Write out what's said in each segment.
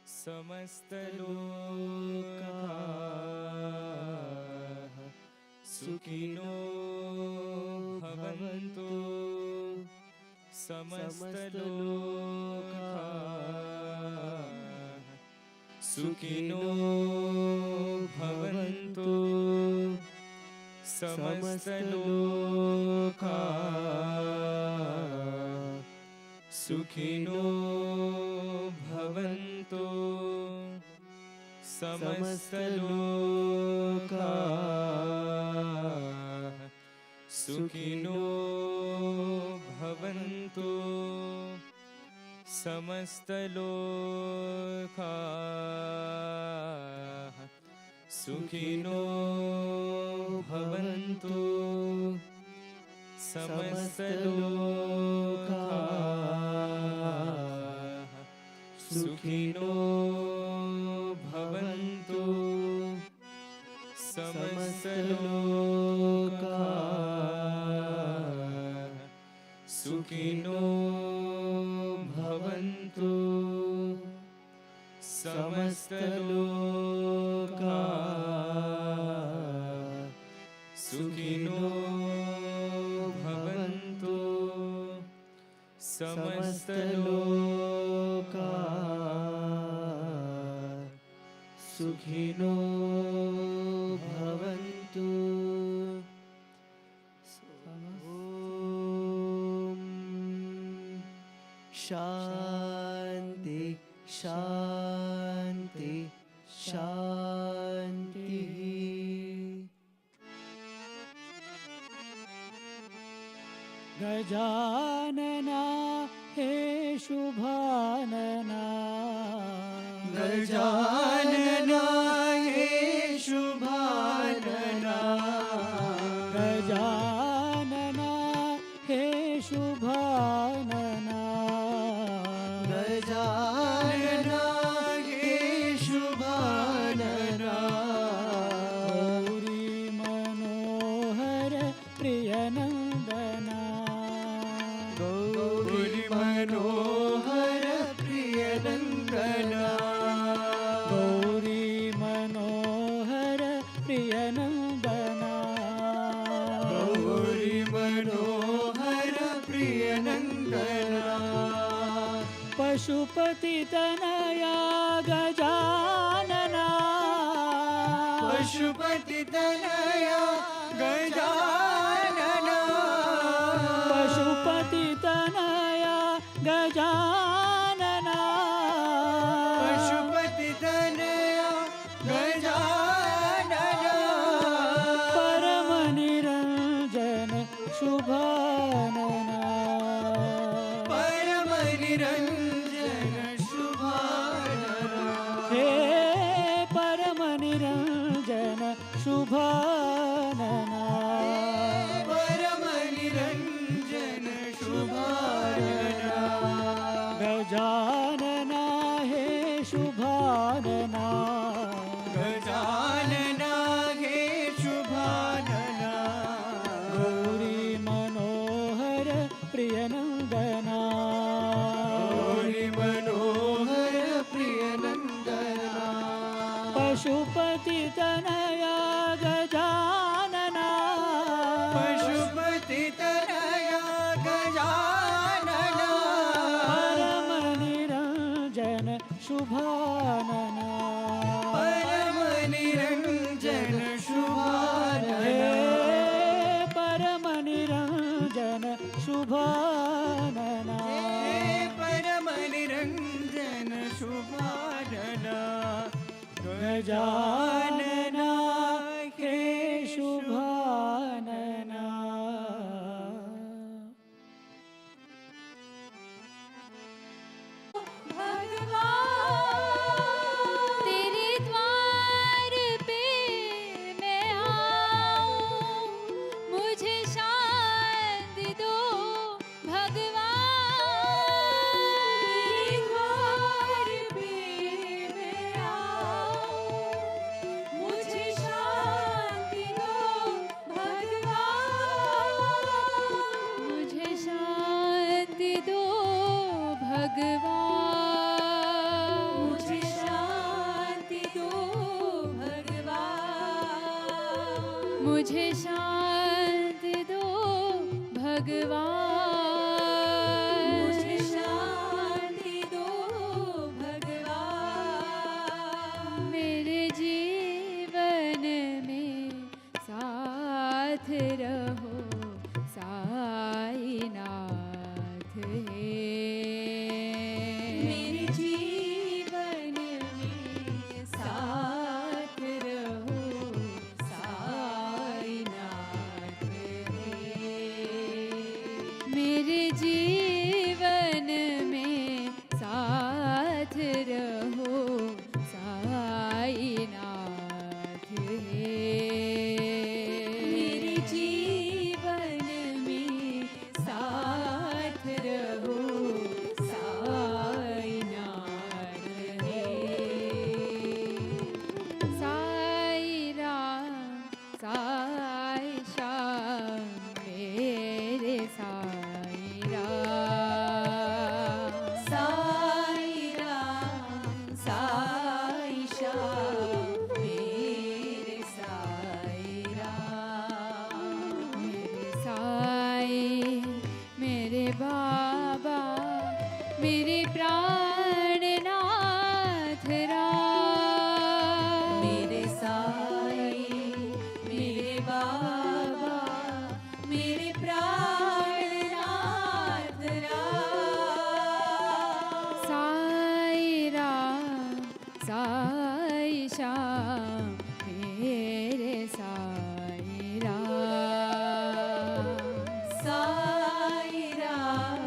समस्त लोकाः सुखिनो भवन्तु समस्त लोकाः सुखिनो भवन्तु समस्त लोकाः सुखिनो भवन्तु समस्त लोकाः सुखिनो भवन्तु समस्त लोकाः सुखिनो भवन्तु समस्त लोकाः सुखिनो भवन्तु समस्त लोकाः सुखिनो भवन्तु समस्त लोकाः सुखिनो भवन्तु समस्त लोकाः सुखिनो भवन्तु। शांति शांति शांति। गजानना हे शुभानना गजानना हे शुभानना गजानना हे शुभानना गजानना हे शुभानना गौरी मनोहर प्रियनंदना गौरी मनोहर प्रियनंदना गौरी मनोहर प्रियनंदना गौरी मनोहर प्रियनंदना पशुपति तनया गजानना पशुपति तनया गजानना पशुपति तनया गजानना पशुपति तनया गजानना परम निरंजन शुभानना परम निरंजन शुभानना हे परम निरंजन शुभानना परम निरंजन शुभानना गजानना हे शुभानना गजानना हे शुभानना गौरी मनोहर प्रियनंदना गौरी मनोहर प्रियनंदना पशुपति तनया गजानना पशुपति तनया गजानना परम निरंजन शुभानना परम निरंजन शुभानना हे परम निरंजन शुभानना परम निरंजन शुभानना गजानना हे शुभानना तेरे द्वार पे मैं आऊं, मुझे शांति दो भगवान। तेरे द्वार पे मैं आऊं, मुझे शांति दो भगवान, मुझे शांति दो भगवान, मेरे जीवन में साथ रहो साईनाथ हे। मेरे जीवन में साथ रहो साईनाथ हे। मेरे जीवन में साथ रहो साईनाथ हे। मेरे जीवन में साथ रहो साईनाथ हे। साई राम साई श्याम मेरे साई राम, साई राम साई श्याम मेरे साई राम, मेरे साई मेरे बाबा मेरे प्राणनाथ राम, मेरे साई मेरे बाबा मेरे प्राणनाथ राम, साई राम साई श्याम मेरे साई राम, साई राम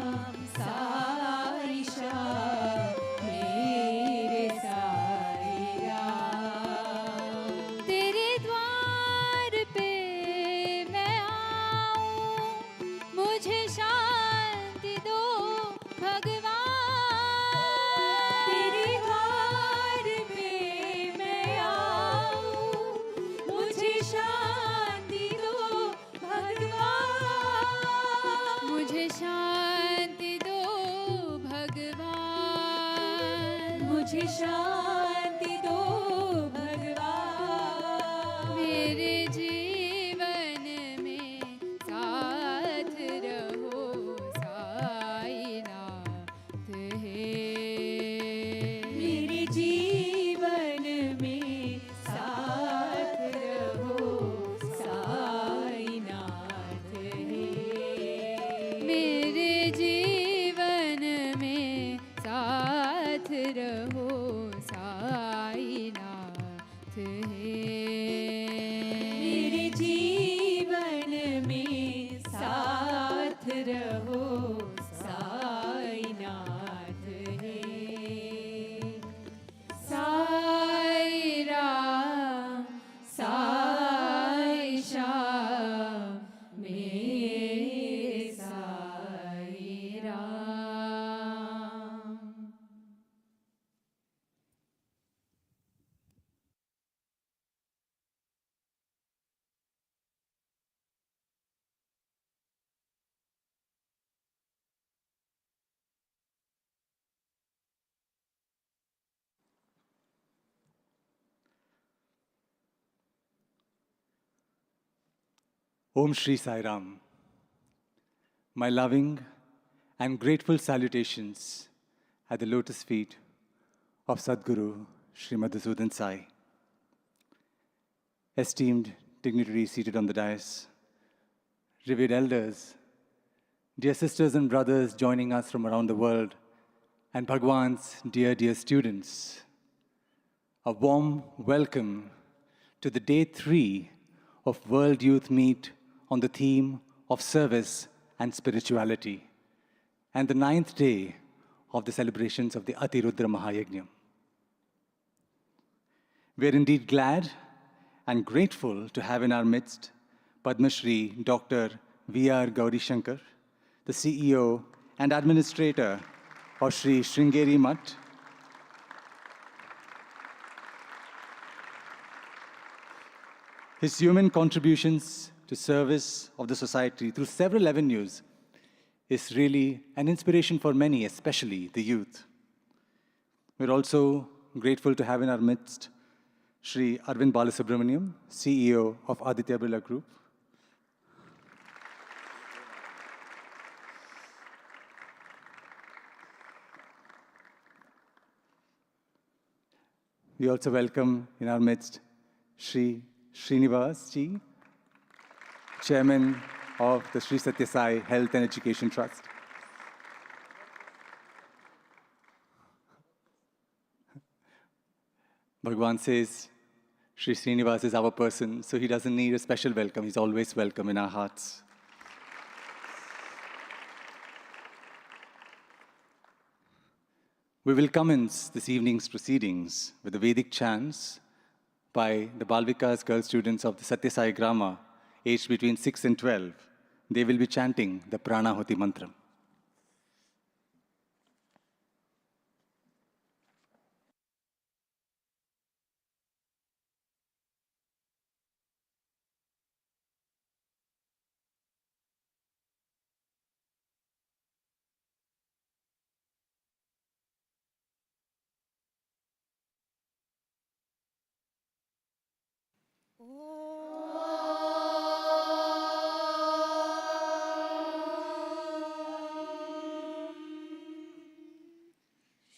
साई श्याम मेरे साई राम, तेरे द्वार पे मैं आऊं, मुझे शांति दो भगवान, तेरे द्वार पे मैं आऊं, मुझे शांति दो भगवान, मुझे शांति दो भगवान, मुझे शांति दो भगवान, मेरे जीवन में साथ रहो साईनाथ हे। मेरे जीवन में साथ रहो साईनाथ हे। मेरे जीवन में साथ रहो साईनाथ हे। मेरे जीवन में साथ रहो साईनाथ हे। साई राम साई श्याम मेरे Sai Ram. Om Shri Sai Ram. My loving and grateful salutations at the lotus feet of Sadguru Shri Madhusudan Sai. Esteemed dignitaries seated on the dais, revered elders, dear sisters and brothers joining us from around the world, and Bhagawan's dear students, a warm welcome to the day 3 of World Youth Meet on the theme of service and spirituality, and the 9th day of the celebrations of the Athi Rudra Maha Yagna. We are indeed glad and grateful to have in our midst Padma Shri Dr. V.R. Gauri Shankar, the CEO and administrator of Shri Sringeri Mutt, his human contributions to service of the society through several avenues is really an inspiration for many, especially the youth. We're also grateful to have in our midst Shri Arvind Balasubramaniam, CEO of Aditya Birla Group. We also welcome in our midst Shri Srinivas Ji, Chairman of the Sri Sathya Sai Health and Education Trust. Bhagawan says Shri Srinivas is our person, so he doesn't need a special welcome. He's always welcome in our hearts. We will commence this evening's proceedings with the Vedic chants by the Balvikas girl students of the Sathya Sai Grama, aged between 6 and 12. They will be chanting the Pranahuti mantra.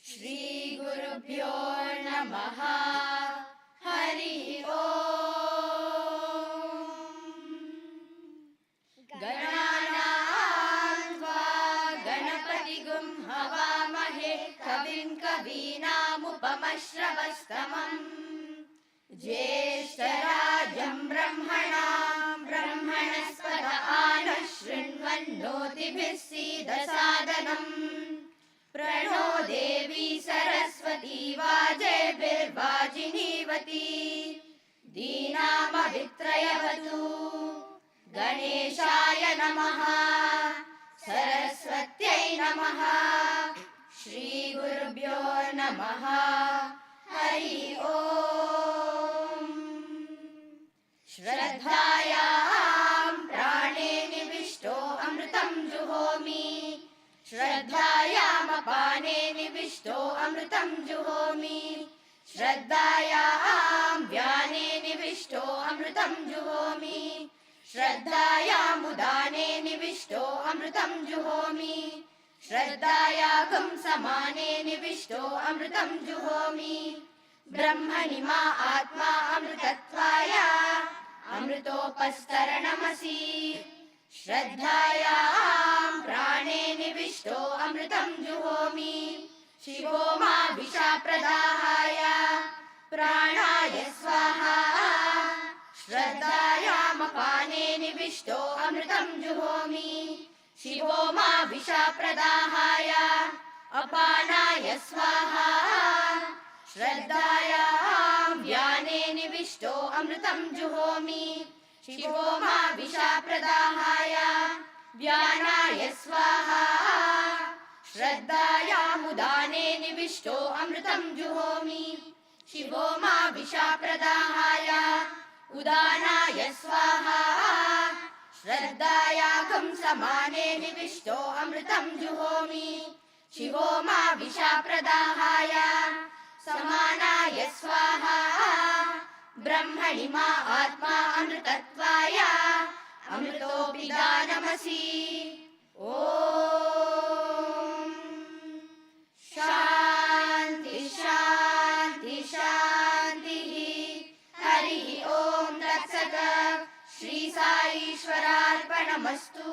Shri Gurubhyo Namaha Hari Om Gananam Tva Ganapatigum Havamahe Kavim Kavinamupamashravastamam Jyeshtarajam Brahmanam Brahmanaspata Anashrinvannotibhis Siddhasadanam Prano Devi Saraswati Vajebirvajinivati Deenamavitrayavatu Ganeshaya Namaha Saraswatyai Namaha Shri Gurubhyo Namaha Hari Om Shraddhayam Prane Nivishto Amritam Juhomi Shraddhayam apane nivishto amritam juhomi Shraddhayam vyane nivishto amritam juhomi Shraddhayam udane nivishto amritam juhomi Shraddhayagam samane nivishto amritam juhomi Brahmani ma atma amritatvaya amritopastaranamasi Shraddhayam prane nivishto amritam juhomi Shivo ma vishapradahaya pranaya swaha Shraddhayam apane nivishto amritam juhomi Shivo ma vishapradahaya apanaya swaha Shraddhayam vyane nivishto amritam juhomi Shivo ma vishapradahaya vyanaya swaha Shraddhayam udane nivishto amritam juhomi Shivo ma vishapradahaya udanaya swaha Shraddhayagam samane nivishto amritam juhomi Shivo ma vishapradahaya samanaya swaha Brahmani ma atma amritatvaya amritopi danamasi Om Shanti Shanti Shanti Hari Om Tat Sat Shri Sai Ishwararpanamastu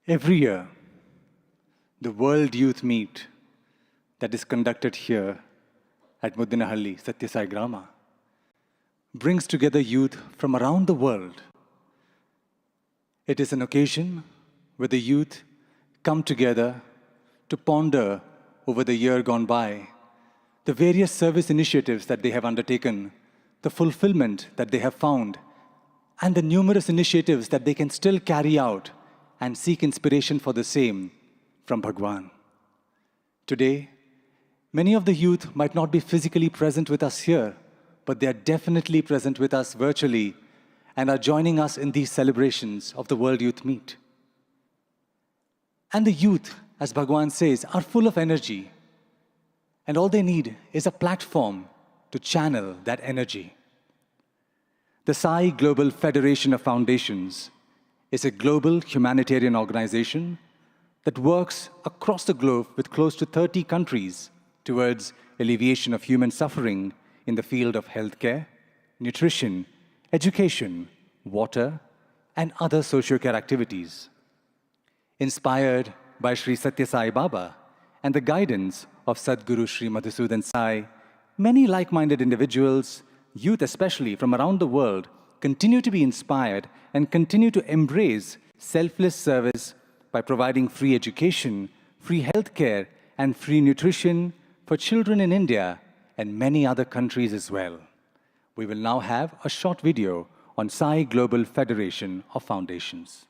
Every year, the World Youth Meet that is conducted here at Muddenahalli, Sathya Sai Grama, brings together youth from around the world. It is an occasion where the youth come together to ponder over the year gone by, the various service initiatives that they have undertaken, the fulfillment that they have found, and the numerous initiatives that they can still carry out and seek inspiration for the same from Bhagawan. Today, many of the youth might not be physically present with us here, but they are definitely present with us virtually and are joining us in these celebrations of the World Youth Meet. And the youth, as Bhagawan says, are full of energy, and all they need is a platform to channel that energy. The Sai Global Federation of Foundations is a global humanitarian organization that works across the globe with close to 30 countries towards alleviation of human suffering in the field of healthcare, nutrition, education, water, and other socio-care activities. Inspired by Sri Sathya Sai Baba and the guidance of Sadguru Sri Madhusudan Sai, many like-minded individuals, youth especially from around the world, continue to be inspired and continue to embrace selfless service by providing free education, free healthcare, and free nutrition for children in India and many other countries as well. We will now have a short video on Sai Global Federation of Foundations.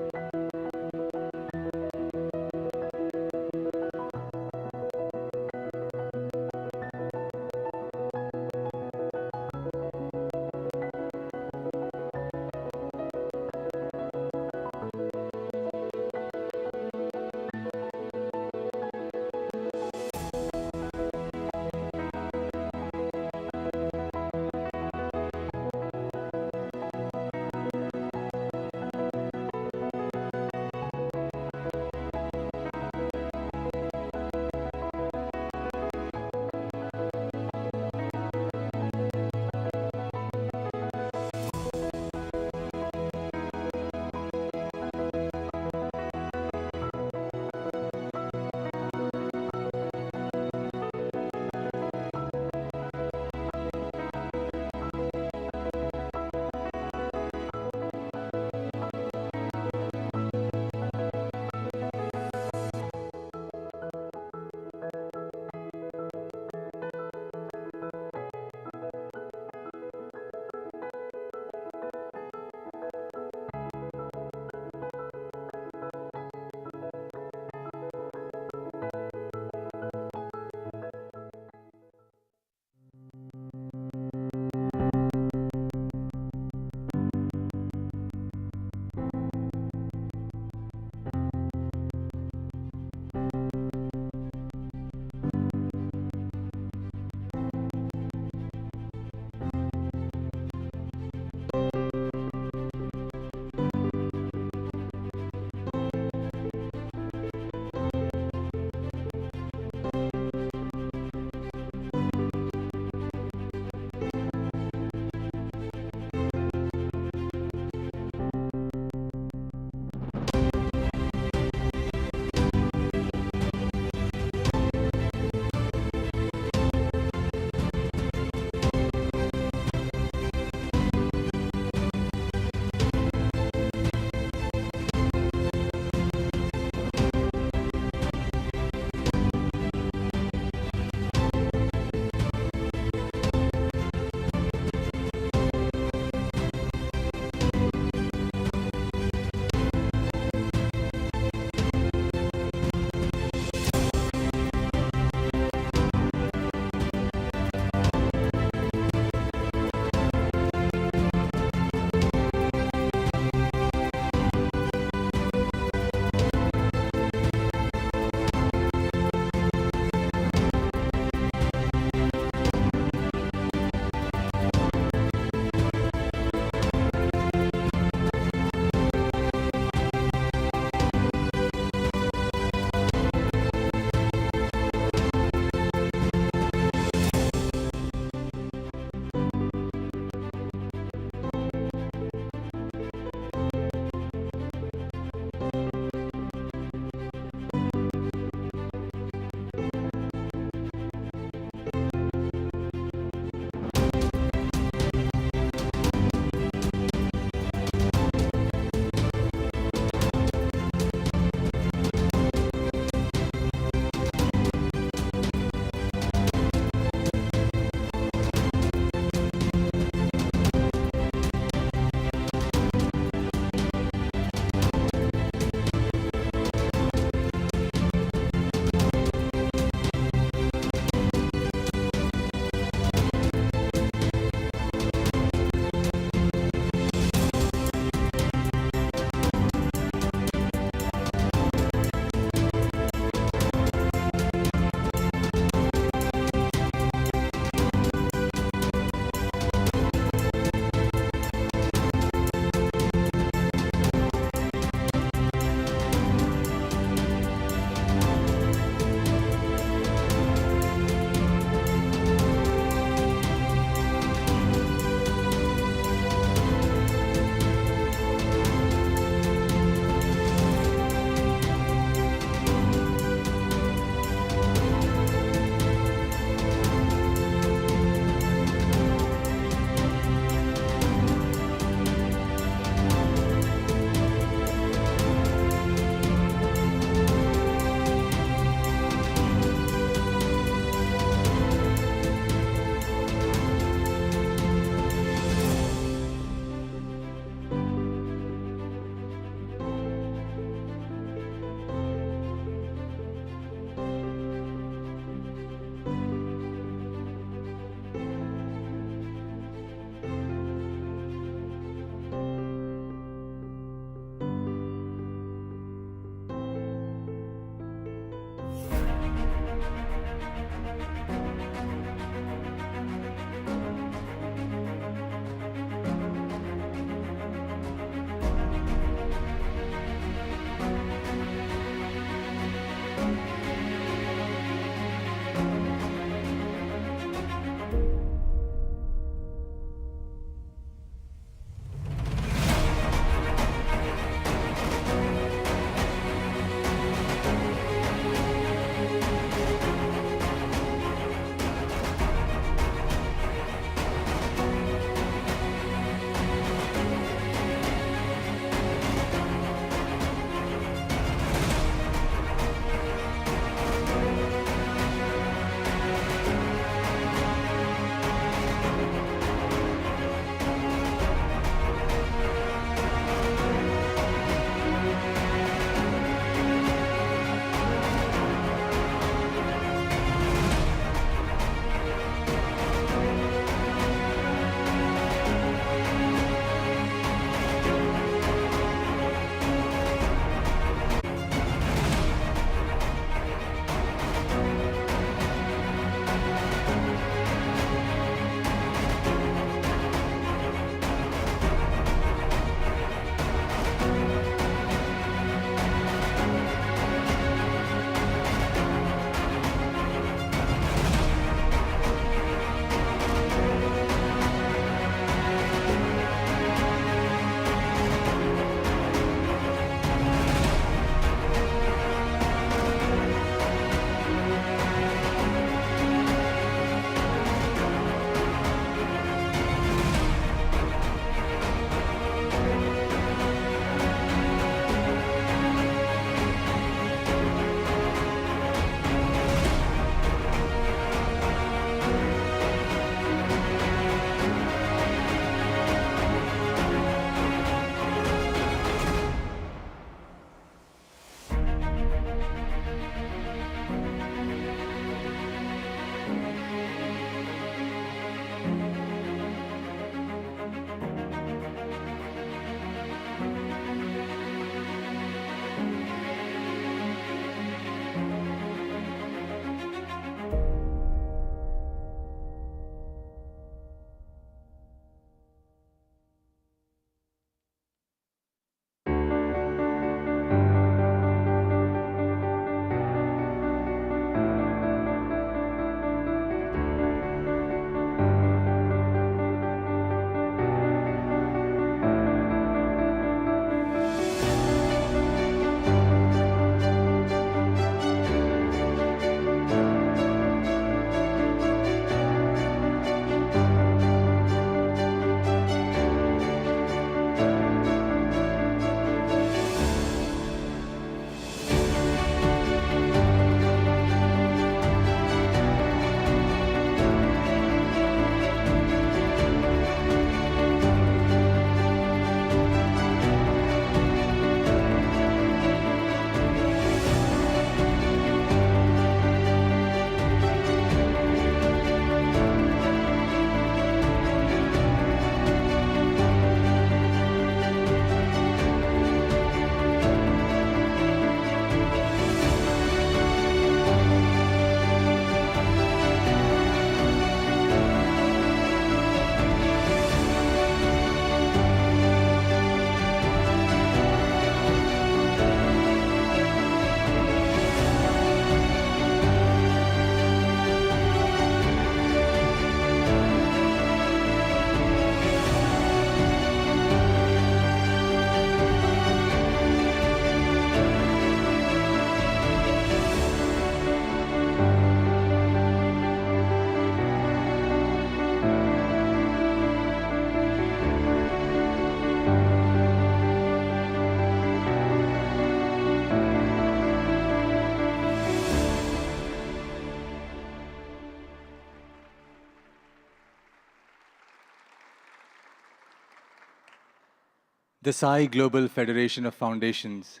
The Sai Global Federation of Foundations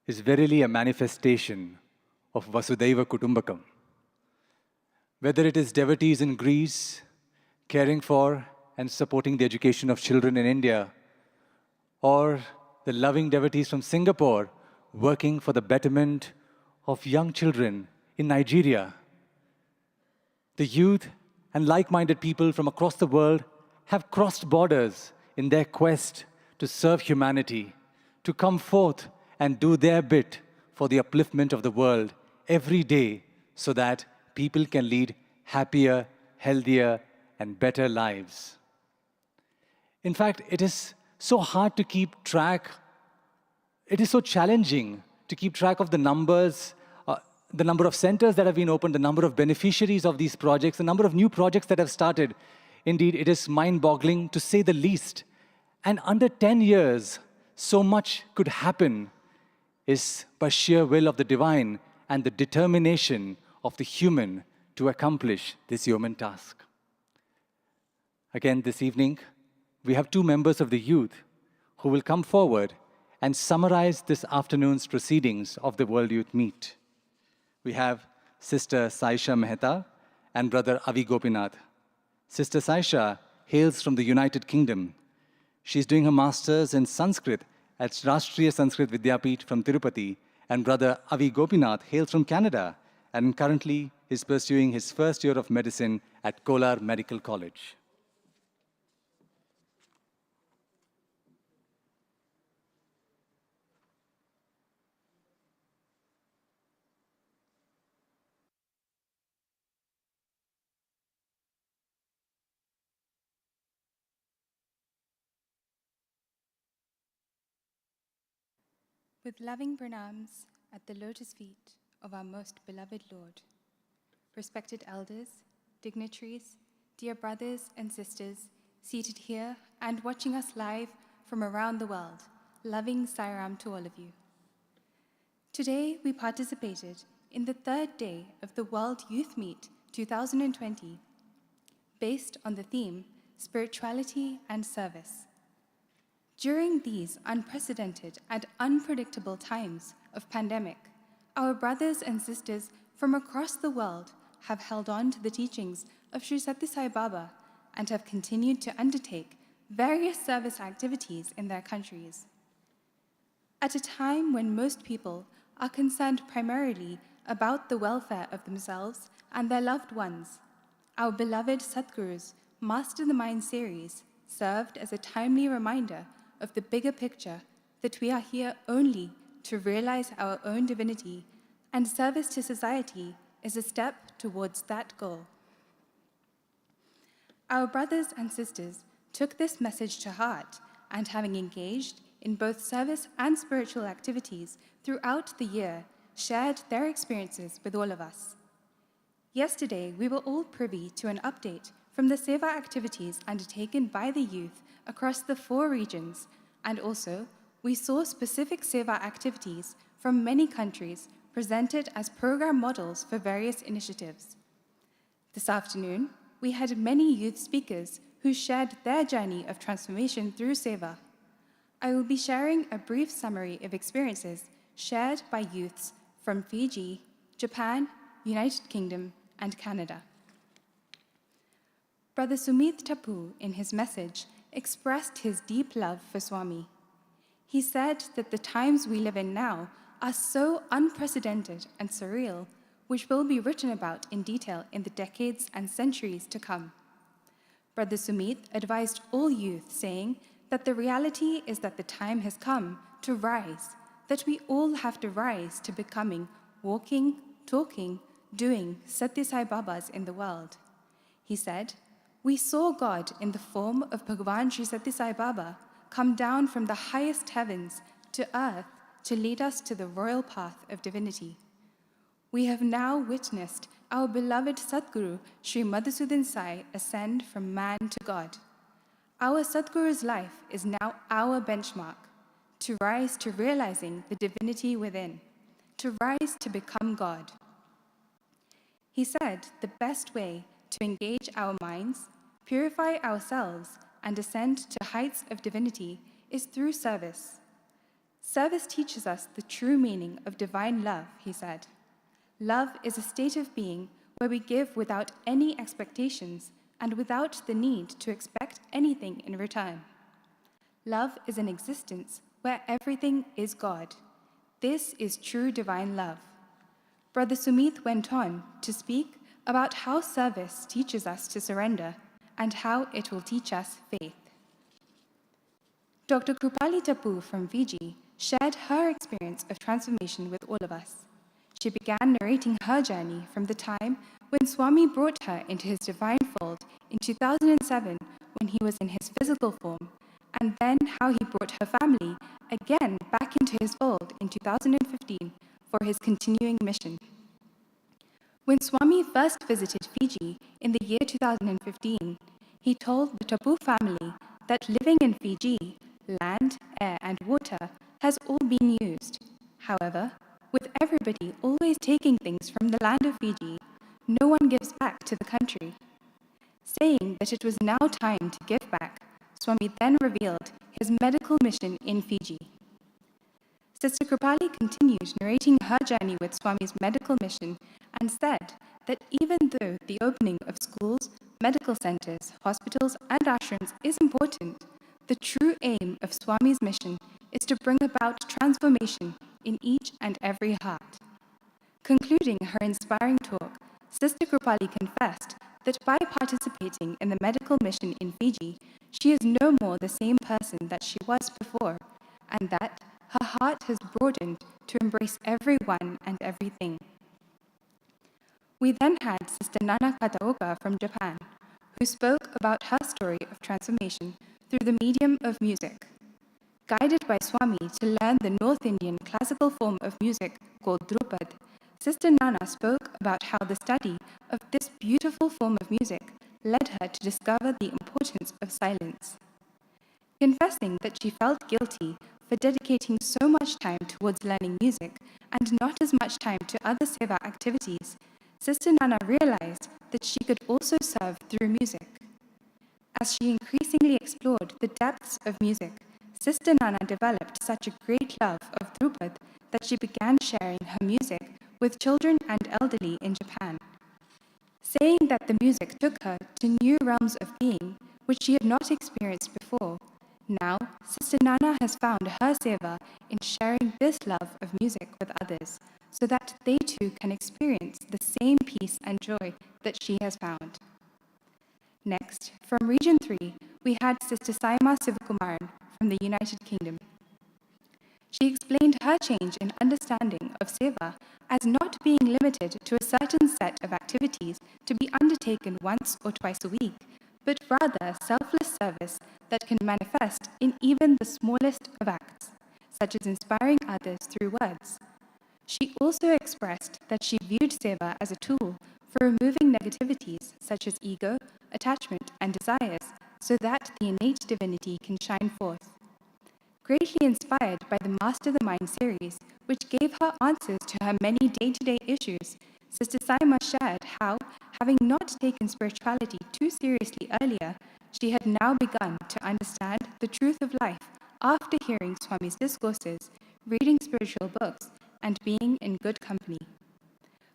is verily a manifestation of Vasudhaiva Kutumbakam. Whether it is devotees in Greece caring for and supporting the education of children in India, or the loving devotees from Singapore working for the betterment of young children in Nigeria, the youth and like-minded people from across the world have crossed borders in their quest to serve humanity, to come forth and do their bit for the upliftment of the world every day so that people can lead happier, healthier, and better lives. In fact, it is so hard to keep track. It is so challenging to keep track of the numbers, the number of centers that have been opened, the number of beneficiaries of these projects, the number of new projects that have started. Indeed, it is mind-boggling to say the least. And under 10 years, so much could happen is by sheer will of the divine and the determination of the human to accomplish this human task. Again, this evening, we have two members of the youth who will come forward and summarize this afternoon's proceedings of the World Youth Meet. We have Sister Saisha Mehta and Brother Avi Gopinath. Sister Saisha hails from the United Kingdom. She's doing her master's in Sanskrit at Rashtriya Sanskrit Vidyapith from Tirupati, and Brother Avi Gopinath hails from Canada and currently is pursuing his first year of medicine at Kolar Medical College. With loving pranams at the lotus feet of our most beloved Lord, respected elders, dignitaries, dear brothers and sisters seated here and watching us live from around the world, loving Sairam to all of you. Today we participated in the third day of the World Youth Meet 2020, based on the theme Spirituality and Service. During these unprecedented and unpredictable times of pandemic, our brothers and sisters from across the world have held on to the teachings of Sri Sathya Sai Baba and have continued to undertake various service activities in their countries. At a time when most people are concerned primarily about the welfare of themselves and their loved ones, our beloved Sadhguru's Master the Mind series served as a timely reminder of the bigger picture that we are here only to realize our own divinity, and service to society is a step towards that goal. Our brothers and sisters took this message to heart and, having engaged in both service and spiritual activities throughout the year, shared their experiences with all of us. Yesterday, we were all privy to an update from the Seva activities undertaken by the youth across the 4 regions, and also we saw specific Seva activities from many countries presented as program models for various initiatives. This afternoon, we had many youth speakers who shared their journey of transformation through Seva. I will be sharing a brief summary of experiences shared by youths from Fiji, Japan, United Kingdom, and Canada. Brother Sumit Tapu, in his message, expressed his deep love for Swami. He said that the times we live in now are so unprecedented and surreal, which will be written about in detail in the decades and centuries to come. Brother Sumit advised all youth, saying that the reality is that the time has come to rise, that we all have to rise to becoming walking, talking, doing Sathya Sai Babas in the world. He said, "We saw God in the form of Bhagawan Sri Sathya Sai Baba come down from the highest heavens to earth to lead us to the royal path of divinity. We have now witnessed our beloved Sadhguru Sri Madhusudan Sai ascend from man to God. Our Sadhguru's life is now our benchmark to rise to realizing the divinity within, to rise to become God." He said the best way to engage our minds, purify ourselves, and ascend to heights of divinity is through service. Service teaches us the true meaning of divine love, he said. Love is a state of being where we give without any expectations and without the need to expect anything in return. Love is an existence where everything is God. This is true divine love. Brother Sumit went on to speak about how service teaches us to surrender and how it will teach us faith. Dr. Krupali Tapu from Fiji shared her experience of transformation with all of us. She began narrating her journey from the time when Swami brought her into his divine fold in 2007 when he was in his physical form, and then how he brought her family again back into his fold in 2015 for his continuing mission. When Swami first visited Fiji in the year 2015, he told the Tapu family that living in Fiji, land, air, and water has all been used. However, with everybody always taking things from the land of Fiji, no one gives back to the country. Saying that it was now time to give back, Swami then revealed his medical mission in Fiji. Sister Krupali continued narrating her journey with Swami's medical mission and said that even though the opening of schools, medical centers, hospitals, and ashrams is important, the true aim of Swami's mission is to bring about transformation in each and every heart. Concluding her inspiring talk, Sister Krupali confessed that by participating in the medical mission in Fiji, she is no more the same person that she was before, and that her heart has broadened to embrace everyone and everything. We then had Sister Nana Kataoka from Japan, who spoke about her story of transformation through the medium of music. Guided by Swami to learn the North Indian classical form of music called Drupad, Sister Nana spoke about how the study of this beautiful form of music led her to discover the importance of silence. Confessing that she felt guilty for dedicating so much time towards learning music and not as much time to other Seva activities, Sister Nana realized that she could also serve through music. As she increasingly explored the depths of music, Sister Nana developed such a great love of Drupad that she began sharing her music with children and elderly in Japan. Saying that the music took her to new realms of being, which she had not experienced before, now Sister Nana has found her Seva in sharing this love of music with others, so that they too can experience the same peace and joy that she has found. Next, from Region 3, we had Sister Saima Sivakumaran from the United Kingdom. She explained her change in understanding of Seva as not being limited to a certain set of activities to be undertaken once or twice a week, but rather selfless service that can manifest in even the smallest of acts, such as inspiring others through words. She also expressed that she viewed Seva as a tool for removing negativities such as ego, attachment, and desires, so that the innate divinity can shine forth. Greatly inspired by the Master the Mind series, which gave her answers to her many day-to-day issues, Sister Saima shared how, having not taken spirituality too seriously earlier, she had now begun to understand the truth of life after hearing Swami's discourses, reading spiritual books, and being in good company.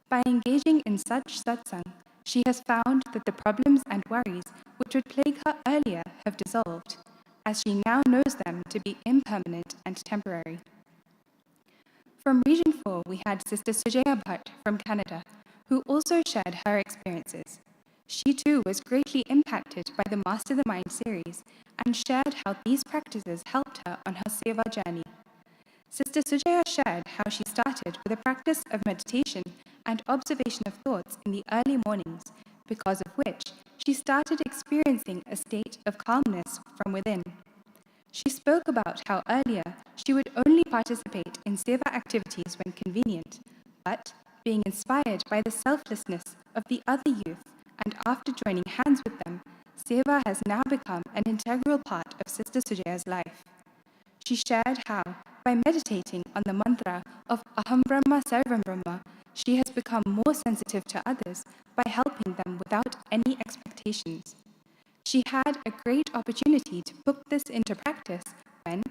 By engaging in such satsang, she has found that the problems and worries which would plague her earlier have dissolved, as she now knows them to be impermanent and temporary. From Region 4, we had Sister Sujaya Bhatt from Canada, who also shared her experiences. She too was greatly impacted by the Master the Mind series and shared how these practices helped her on her Seva journey. Sister Sujaya shared how she started with a practice of meditation and observation of thoughts in the early mornings, because of which she started experiencing a state of calmness from within. She spoke about how earlier she would only participate in Seva activities when convenient, but being inspired by the selflessness of the other youth and after joining hands with them, Seva has now become an integral part of Sister Sujaya's life. She shared how, by meditating on the mantra of Aham Brahma Sarvam Brahma, she has become more sensitive to others by helping them without any expectations. She had a great opportunity to put this into practice when,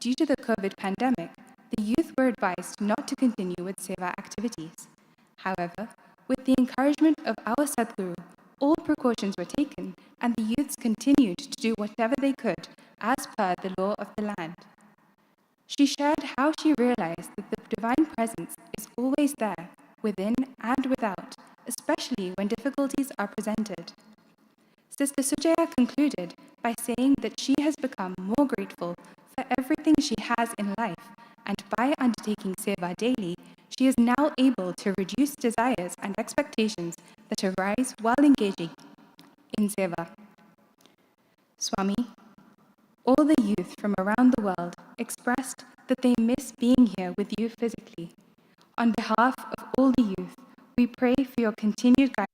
due to the COVID pandemic, the youth were advised not to continue with Seva activities. However, with the encouragement of our Sadhguru, all precautions were taken and the youths continued to do whatever they could as per the law of the land. She shared how she realized that the divine presence is always there, within and without, especially when difficulties are presented. Sister Sujaya concluded by saying that she has become more grateful for everything she has in life, and by undertaking Seva daily, she is now able to reduce desires and expectations that arise while engaging in Seva. Swami, all the youth from around the world expressed that they miss being here with you physically. On behalf of all the youth, we pray for your continued guidance.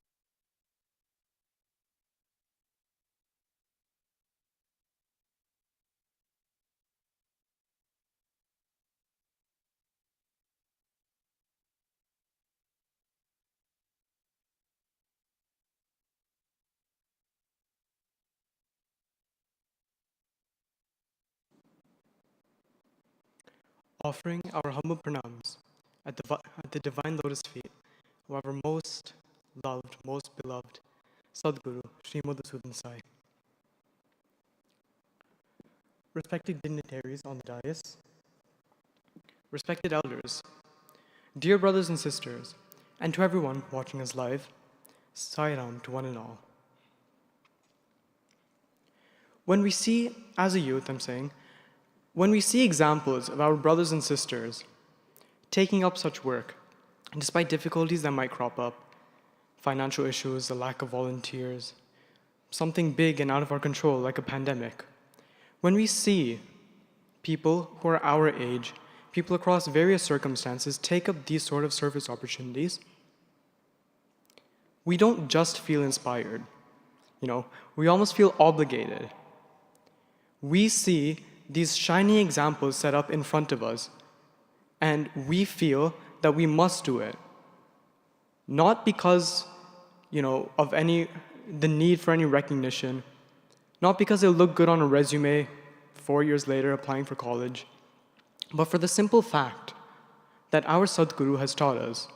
Offering our humble pranams at the divine lotus feet of our most loved, most beloved Sadhguru, Sri Madhusudan Sai. Respected dignitaries on the dais, respected elders, dear brothers and sisters, and to everyone watching us live, Sai Ram to one and all. When we see, as a youth, when we see examples of our brothers and sisters taking up such work, despite difficulties that might crop up, financial issues, the lack of volunteers, something big and out of our control like a pandemic, when we see people who are our age, people across various circumstances take up these sort of service opportunities, we don't just feel inspired, we almost feel obligated. We see these shining examples set up in front of us, and we feel that we must do it. Not because, of the need for any recognition, not because it'll look good on a resume 4 years later applying for college, but for the simple fact that our Sadhguru has taught us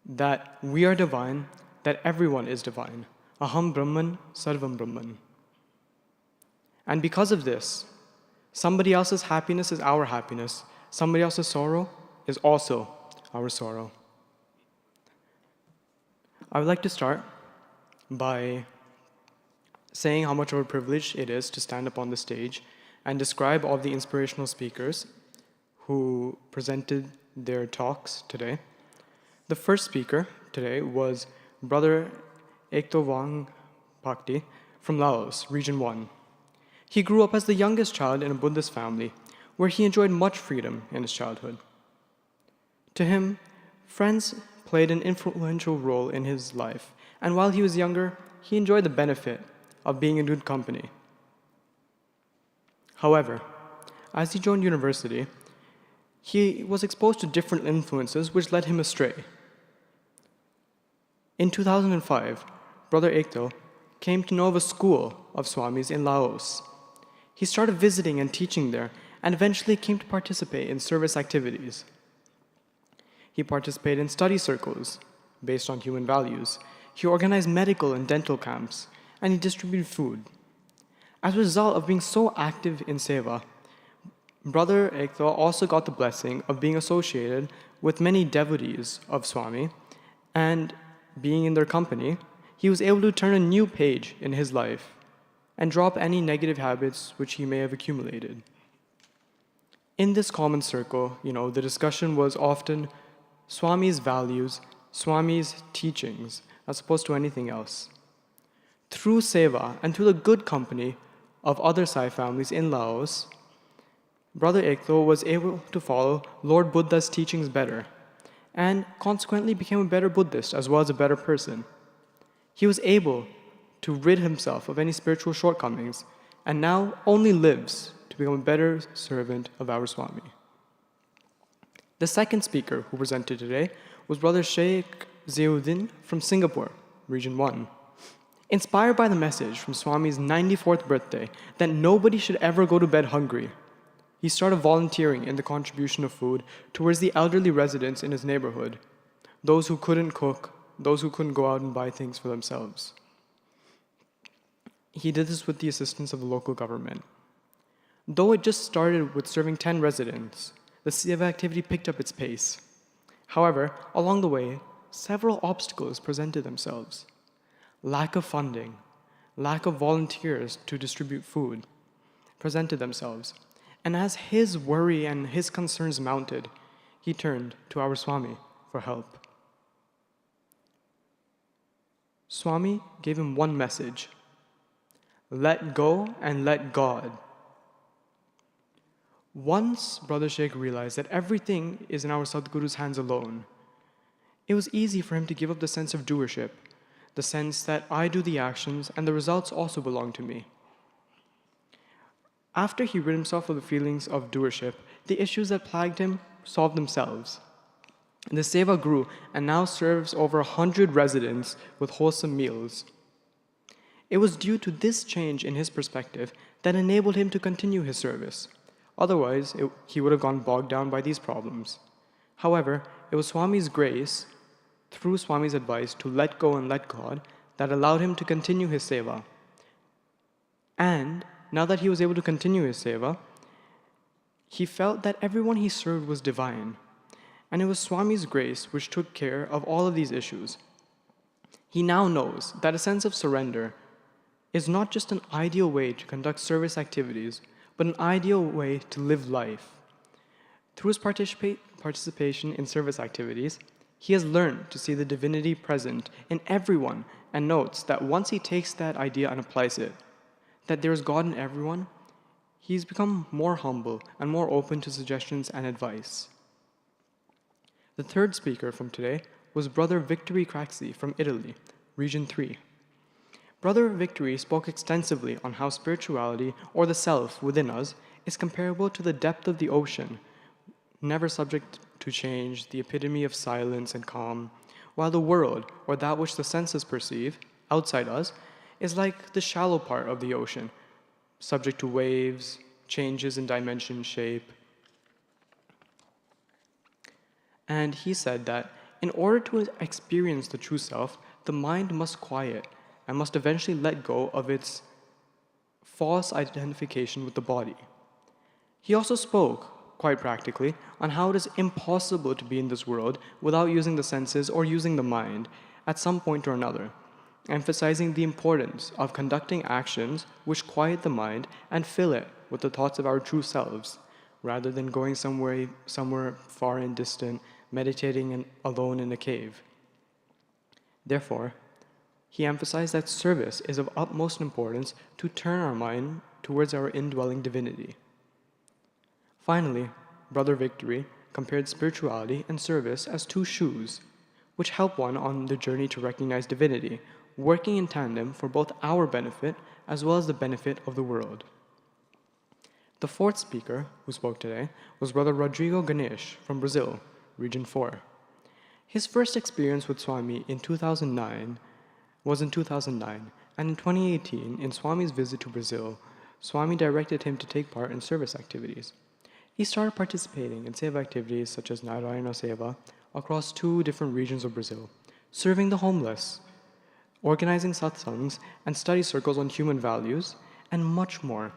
that we are divine, that everyone is divine. Aham Brahman, Sarvam Brahman. And because of this, somebody else's happiness is our happiness. Somebody else's sorrow is also our sorrow. I would like to start by saying how much of a privilege it is to stand up on the stage and describe all the inspirational speakers who presented their talks today. The first speaker today was Brother Ekto Wang Pakti from Laos, Region 1. He grew up as the youngest child in a Buddhist family, where he enjoyed much freedom in his childhood. To him, friends played an influential role in his life, and while he was younger, he enjoyed the benefit of being in good company. However, as he joined university, he was exposed to different influences which led him astray. In 2005, Brother Ekto came to know of a school of Swamis in Laos. He started visiting and teaching there, and eventually came to participate in service activities. He participated in study circles based on human values. He organized medical and dental camps, and he distributed food. As a result of being so active in Seva, Brother Ekto also got the blessing of being associated with many devotees of Swami, and being in their company, he was able to turn a new page in his life and drop any negative habits which he may have accumulated. In this common circle, the discussion was often Swami's values, Swami's teachings, as opposed to anything else. Through Seva and through the good company of other Sai families in Laos, Brother Ekto was able to follow Lord Buddha's teachings better, and consequently became a better Buddhist as well as a better person. He was able to rid himself of any spiritual shortcomings, and now only lives to become a better servant of our Swami. The second speaker who presented today was Brother Sheikh Zeuddin from Singapore, Region 1. Inspired by the message from Swami's 94th birthday that nobody should ever go to bed hungry, he started volunteering in the contribution of food towards the elderly residents in his neighborhood, those who couldn't cook, those who couldn't go out and buy things for themselves. He did this with the assistance of the local government. Though it just started with serving 10 residents, the Seva activity picked up its pace. However, along the way, several obstacles presented themselves. Lack of funding, lack of volunteers to distribute food presented themselves. And as his worry and his concerns mounted, he turned to our Swami for help. Swami gave him one message: let go and let God. Once Brother Sheikh realized that everything is in our Sadhguru's hands alone, it was easy for him to give up the sense of doership, the sense that I do the actions and the results also belong to me. After he rid himself of the feelings of doership, the issues that plagued him solved themselves. The Seva grew and now serves over 100 residents with wholesome meals. It was due to this change in his perspective that enabled him to continue his service. Otherwise, he would have gone bogged down by these problems. However, it was Swami's grace, through Swami's advice to let go and let God, that allowed him to continue his Seva. And now that he was able to continue his Seva, he felt that everyone he served was divine. And it was Swami's grace which took care of all of these issues. He now knows that a sense of surrender is not just an ideal way to conduct service activities, but an ideal way to live life. Through his participation in service activities, he has learned to see the divinity present in everyone and notes that once he takes that idea and applies it, that there is God in everyone, he's become more humble and more open to suggestions and advice. The third speaker from today was Brother Victory Craxi from Italy, Region 3. Brother Victory spoke extensively on how spirituality, or the self within us, is comparable to the depth of the ocean, never subject to change, the epitome of silence and calm, while the world, or that which the senses perceive, outside us, is like the shallow part of the ocean, subject to waves, changes in dimension, shape. And he said that in order to experience the true self, the mind must quiet and must eventually let go of its false identification with the body. He also spoke, quite practically, on how it is impossible to be in this world without using the senses or using the mind at some point or another, emphasizing the importance of conducting actions which quiet the mind and fill it with the thoughts of our true selves, rather than going somewhere far and distant, meditating alone in a cave. Therefore, he emphasized that service is of utmost importance to turn our mind towards our indwelling divinity. Finally, Brother Victory compared spirituality and service as two shoes, which help one on the journey to recognize divinity, working in tandem for both our benefit as well as the benefit of the world. The fourth speaker who spoke today was Brother Rodrigo Ganesh from Brazil, Region 4. His first experience with Swami was in 2009, and in 2018, in Swami's visit to Brazil, Swami directed him to take part in service activities. He started participating in Seva activities such as Narayana Seva across 2 different regions of Brazil, serving the homeless, organizing satsangs and study circles on human values, and much more.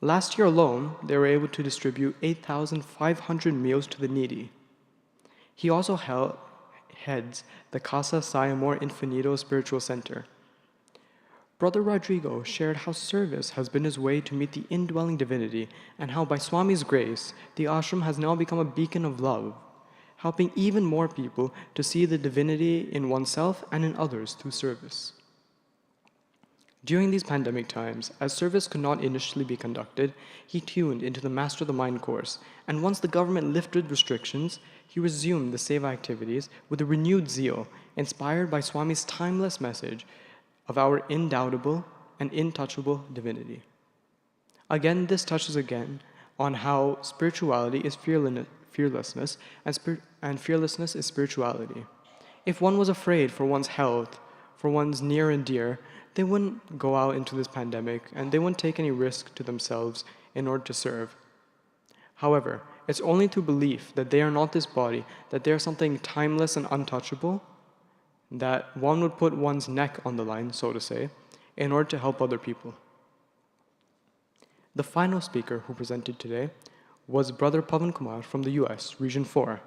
Last year alone, they were able to distribute 8,500 meals to the needy. He also heads the Casa Sai Amor Infinito Spiritual Center. Brother Rodrigo shared how service has been his way to meet the indwelling divinity, and how by Swami's grace, the ashram has now become a beacon of love, helping even more people to see the divinity in oneself and in others through service. During these pandemic times, as service could not initially be conducted, he tuned into the Master of the Mind course, and once the government lifted restrictions, he resumed the Seva activities with a renewed zeal, inspired by Swami's timeless message of our indoubtable and intouchable divinity. Again, this touches on how spirituality is fearlessness, and fearlessness is spirituality. If one was afraid for one's health, for one's near and dear, they wouldn't go out into this pandemic, and they wouldn't take any risk to themselves in order to serve. However, it's only through belief that they are not this body, that they are something timeless and untouchable, that one would put one's neck on the line, so to say, in order to help other people. The final speaker who presented today was Brother Pavan Kumar from the US, Region 4.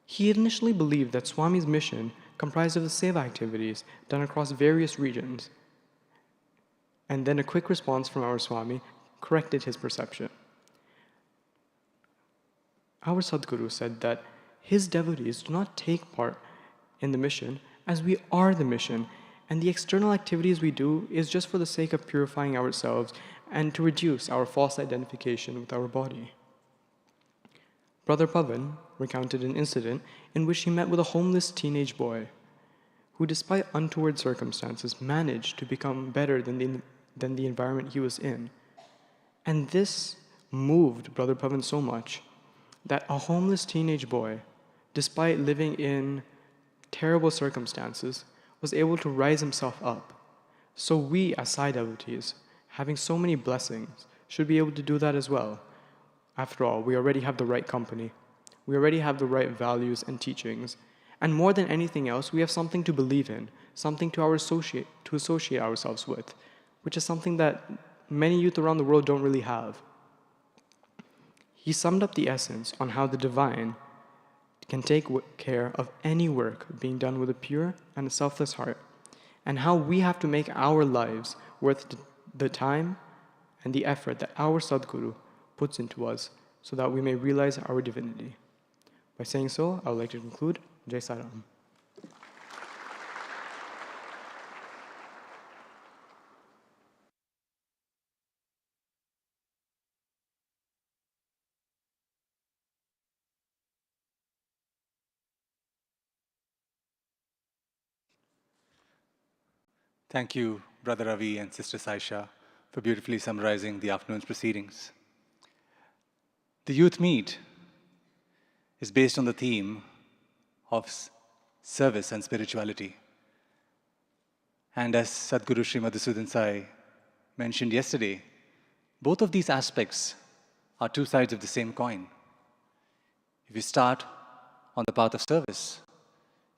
He initially believed that Swami's mission comprised of the Seva activities done across various regions, and then a quick response from our Swami corrected his perception. Our Sadhguru said that his devotees do not take part in the mission as we are the mission, and the external activities we do is just for the sake of purifying ourselves and to reduce our false identification with our body. Brother Pavan recounted an incident in which he met with a homeless teenage boy who, despite untoward circumstances, managed to become better than the environment he was in. And this moved Brother Pavan so much that a homeless teenage boy, despite living in terrible circumstances, was able to rise himself up. So we, as Sai devotees, having so many blessings, should be able to do that as well. After all, we already have the right company. We already have the right values and teachings. And more than anything else, we have something to believe in, something to associate ourselves with, which is something that many youth around the world don't really have. He summed up the essence on how the divine can take care of any work being done with a pure and a selfless heart, and how we have to make our lives worth the time and the effort that our Sadhguru puts into us so that we may realize our divinity. By saying so, I would like to conclude. Jai Saram. Thank you, Brother Ravi and Sister Saisha, for beautifully summarizing the afternoon's proceedings. The youth meet is based on the theme of service and spirituality. And as Sadhguru Sri Madhusudan Sai mentioned yesterday, both of these aspects are two sides of the same coin. If you start on the path of service,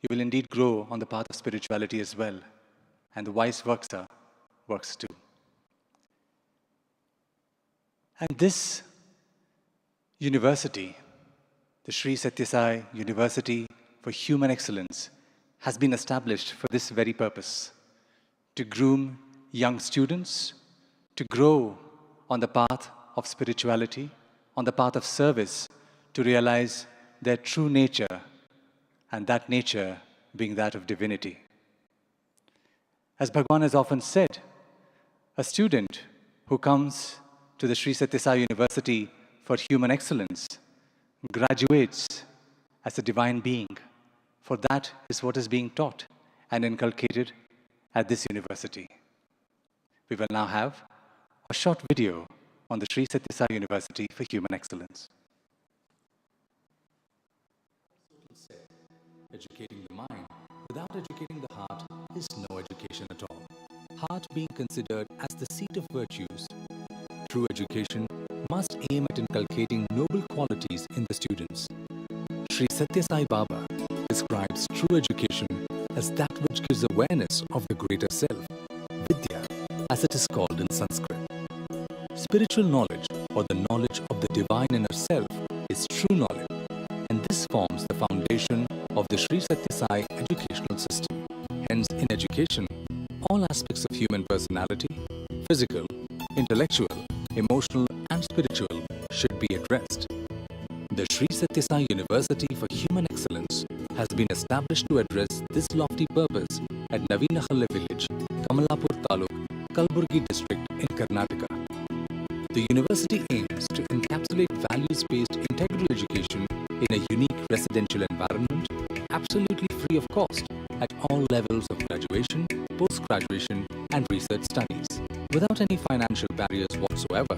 you will indeed grow on the path of spirituality as well. And the vice versa works too. And this university, the Sri Sathya Sai University for Human Excellence, has been established for this very purpose, to groom young students, to grow on the path of spirituality, on the path of service, to realize their true nature, and that nature being that of divinity. As Bhagawan has often said, a student who comes to the Sri Sathya Sai University for Human Excellence graduates as a divine being, for that is what is being taught and inculcated at this university. We will now have a short video on the Sri Sathya Sai University for Human Excellence. Educating the mind without educating the heart is no education at all. Heart being considered as the seat of virtues, true education must aim at inculcating noble qualities in the students. Sri Sathya Sai Baba describes true education as that which gives awareness of the greater self, Vidya, as it is called in Sanskrit. Spiritual knowledge, or the knowledge of the divine inner self, is true knowledge, and this forms the foundation of the Sri Sathya Sai educational system. Hence, in education, all aspects of human personality, physical, intellectual, emotional and spiritual, should be addressed. The Sri Sathya Sai University for Human Excellence has been established to address this lofty purpose at Muddenahalli village, Kamalapur Taluk, Kalaburgi district in Karnataka. The university aims to encapsulate values-based integral education in a unique residential environment, absolutely free of cost, at all levels of graduation, post-graduation and research studies, without any financial barriers whatsoever,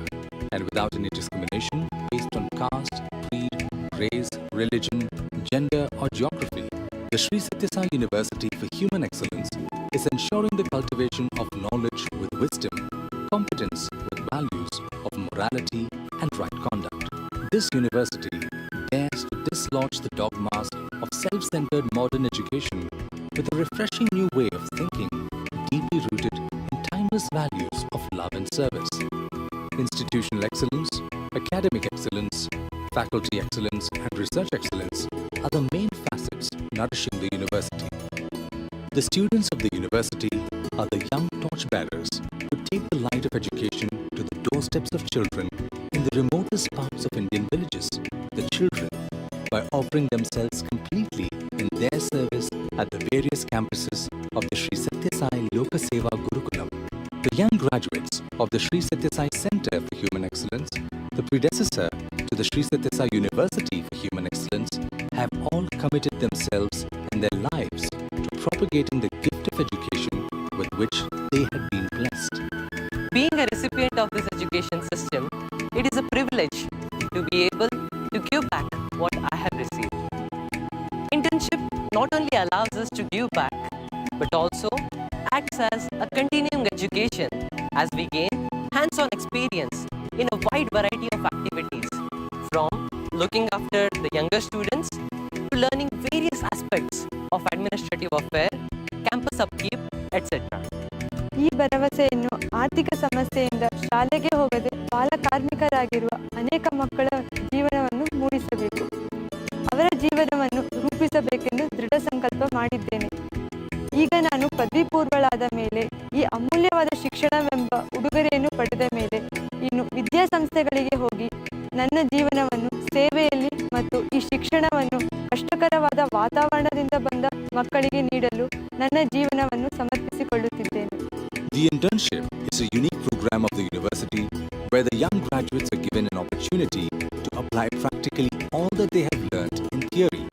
and without any discrimination based on caste, creed, race, religion, gender or geography. The Sri Sathya Sai University for Human Excellence is ensuring the cultivation of knowledge with wisdom, competence with values of morality and right conduct, this university dares to dislodge the dogmas of self-centered modern education with a refreshing new way of thinking, deeply rooted in timeless values of love and service. Institutional excellence, academic excellence, faculty excellence, and research excellence are the main facets nourishing the university. The students of the university are the young torchbearers who take the light of education to the doorsteps of children in the remotest parts of Indian villages, the children, by offering themselves completely in their service at the various campuses of the Sri Sathya Loka Seva Gurukulam. The young graduates of the Sri Sathya Center for Human Excellence, the predecessor to the Sri Sathya University for Human Excellence, have all committed themselves and their lives to propagating the gift of education with which they had been blessed. Being a recipient of this education system, it is a privilege to be able to give back what I have received. Internship not only allows us to give back, but also acts as a continuing education as we gain hands-on experience in a wide variety of activities, from looking after the younger students to learning various aspects of administrative affairs, campus upkeep, etc. ಈ ಭರವಸೆಯನ್ನು ಆರ್ಥಿಕ ಸಮಸ್ಯೆಯಿಂದ ಶಾಲೆಗೆ ಹೋಗದೆ ಬಾಲ ಕಾರ್ಮಿಕರಾಗಿರುವ ಅನೇಕ ಮಕ್ಕಳ ಜೀವನವನ್ನು ಮೂಡಿಸಬೇಕು. ಅವರ ಜೀವನವನ್ನು ರೂಪಿಸಬೇಕೆಂದು ದೃಢ ಸಂಕಲ್ಪ ಮಾಡಿದ್ದೇನೆ. ಈಗ ನಾನು ಪದವಿ ಪೂರ್ವಳಾದ ಮೇಲೆ ಈ ಅಮೂಲ್ಯವಾದ ಶಿಕ್ಷಣವೆಂಬ ಉಡುಗೊರೆಯನ್ನು ಪಡೆದ ಮೇಲೆ ಇನ್ನು ವಿದ್ಯಾಸಂಸ್ಥೆಗಳಿಗೆ ಹೋಗಿ ನನ್ನ ಜೀವನವನ್ನು ಸೇವೆಯಲ್ಲಿ ಮತ್ತು ಈ ಶಿಕ್ಷಣವನ್ನು ಕಷ್ಟಕರವಾದ ವಾತಾವರಣದಿಂದ ಬಂದ ಮಕ್ಕಳಿಗೆ ನೀಡಲು ನನ್ನ ಜೀವನವನ್ನು ಸಮರ್ಪಿಸಿಕೊಳ್ಳುತ್ತಿದ್ದೇನೆ. The internship is a unique program of the university where the young graduates are given an opportunity to apply practically all that they have learned in theory.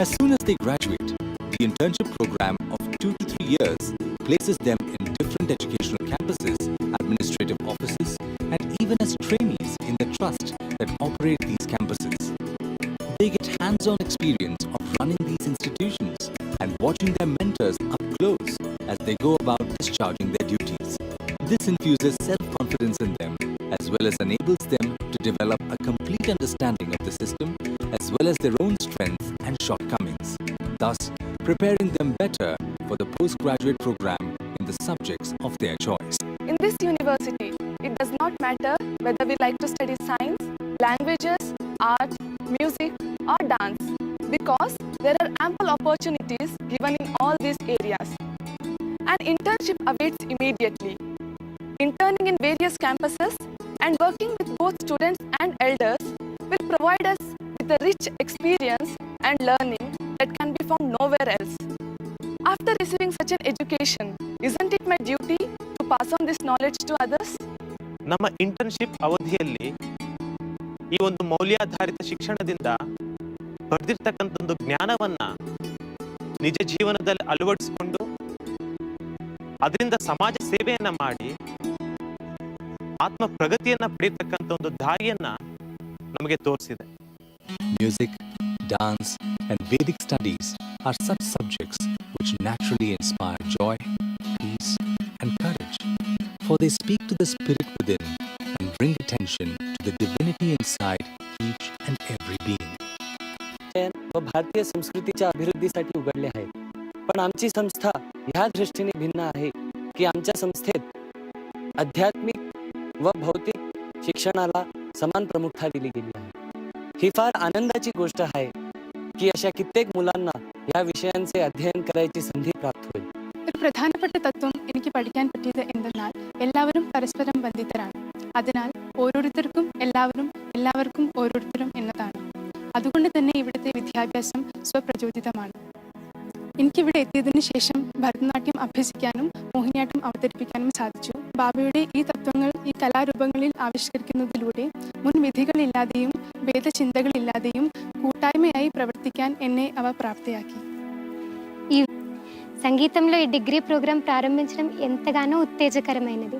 As soon as they graduate, the internship program of 2 to 3 years places them in different educational campuses, administrative offices, and even as trainees in the trust that operate these campuses. They get hands-on experience of running these institutions and watching their mentors up close as they go about discharging their duties. This infuses self-confidence in them as well as enables them to develop a complete understanding of the system as well as their own strengths and shortcomings, thus preparing them better for the postgraduate program in the subjects of their choice. In this university, it does not matter whether we like to study science, languages, art, music or dance, because there are ample opportunities given in all these areas. An internship awaits immediately. Interning in various campuses and working with both students and elders will provide us with a rich experience and learning that can be found nowhere else. After receiving such an education, isn't it my duty to pass on this knowledge to others? ನಮ್ಮ internship ಅವಧಿಯಲ್ಲಿ ಈ ಒಂದು ಮೌಲ್ಯಾಧಾರಿತ ಶಿಕ್ಷಣದಿಂದ ಪಡೆದಿರ್ತಕ್ಕಂಥ ಒಂದು ಜ್ಞಾನವನ್ನ ನಿಜ ಜೀವನದಲ್ಲಿ ಅಳವಡಿಸಿಕೊಂಡು ಅದರಿಂದ ಸಮಾಜ ಸೇವೆಯನ್ನ ಮಾಡಿ ಆತ್ಮ ಪ್ರಗತಿಯನ್ನ ಪಡೆಯತಕ್ಕಂಥ ಒಂದು ದಾರಿಯನ್ನ ನಮಗೆ ತೋರಿಸಿದೆ. Music, dance, and Vedic studies are such subjects which naturally inspire joy, peace, and courage, for they speak to the spirit within and bring attention to the divinity inside each and every being. व भारतीय संस्कृतीच्या अभिवृद्धीसाठी उघडले आहे. पण आमची संस्था ह्या दृष्टीने भिन्न आहे की आमच्या संस्थेत आध्यात्मिक व भौतिक शिक्षणाला समान प्रमुखता दिली गेली आहे. ही फार आनंदाची गोष्ट आहे की अशा कित्येक मुलांना ह्या विषयांचे अध्ययन करायची संधी प्राप्त होईल. ഒരു പ്രധാനപ്പെട്ട തത്വം എനിക്ക് പഠിക്കാൻ പറ്റിയത് എന്തെന്നാൽ എല്ലാവരും പരസ്പരം ബന്ധിതരാണ്. അതിനാൽ ഓരോരുത്തർക്കും എല്ലാവർക്കും ഓരോരുത്തരും എന്നതാണ്. അതുകൊണ്ട് തന്നെ ഇവിടുത്തെ വിദ്യാഭ്യാസം സ്വപ്രചോദിതമാണ്. എനിക്കിവിടെ എത്തിയതിനു ശേഷം ഭരതനാട്യം അഭ്യസിക്കാനും മോഹിനിയാട്ടം അവതരിപ്പിക്കാനും സാധിച്ചു. ബാബയുടെ ഈ തത്വങ്ങൾ ഈ കലാരൂപങ്ങളിൽ ആവിഷ്കരിക്കുന്നതിലൂടെ മുൻവിധികളില്ലാതെയും ഭേദചിന്തകളില്ലാതെയും കൂട്ടായ്മയായി പ്രവർത്തിക്കാൻ എന്നെ അവ പ്രാപ്തയാക്കി. ఈ సంగీతంలో ఈ డిగ్రీ ప్రోగ్రాం ప్రారంభించడం ఎంతగానో ఉత్తేజకరమైనది.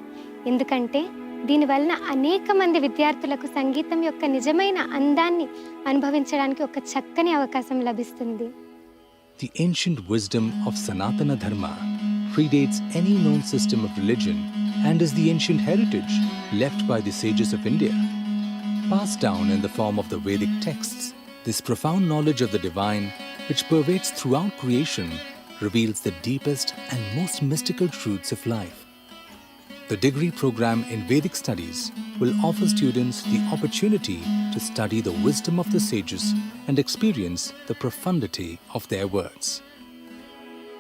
ఎందుకంటే దీనివలన అనేక మంది విద్యార్థులకు సంగీతం యొక్క నిజమైన అందాన్ని అనుభవించడానికి ఒక చక్కని అవకాశం లభిస్తుంది. The ancient wisdom of Sanathana Dharma predates any known system of religion and is the ancient heritage left by the sages of India. Passed down in the form of the Vedic texts, this profound knowledge of the divine, which pervades throughout creation, reveals the deepest and most mystical truths of life. The degree program in Vedic studies will offer students the opportunity to study the wisdom of the sages and experience the profundity of their words.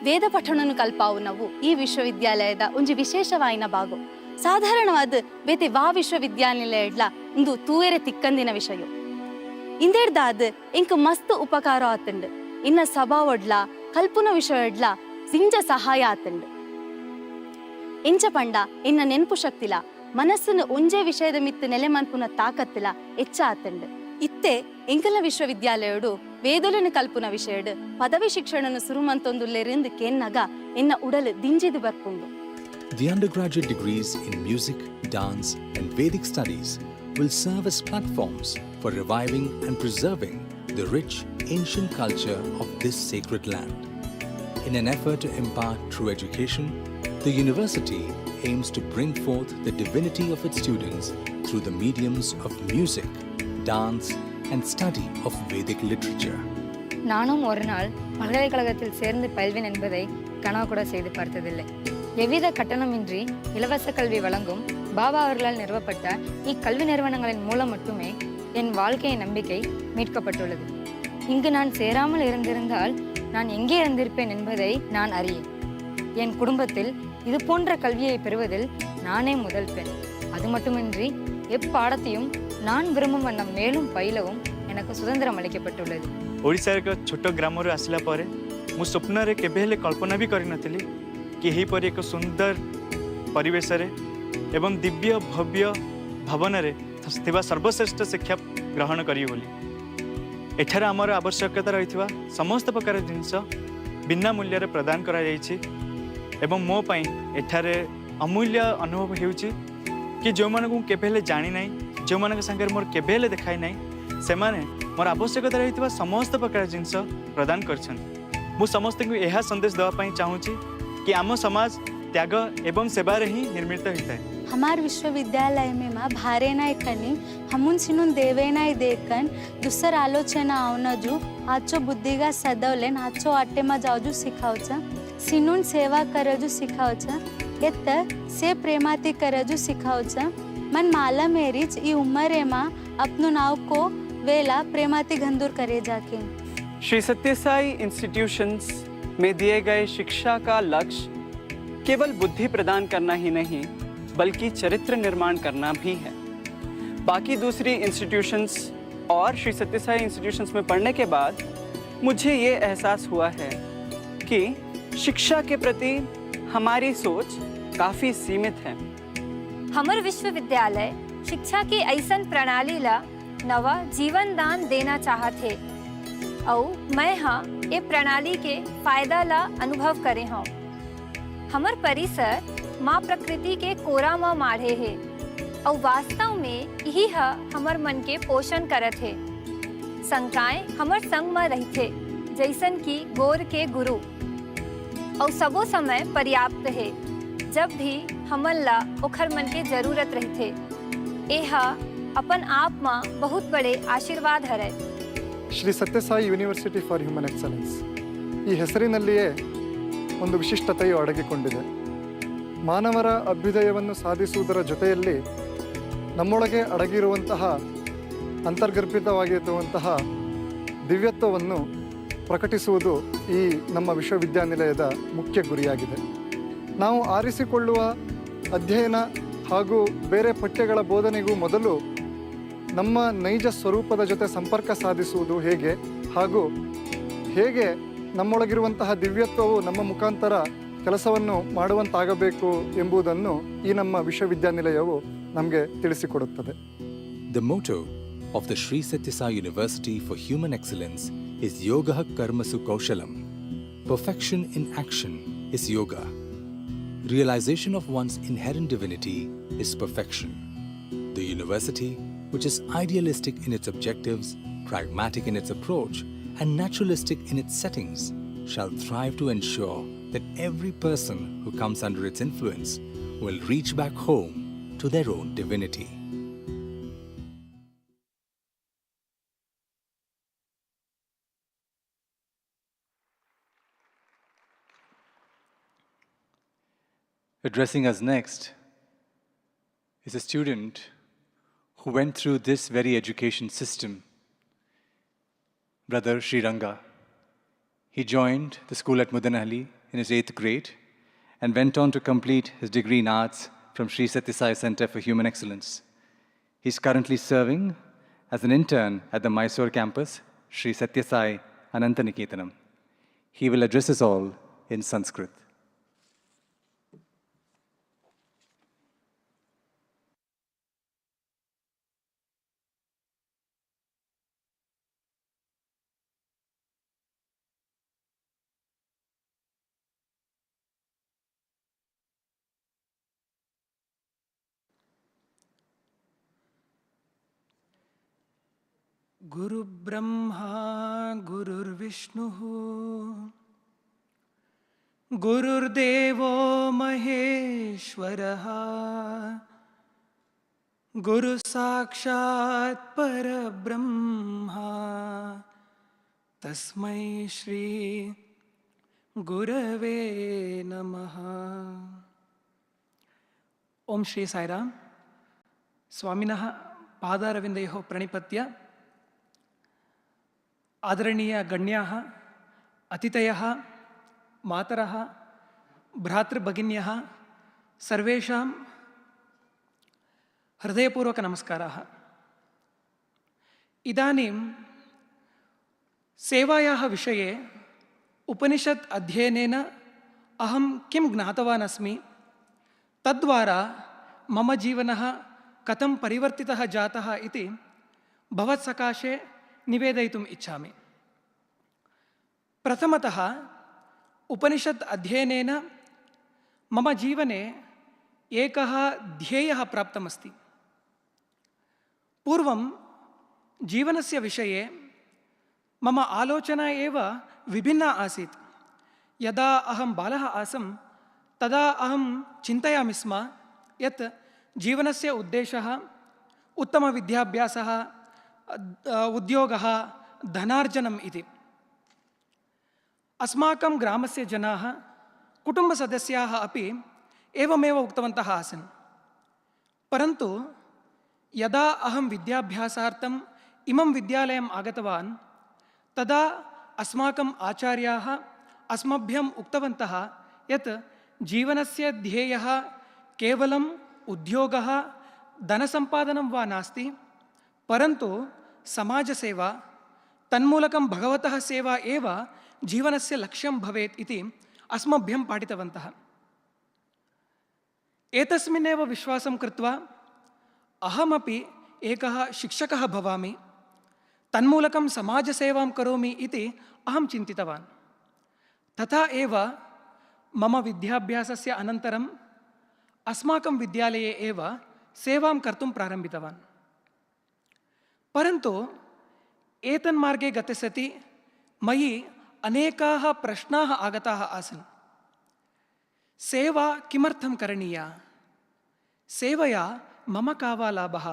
ವೇದ ಪಠಣನು ಕಲ್ಪಾವು ನಾವು ಈ ವಿಶ್ವವಿದ್ಯಾಲಯದ ಒಂಜಿ ವಿಶೇಷವಾಯಿನ ಭಾಗ. ಸಾಧಾರಣವಾದ ಬೇತೆ ವಾ ವಿಶ್ವವಿದ್ಯಾನಿಲಯಡ್ಲ ಇಂದು ತೂವೆರೆ ತಿಕ್ಕಂದಿನ ವಿಷಯ. ಇಂದೇಡ್ದಾದ ಎಂಕ್ ಮಸ್ತ್ ಉಪಕಾರ ಆತಂಡ್. ಇನ್ನ ಸಭಾ ಒಡ್ಲ ಕಲ್ಪುನ ವಿಷಯಡ್ಲ ಸಿಂಜ ಸಹಾಯ ಆತಂಡ್. ಇಂಚ ಪಂಡ ಇನ್ನ ನೆನಪು ಶಕ್ತಿಲ ಮನಸ್ಸನ್ನು ಒಂಜೇ ವಿಷಯದ ಮಿತ್ತು ನೆಲೆ ಮನ್ಪುನ ತಾಕತ್ತಿಲ ಎಚ್ಚ ಆತಂಡ್. ಇತ್ತೆ ಎಂಕಲ ವಿಶ್ವವಿದ್ಯಾಲಯಡು ವೇದೋಲನ ಕಲ್ಪುನ ವಿಷಯಡ್ ಪದವಿ ಶಿಕ್ಷಣನು ಸುರುಮಂತೊಂದುಲ್ಲೆರೆಂದು ಕೆನ್ನಗ ಎನ್ನ ಉಡಲು ದಿಂಜಿದು ಬರ್ಪುಂಡು. The undergraduate degrees in music, dance and Vedic studies will serve as platforms for reviving and preserving the rich ancient culture of this sacred land. In an effort to impart true education, the university aims to bring forth the divinity of its students through the mediums of music, dance and study of Vedic literature. நானும் ஒரு நாள் பல்கலைக்கழகத்தில் சேர்ந்து பயில்வேன் என்பதை கனவு கூட செய்து பார்த்ததில்லை. எவ்வித கட்டணமின்றி இலவச கல்வி வழங்கும் பாபா அவர்களால் நிறுவப்பட்ட இக்கல்வி நிறுவனங்களின் மூலம் மட்டுமே என் வாழ்க்கையின் நம்பிக்கை மீட்கப்பட்டுள்ளது. இங்கு நான் சேராமல் இருந்திருந்தால் நான் எங்கே இருந்திருப்பேன் என்பதை நான் அறியேன். என் குடும்பத்தில் இது போன்ற கல்வியை பெறுவதில் நானே முதல் பெண். அது மட்டுமின்றி எப்பாடத்தையும் நான் விரும்பும் வண்ணம் மேலும் பயிலவும் எனக்கு சுதந்திரம் அளிக்கப்பட்டுள்ளது. ओडिशा एक छोट ग्रामर आसला परे मु स्वप्न केबे हेले कल्पना भी करि नथिली कि एहीपरि एक सुंदर परिवेश रे एवं दिव्य भव्य भवन रे थिबा सर्वश्रेष्ठ शिक्षा ग्रहण करी बोली. एठार आमर आवश्यकता रहिथिबा समस्त प्रकार जिनस बिना मूल्य रे प्रदान करा जायछि एवं मो पई एठारे अमूल्य अनुभव हेउछि कि जो मानकु केबे हेले जानि नै जो मानक संगे मोर केबे हेले देखाई नै से माने मोर आवश्यकता रहिथिबा समस्त प्रकार जिनस प्रदान करछन. मु समस्त को यह संदेश देवा पई चाहूछि कि आम समाज त्याग एवं सेवा रे ही निर्मित होता है. हमार विश्वविद्यालय में माँ भारे नाय कनी हमुन सिनुन देवे नाय देखन दुसर आलोचना आवनजु आचो बुद्धिगा सदवलेन आचो आटे मा जावजु सिखावचा सिनुन सेवा करजु सिखावचा एत से प्रेमाती करजु सिखावचा मन माला मेरीच ई उम्र माँ अपनो नाव को वेला प्रेमाती घंदूर करे जाके. श्री सत्य साई इंस्टीट्यूशंस में दिए गए शिक्षा का लक्ष्य केवल बुद्धि प्रदान करना ही नहीं बल्कि चरित्र निर्माण करना भी है. बाकी दूसरी इंस्टीट्यूशंस और श्री सत्य साई इंस्टीट्यूशंस में पढ़ने के बाद मुझे ये एहसास हुआ है कि शिक्षा के प्रति हमारी सोच काफ़ी सीमित है. हमर विश्वविद्यालय शिक्षा की ऐसन प्रणाली ला नवा जीवन दान देना चाहते और मैं हाँ ये प्रणाली के फायदा ला अनुभव करे हूँ. हमर परिसर माँ प्रकृति के कोरा में माढ़े है और वास्तव में यही है हमर मन के पोषण करत है. शंकाएं हमर संग में रहते जैसन की गोर के गुरु और सबो समय पर्याप्त है जब भी हमन ला ओखर मन के जरूरत रहते. एहा अपन आप में बहुत बड़े आशीर्वाद हरे. ಶ್ರೀ ಸತ್ಯ Sai university for human excellence ಈ ಹೆಸರಿನಲ್ಲಿಯೇ ಒಂದು ವಿಶಿಷ್ಟತೆಯು ಅಡಗಿಕೊಂಡಿದೆ. ಮಾನವರ ಅಭ್ಯುದಯವನ್ನು ಸಾಧಿಸುವುದರ ಜೊತೆಯಲ್ಲಿ ನಮ್ಮೊಳಗೆ ಅಡಗಿರುವಂತಹ ಅಂತರ್ಗರ್ಭಿತವಾಗಿರುವಂತಹ ದಿವ್ಯತ್ವವನ್ನು ಪ್ರಕಟಿಸುವುದು ಈ ನಮ್ಮ ವಿಶ್ವವಿದ್ಯಾನಿಲಯದ ಮುಖ್ಯ ಗುರಿಯಾಗಿದೆ. ನಾವು ಆರಿಸಿಕೊಳ್ಳುವ ಅಧ್ಯಯನ ಹಾಗೂ ಬೇರೆ ಪಠ್ಯಗಳ ಬೋಧನೆಗೂ ಮೊದಲು ನಮ್ಮ ನೈಜ ಸ್ವರೂಪದ ಜೊತೆ ಸಂಪರ್ಕ ಸಾಧಿಸುವುದು ಹೇಗೆ ಹಾಗೂ ಹೇಗೆ ನಮ್ಮೊಳಗಿರುವಂತಹ ದಿವ್ಯತ್ವವು ನಮ್ಮ ಮುಖಾಂತರ ಕೆಲಸವನ್ನು ಮಾಡುವಂತಾಗಬೇಕು ಎಂಬುದನ್ನು ಈ ನಮ್ಮ ವಿಶ್ವವಿದ್ಯಾನಿಲಯವು ನಮಗೆ ತಿಳಿಸಿಕೊಡುತ್ತದೆ. The motto of the Sri Sathya Sai University for Human Excellence is Yoga Karmasu Kaushalam. Perfection in action is yoga. Realization of one's inherent divinity is perfection. The university, which is idealistic in its objectives, pragmatic in its approach, and naturalistic in its settings, shall thrive to ensure that every person who comes under its influence will reach back home to their own divinity. Addressing us next is a student who went through this very education system, Brother Sriranga. He joined the school at Muddenahalli in his 8th grade and went on to complete his degree in arts from Sri Sathya Sai Center for Human Excellence. He's currently serving as an intern at the Mysore campus, Sri Sathya Sai Anantaniketanam. He will address us all in Sanskrit. गुरु ब्रह्मा गुरुर्विष्णुः गुरुर्देवो महेश्वरः गुरु साक्षात् परब्रह्मा तस्मै श्री गुरवे नमः. ओम श्री साईराम. स्वामिनः पादारविन्दयोः प्रणिपत्य आदरणीय गण्याः अतिथयः मातरः भ्रातृभगिन्यः सर्वेषां हृदयपूर्वक नमस्काराः. इदानीं सेवायाः विषये उपनिषत् अध्ययनेन अहं किं ज्ञातवान् अस्मि, तद्वारा मम जीवनः कथं परिवर्तितः जातः इति भवत्सकाशे निवेदयितुम् इच्छामि. प्रथमतः उपनिषत् अध्ययनेन मम जीवने एकः ध्येयः प्राप्तमस्ति. पूर्वं जीवनस्य विषये मम आलोचना एव विभिन्ना आसीत्. यदा अहं बालः आसं तदा अहं चिन्तयामि स्म यत् जीवनस्य उद्देशः उत्तमविद्याभ्यासः, उद्योगः, धनार्जनम् इति. अस्माकं ग्रामस्य जनाः, कुटुम्बसदस्याः अपि एवमेव उक्तवन्तः आसन्. परन्तु यदा अहं विद्याभ्यासार्थम् इमं विद्यालयम् आगतवान् तदा अस्माकम् आचार्याः अस्मभ्यम् उक्तवन्तः यत् जीवनस्य ध्येयः केवलम् उद्योगः, धनसम्पादनं वा नास्ति, परन्तु समाजसेवा, तन्मूलकं भगवतः सेवा एव जीवनस्य लक्ष्यं भवेत् इति अस्मभ्यं पाठितवन्तः. एतस्मिन्नेव विश्वासं कृत्वा अहमपि एकः शिक्षकः भवामि, तन्मूलकं समाजसेवां करोमि इति अहं चिन्तितवान्. तथा एव मम विद्याभ्यासस्य अनन्तरम् अस्माकं विद्यालये एव सेवां कर्तुं प्रारम्भितवान्. परन्तु एतन्मार्गे गतसति मयि अनेकाः प्रश्नाः आगताः आसन्. सेवा किमर्थं करणीया? सेवया मम का वा लाभः?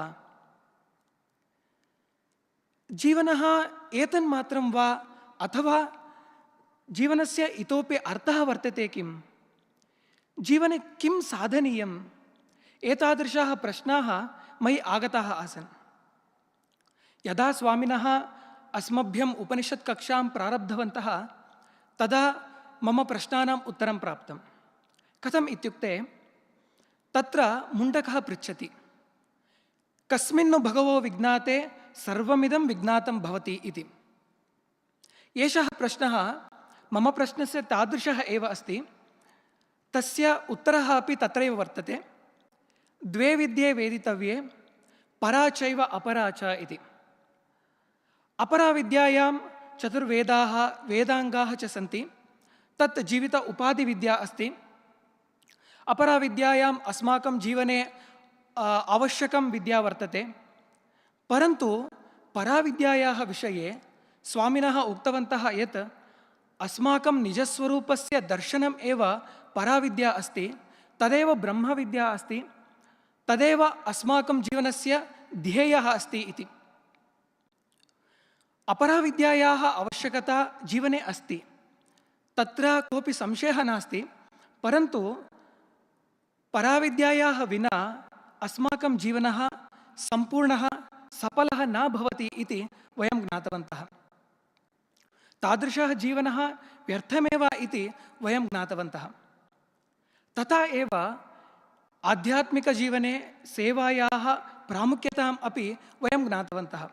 जीवनः एतन्मात्रं वा अथवा जीवनस्य इतोपि अर्थः वर्तते किम्? जीवने किं साधनीयम्? एतादृशाः प्रश्नाः मयि आगताः आसन्. यदा स्वामिनः अस्मभ्यम् उपनिषत् कक्षां प्रारब्धवन्तः तदा मम प्रश्नानाम् उत्तरं प्राप्तं. कथम् इत्युक्ते, तत्र मुण्डकः पृच्छति, कस्मिन्नु भगवो विज्ञाते सर्वमिदं विज्ञातं भवति इति. एषः प्रश्नः मम प्रश्नस्य तादृशः एव अस्ति. तस्य उत्तरः अपि तत्रैव वर्तते. द्वे विद्ये वेदितव्ये, परा चैव अपरा च इति. अपरा विद्यायां चतुर्वेदाः, वेदाङ्गाः च सन्ति. तत् जीवित उपाधिविद्या अस्ति. अपरा विद्यायाम् अस्माकं जीवने आवश्यकं विद्या वर्तते. परन्तु पराविद्यायाः विषये स्वामिनः उक्तवन्तः यत् अस्माकं निजस्वरूपस्य दर्शनम् एव पराविद्या अस्ति, तदेव ब्रह्मविद्या अस्ति, तदेव अस्माकं जीवनस्य ध्येयः अस्ति इति. अपराविद्यायाः आवश्यकता जीवने अस्ति, तत्र कोऽपि संशयः नास्ति. परन्तु पराविद्यायाः विना अस्माकं जीवनः सम्पूर्णः सफलः न भवति इति वयं ज्ञातवन्तः। तादृशः जीवनः व्यर्थमेव इति वयं ज्ञातवन्तः। तथा एव आध्यात्मिकजीवने सेवायाः प्रामुख्यताम् अपि वयं ज्ञातवन्तः।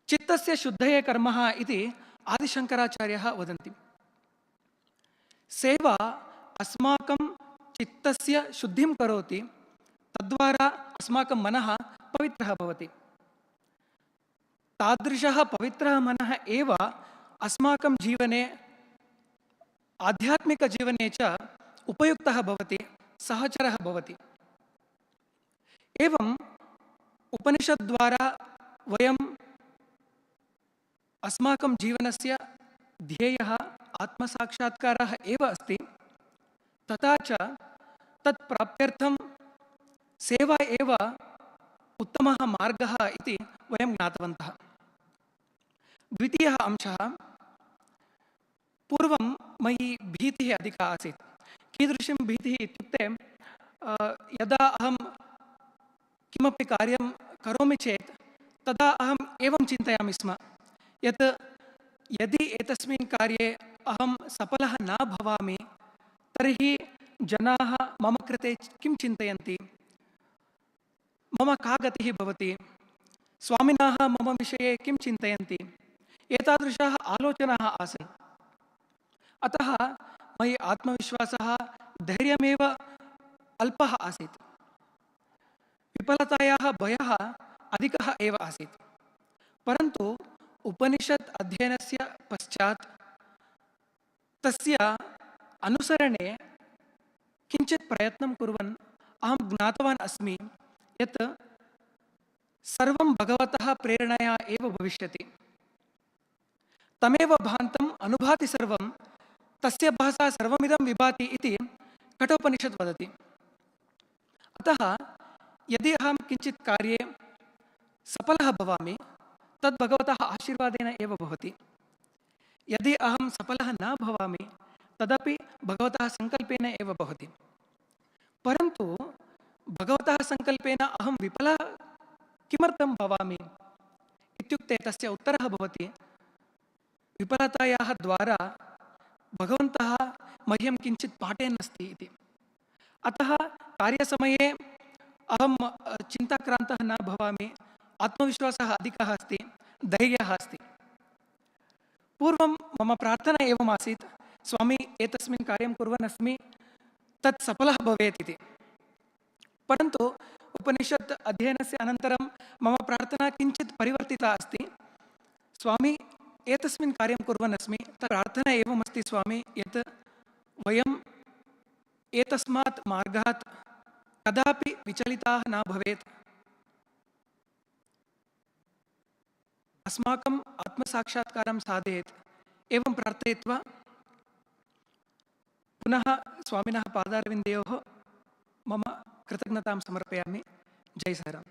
चित्तस्य शुद्धये कर्मः इति आदिशङ्कराचार्यः वदन्ति। सेवा अस्माकं चित्तस्य शुद्धिं करोति, तद्वारा अस्माकं मनः पवित्रः भवति। तादृशः पवित्रः मनः एव अस्माकं जीवने आध्यात्मिकजीवने च उपयुक्तः भवति, सहचरः भवति। एवम् उपनिषद्द्वारा वयम् अस्माकं जीवनस्य ध्येयः आत्मसाक्षात्कारः एव अस्ति। तथा च तत् प्राप्त्यर्थं सेवा एव उत्तमः मार्गः इति वयं ज्ञातवन्तः। द्वितीयः अंशः, पूर्वं मयि भीतिः अधिका आसीत्। कीदृशं भीतिः इत्युक्ते यदा अहं किमपि कार्यं करोमि चेत् तदा अहम् एवं चिन्तयामि स्म यत् यदि एतस्मिन् कार्ये अहं सफलः न भवामि तर्हि जनाः मम कृते किं चिन्तयन्ति, मम का गतिः भवति, स्वामिनः मम विषये किं चिन्तयन्ति, एतादृशाः आलोचनाः आसन्। अतः मयि आत्मविश्वासः, धैर्यमेव अल्पः आसीत्। विफलतायाः भयः अधिकः एव आसीत्। परन्तु उपनिषत् अध्ययनस्य पश्चात् तस्य अनुसरणे किञ्चित् प्रयत्नं कुर्वन् अहं ज्ञातवान् अस्मि यत् सर्वं भगवतः प्रेरणया एव भविष्यति। तमेव भान्तम् अनुभाति सर्वं, तस्य भासा सर्वमिदं विभाति इति कठोपनिषत् वदति। अतः यदि अहं किञ्चित् कार्ये सफलः भवामि तद् भगवतः आशीर्वादेन एव भवति। यदि अहं सफलः न भवामि तदपि भगवतः सङ्कल्पेन एव भवति। परन्तु भगवतः सङ्कल्पेन अहं विफलः किमर्थं भवामि इत्युक्ते तस्य उत्तरः भवति, विफलतायाः द्वारा भगवन्तः मह्यं किञ्चित् पाठयन् अस्ति इति। अतः कार्यसमये अहं चिन्ताक्रान्तः न भवामि, आत्मविश्वासः अधिकः अस्ति, धैर्यः अस्ति। पूर्वं मम प्रार्थना एवमासीत्, स्वामी एतस्मिन् कार्यं कुर्वन् अस्मि, तत् सफलः भवेत् इति। परन्तु उपनिषत् अध्ययनस्य अनन्तरं मम प्रार्थना किञ्चित् परिवर्तिता अस्ति। स्वामी एतस्मिन् कार्यं कुर्वन् अस्मि, तत् प्रार्थना एवमस्ति स्वामी यत् वयम् एतस्मात् मार्गात् कदापि विचलिताः न भवेत्, अस्माकम् आत्मसाक्षात्कारं साधयेत्। एवं प्रार्थयित्वा पुनः स्वामिनः पादारविन्दयोः मम कृतज्ञतां समर्पयामि। जय Sairam.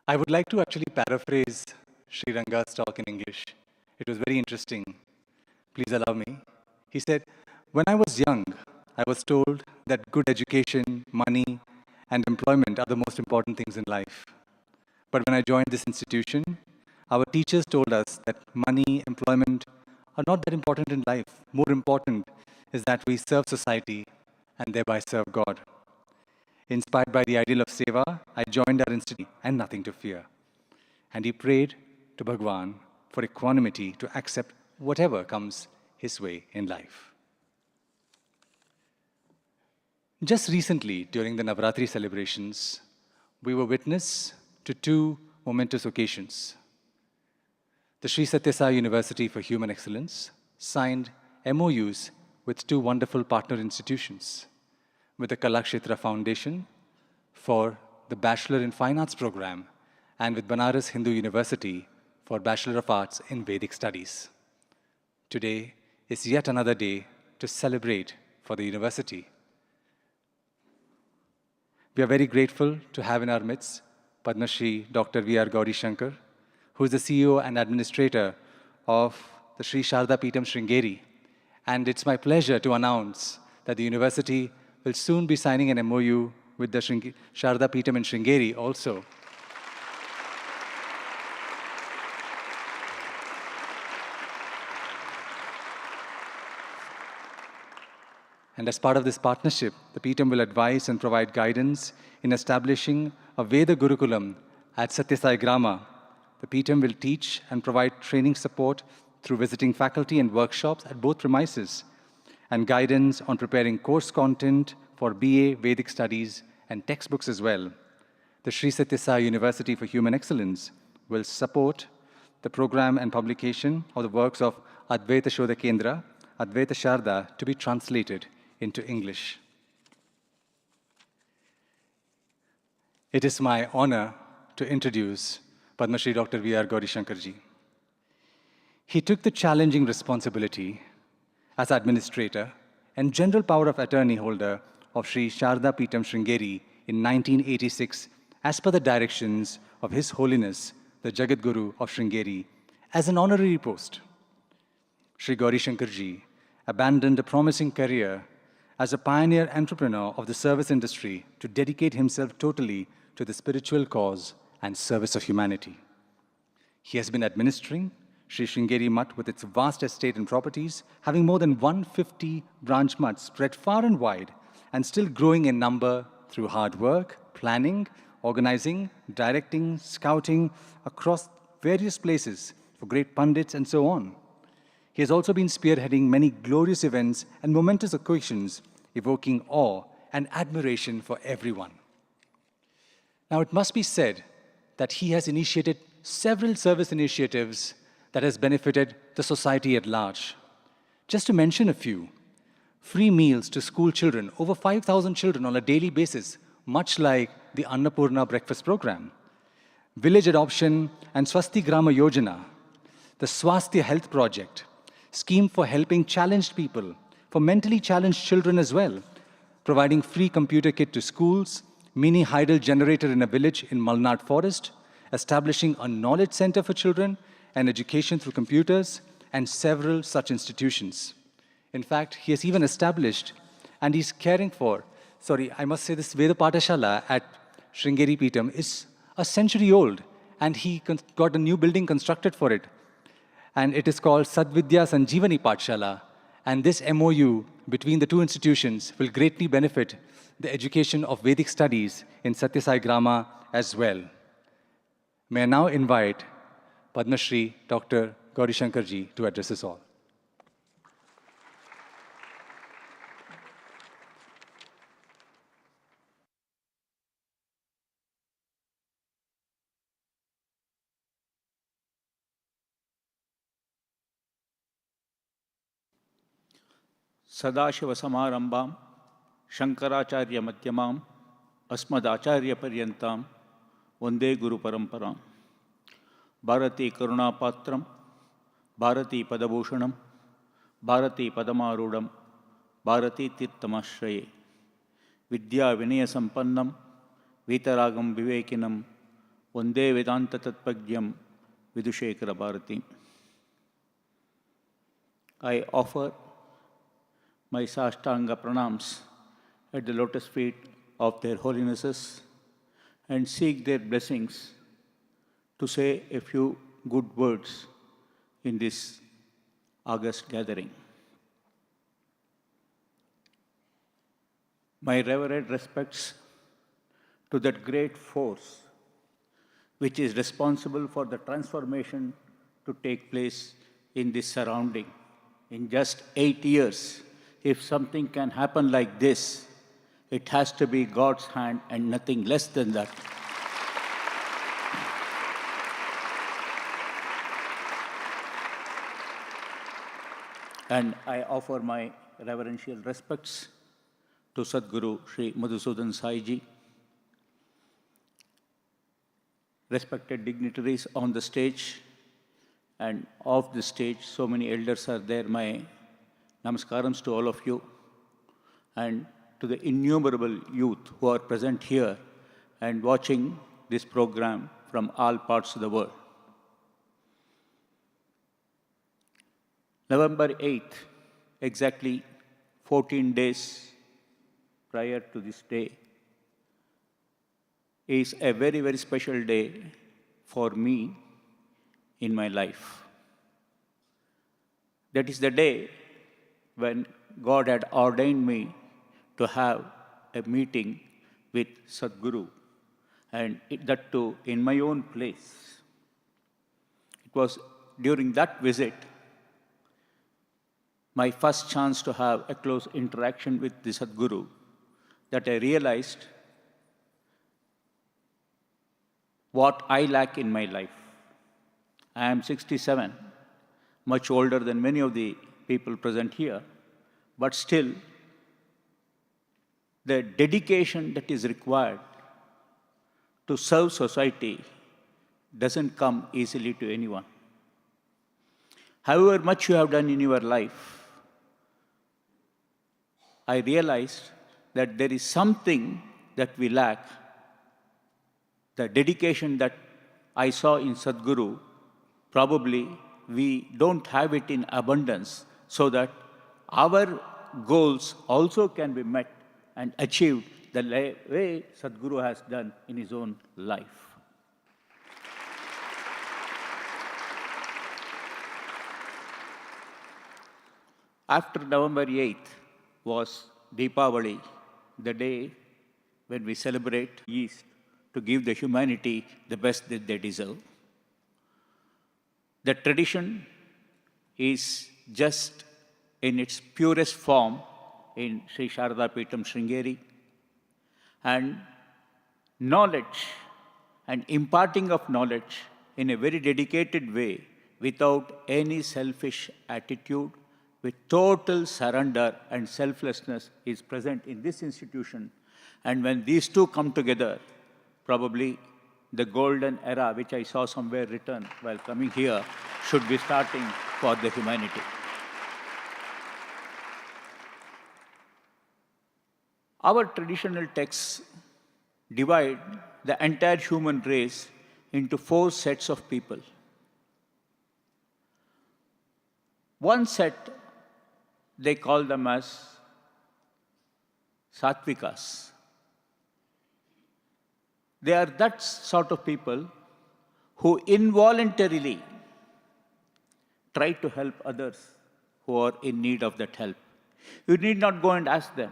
I would like to actually paraphrase Sri Ranga's talk in English. It was very interesting. Please allow me. He said, "When I was young, I was told that good education, money, and employment are the most important things in life. But when I joined this institution, our teachers told us that money, employment are not that important in life. More important is that we serve society and thereby serve God. Inspired by the ideal of Seva, I joined our institute and nothing to fear." And he prayed to Bhagawan for equanimity to accept whatever comes his way in life. Just recently, during the Navratri celebrations, we were witness to two momentous occasions. The Sri Sathya Sai University for Human Excellence signed MOUs with two wonderful partner institutions, with the Kalakshetra Foundation for the Bachelor in Fine Arts program and with Banaras Hindu University for Bachelor of Arts in Vedic Studies. Today is yet another day to celebrate for the university. We are very grateful to have in our midst Padma Shri Dr. V.R. Gauri Shankar, who is the CEO and administrator of the Sri Sharda Peetham Sringeri. And it's my pleasure to announce that the university will soon be signing an MOU with the Sharda Peetham in Sringeri also. And as part of this partnership, the Peetham will advise and provide guidance in establishing a Veda Gurukulam at Sathya Sai Grama. The Peetham will teach and provide training support through visiting faculty and workshops at both premises, and guidance on preparing course content for BA Vedic Studies and textbooks as well. The Sri Sathya Sai University for Human Excellence will support the program and publication of the works of Advaita Shodha Kendra, Advaita Sharda, to be translated into English. It is my honor to introduce Padma Shri Dr. V.R. Gauri Shankar ji. He took the challenging responsibility as administrator and general power of attorney holder of Sri Sharda Peetham Sringeri in 1986 as per the directions of His Holiness, the Jagat Guru of Sringeri, as an honorary post. Sri Gauri Shankar ji abandoned a promising career as a pioneer entrepreneur of the service industry to dedicate himself totally to the spiritual cause and service of humanity. He has been administering Sri Sringeri Mutt with its vast estate and properties, having more than 150 branch mutts spread far and wide, and still growing in number through hard work, planning, organizing, directing, scouting across various places for great pundits and so on. He has also been spearheading many glorious events and momentous occasions, evoking awe and admiration for everyone. Now, it must be said that he has initiated several service initiatives that has benefited the society at large. Just to mention a few: free meals to school children, over 5,000 children on a daily basis, much like the Annapurna breakfast program; village adoption and Swasti Grama Yojana; the Swasthya Health Project, scheme for helping challenged people, for mentally challenged children as well, providing free computer kit to schools, mini hydel generator in a village in Malnad Forest, establishing a knowledge center for children and education through computers, and several such institutions. In fact, he has even established, and he's caring for, I must say this Veda Patashala at Sringeri Peetham is a century old, and he got a new building constructed for it. And it is called Sadvidya Sanjeevani Patshala. And this MOU between the two institutions will greatly benefit the education of Vedic studies in Sathya Sai Grama as well. May I now invite Padma Shri Dr. Gauri Shankar ji to address us all. सदाशिवसमारम्भां शङ्कराचार्यमध्यमाम् अस्मदाचार्यपर्यन्तां वन्दे गुरुपरम्परां। भारतीकरुणापात्रं भारतीपदभूषणं भारतीपदमारूढं भारतीतीर्थमाश्रये विद्याविनयसम्पन्नं वीतरागं विवेकिनं Vande Vedanta Tatpagyam Vidushekara Bharati. I offer my Sashtanga pranams at the lotus feet of their holinesses and seek their blessings to say a few good words in this august gathering. My reverent respects to that great force which is responsible for the transformation to take place in this surrounding. In just 8 years, if something can happen like this, it has to be God's hand and nothing less than that. And I offer my reverential respects to Sadguru Sri Madhusudan Sai Ji, respected dignitaries on the stage and off the stage. So many elders are there. My namaskarams to all of you and to the innumerable youth who are present here and watching this program from all parts of the world. November 8th, exactly 14 days prior to this day, is a very, very special day for me in my life. That is the day when God had ordained me to have a meeting with Sadguru, and that too in my own place. It was during that visit my first chance to have a close interaction with the Sadguru that I realized what I lack in my life. I am 67, much older than many of the people present here, but still the dedication that is required to serve society doesn't come easily to anyone. However much you have done in your life, I realized that there is something that we lack. The dedication that I saw in Sadguru, probably we don't have it in abundance, so that our goals also can be met and achieved the way Sadguru has done in his own life. After November 8th was Deepavali, the day when we celebrate East to give the humanity the best that they deserve. The tradition is just in its purest form in Sri Sharada Peetham Sringeri, and knowledge and imparting of knowledge in a very dedicated way without any selfish attitude, with total surrender and selflessness is present in this institution. And when these two come together, probably the golden era, which I saw somewhere written while coming here, should be starting for the humanity. Our traditional texts divide the entire human race into 4 sets of people. One set, they call them as Sattvikas. They are that sort of people who involuntarily try to help others who are in need of that help. You need not go and ask them.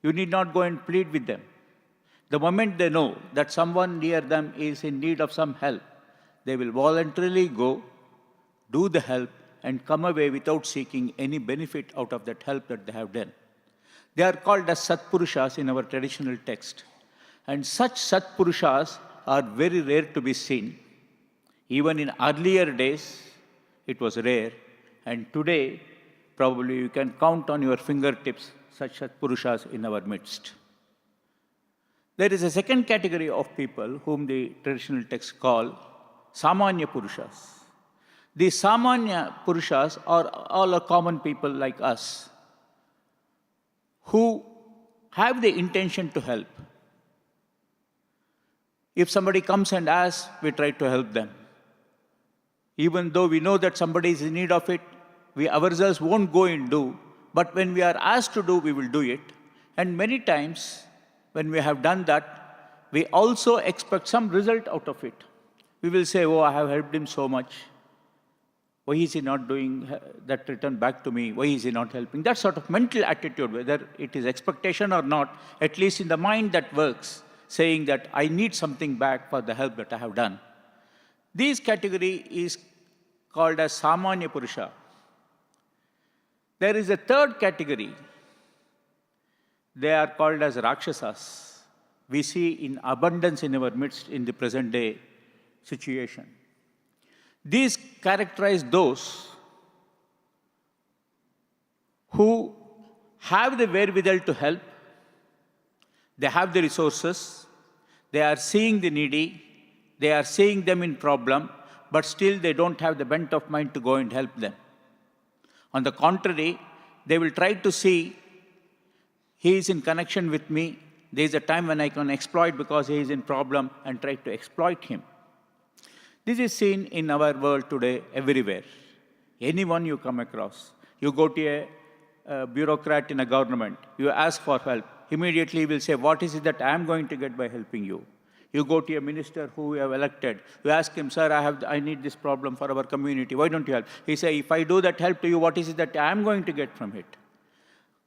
You need not go and plead with them. The moment they know that someone near them is in need of some help, they will voluntarily go, do the help, and come away without seeking any benefit out of that help that they have done. They are called as Satpurushas in our traditional text. And such Satpurushas are very rare to be seen. Even in earlier days, it was rare. And today, probably you can count on your fingertips such Satpurushas in our midst. There is a second category of people whom the traditional texts call Samanya Purushas. These Samanya Purushas are all common people like us who have the intention to help. If somebody comes and asks, we try to help them. Even though we know that somebody is in need of it, we ourselves won't go and do. But when we are asked to do, we will do it. And many times, when we have done that, we also expect some result out of it. We will say, oh, I have helped him so much. Why is he not doing that return back to me? Why is he not helping? That sort of mental attitude, whether it is expectation or not, at least in the mind that works, saying that I need something back for the help that I have done. This category is called as Samanya Purusha. There is a third category. They are called as Rakshasas. We see in abundance in our midst in the present day situation. These characterize those who have the wherewithal to help, they have the resources, they are seeing the needy, they are seeing them in problem, but still they don't have the bent of mind to go and help them. On the contrary, they will try to see, he is in connection with me, there is a time when I can exploit because he is in problem, and try to exploit him. This is seen in our world today everywhere. Anyone you come across, you go to a bureaucrat in a government, you ask for help, immediately he will say, what is it that I am going to get by helping you? You go to a minister who you have elected, you ask him, sir, I need this problem for our community, why don't you help? He says, if I do that help to you, what is it that I am going to get from it?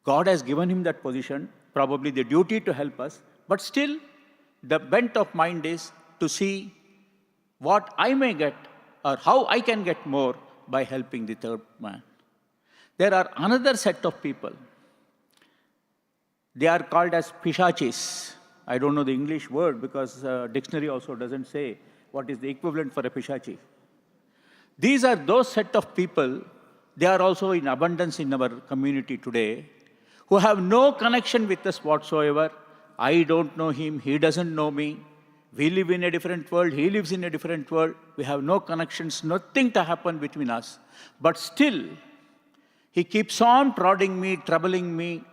God has given him that position, probably the duty to help us, but still the bent of mind is to see what I may get or how I can get more by helping the third man. There are another set of people. They are called as Pishachis. I don't know the English word because dictionary also doesn't say what is the equivalent for a Pishachi. These are those set of people, they are also in abundance in our community today, who have no connection with us whatsoever. I don't know him, he doesn't know me. We live in a different world, he lives in a different world. We have no connections, nothing to happen between us. But still, he keeps on prodding me, troubling me,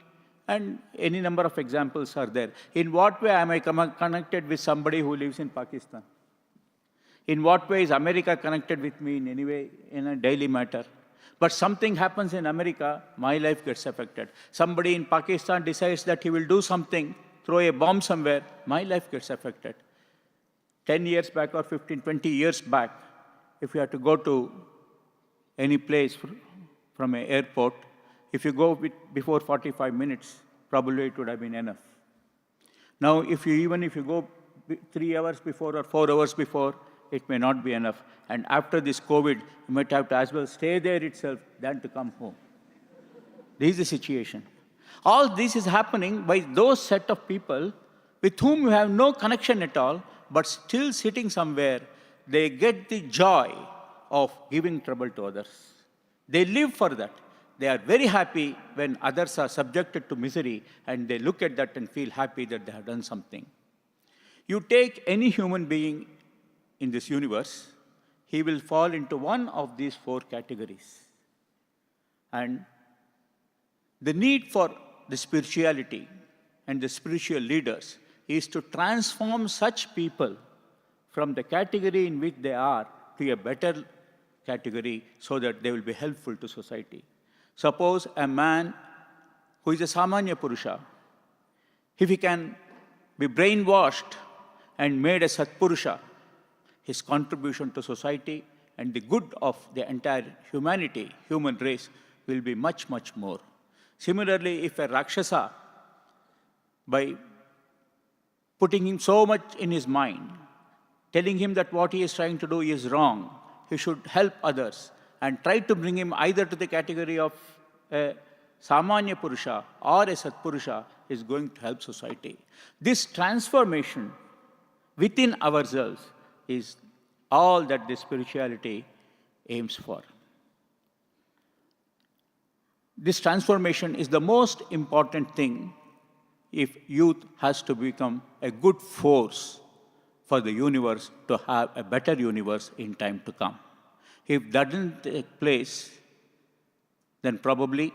and any number of examples are there. In what way am I connected with somebody who lives in Pakistan? In what way is America connected with me in any way, in a daily matter? But something happens in America, my life gets affected. Somebody in Pakistan decides that he will do something, throw a bomb somewhere, my life gets affected. 10 years back or 15, 20 years back, if you had to go to any place from an airport, if you go before 45 minutes, probably it would have been enough. Now, even if you go 3 hours before or 4 hours before, it may not be enough. And after this COVID, you might have to as well stay there itself than to come home. This is the situation. All this is happening by those set of people with whom you have no connection at all, but still sitting somewhere, they get the joy of giving trouble to others. They live for that. They are very happy when others are subjected to misery, and they look at that and feel happy that they have done something. You take any human being in this universe, he will fall into one of these 4 categories. And the need for the spirituality and the spiritual leaders is to transform such people from the category in which they are to a better category so that they will be helpful to society. Suppose a man who is a Samanya Purusha, if he can be brainwashed and made a Satpurusha, his contribution to society and the good of the entire humanity, human race, will be much, much more. Similarly, if a Rakshasa, by putting him so much in his mind, telling him that what he is trying to do is wrong, he should help others, and try to bring him either to the category of a Samanya Purusha or a Satpurusha, is going to help society. This transformation within ourselves is all that the spirituality aims for. This transformation is the most important thing if youth has to become a good force for the universe to have a better universe in time to come. If that doesn't take place, then probably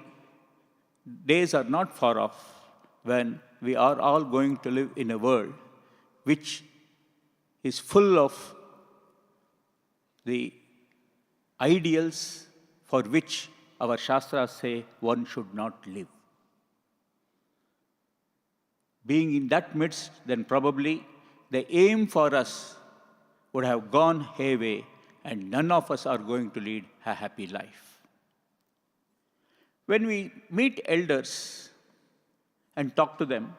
days are not far off when we are all going to live in a world which is full of the ideals for which our Shastras say one should not live. Being in that midst, then probably the aim for us would have gone hayway, and none of us are going to lead a happy life. When we meet elders and talk to them,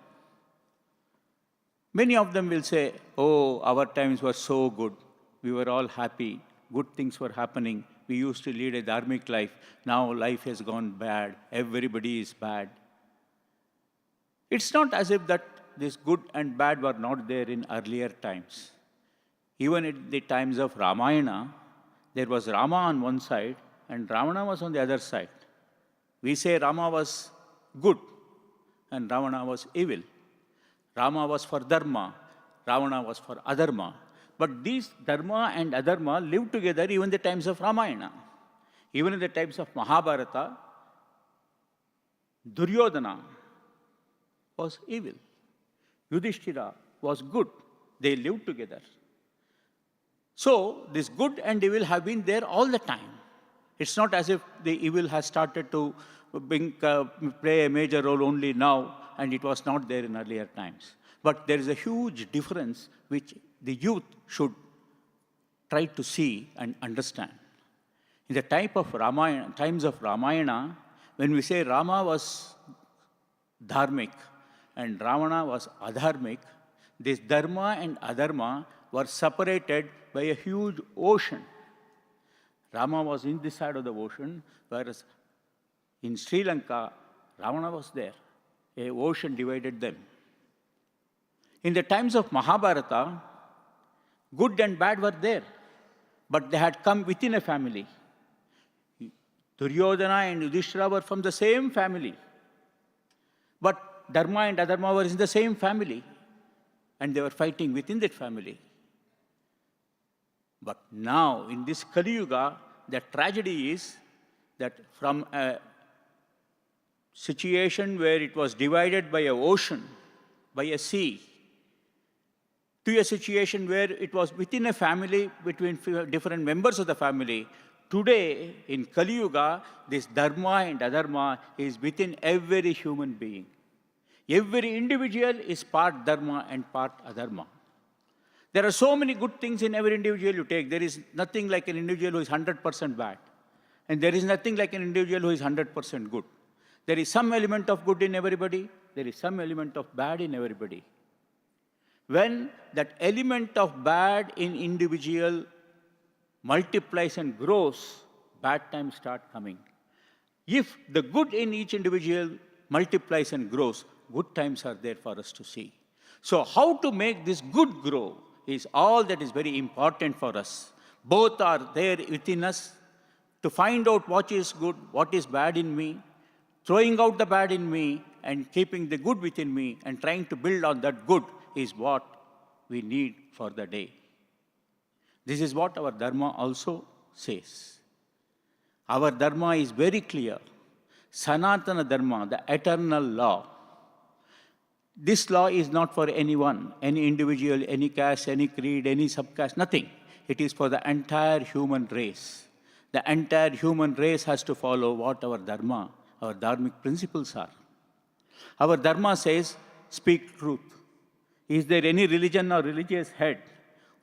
many of them will say, "Oh, our times were so good. We were all happy. Good things were happening. We used to lead a dharmic life. Now life has gone bad. Everybody is bad." It's not as if that this good and bad were not there in earlier times. Even in the times of Ramayana, there was Rama on one side and Ravana was on the other side. We say Rama was good and Ravana was evil. Rama was for dharma, Ravana was for adharma. But these dharma and adharma lived together even in the times of Ramayana. Even in the times of Mahabharata, Duryodhana was evil. Yudhishthira was good. They lived together. So, this good and evil have been there all the time. It's not as if the evil has started to play a major role only now, and it was not there in earlier times. But there is a huge difference which the youth should try to see and understand. In the times of Ramayana, when we say Rama was dharmic and Ravana was adharmic, this dharma and adharma were separated by a huge ocean. Rama was in this side of the ocean, whereas in Sri Lanka, Ravana was there. A ocean divided them. In the times of Mahabharata, good and bad were there, but they had come within a family. Duryodhana and Yudhishthira were from the same family, but dharma and adharma were in the same family, and they were fighting within that family. But now, in this Kali Yuga, the tragedy is that from a situation where it was divided by an ocean, by a sea, to a situation where it was within a family, between different members of the family. Today, in Kali Yuga, this dharma and adharma is within every human being. Every individual is part dharma and part adharma. There are so many good things in every individual you take. There is nothing like an individual who is 100% bad. And there is nothing like an individual who is 100% good. There is some element of good in everybody. There is some element of bad in everybody. When that element of bad in individual multiplies and grows, bad times start coming. If the good in each individual multiplies and grows, good times are there for us to see. So how to make this good grow is all that is very important for us. Both are there within us to find out what is good, what is bad in me, throwing out the bad in me and keeping the good within me and trying to build on that good is what we need for the day. This is what our Dharma also says. Our Dharma is very clear. Sanatana Dharma, the eternal law. This law is not for anyone, any individual, any caste, any creed, any subcaste, nothing. It is for the entire human race. The entire human race has to follow what our Dharma, our dharmic principles are. Our Dharma says, speak truth. Is there any religion or religious head